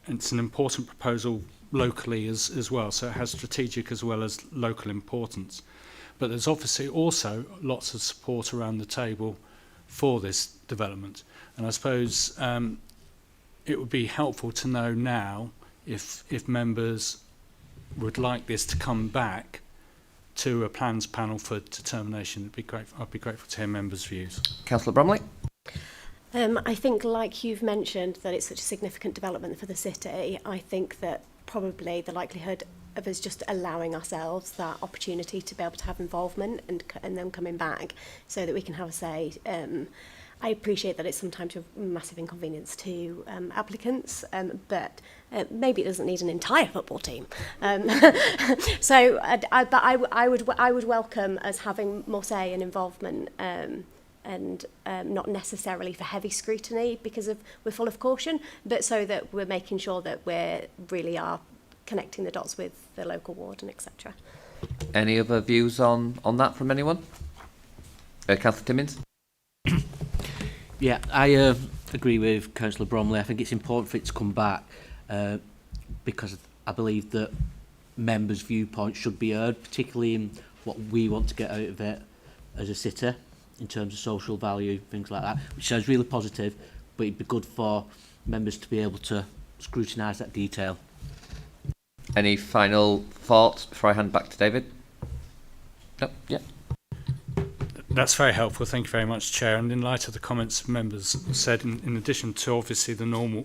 It's an important proposal locally as well, so it has strategic as well as local importance. But there's obviously also lots of support around the table for this development. And I suppose it would be helpful to know now if members would like this to come back to a plans panel for determination. I'd be grateful to hear members' views. Councillor Bromley? I think, like you've mentioned, that it's such a significant development for the city. I think that probably the likelihood of us just allowing ourselves that opportunity to be able to have involvement and then coming back so that we can have a say. I appreciate that it's sometimes a massive inconvenience to applicants, but maybe it doesn't need an entire football team. So I would welcome us having more say and involvement, and not necessarily for heavy scrutiny because we're full of caution, but so that we're making sure that we really are connecting the dots with the local ward and etc. Any other views on that from anyone? Councillor Timmins? Yeah, I agree with Councillor Bromley. I think it's important for it to come back because I believe that members' viewpoints should be heard, particularly in what we want to get out of it as a city in terms of social value, things like that, which sounds really positive, but it'd be good for members to be able to scrutinise that detail. Any final thoughts before I hand back to David? No? Yeah. That's very helpful. Thank you very much, Chair. And in light of the comments members said, in addition to obviously the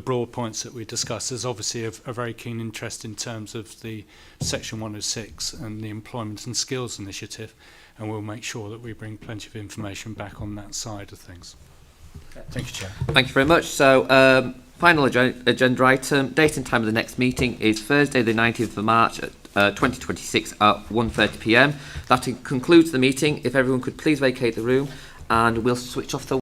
broad points that we discussed, there's obviously a very keen interest in terms of the Section 106 and the Employment and Skills Initiative, and we'll make sure that we bring plenty of information back on that side of things. Thank you, Chair. Thank you very much. So, final agenda item, date and time of the next meeting is Thursday the 19th of March at 2026 at 1:30 p.m. That concludes the meeting. If everyone could please vacate the room, and we'll switch off the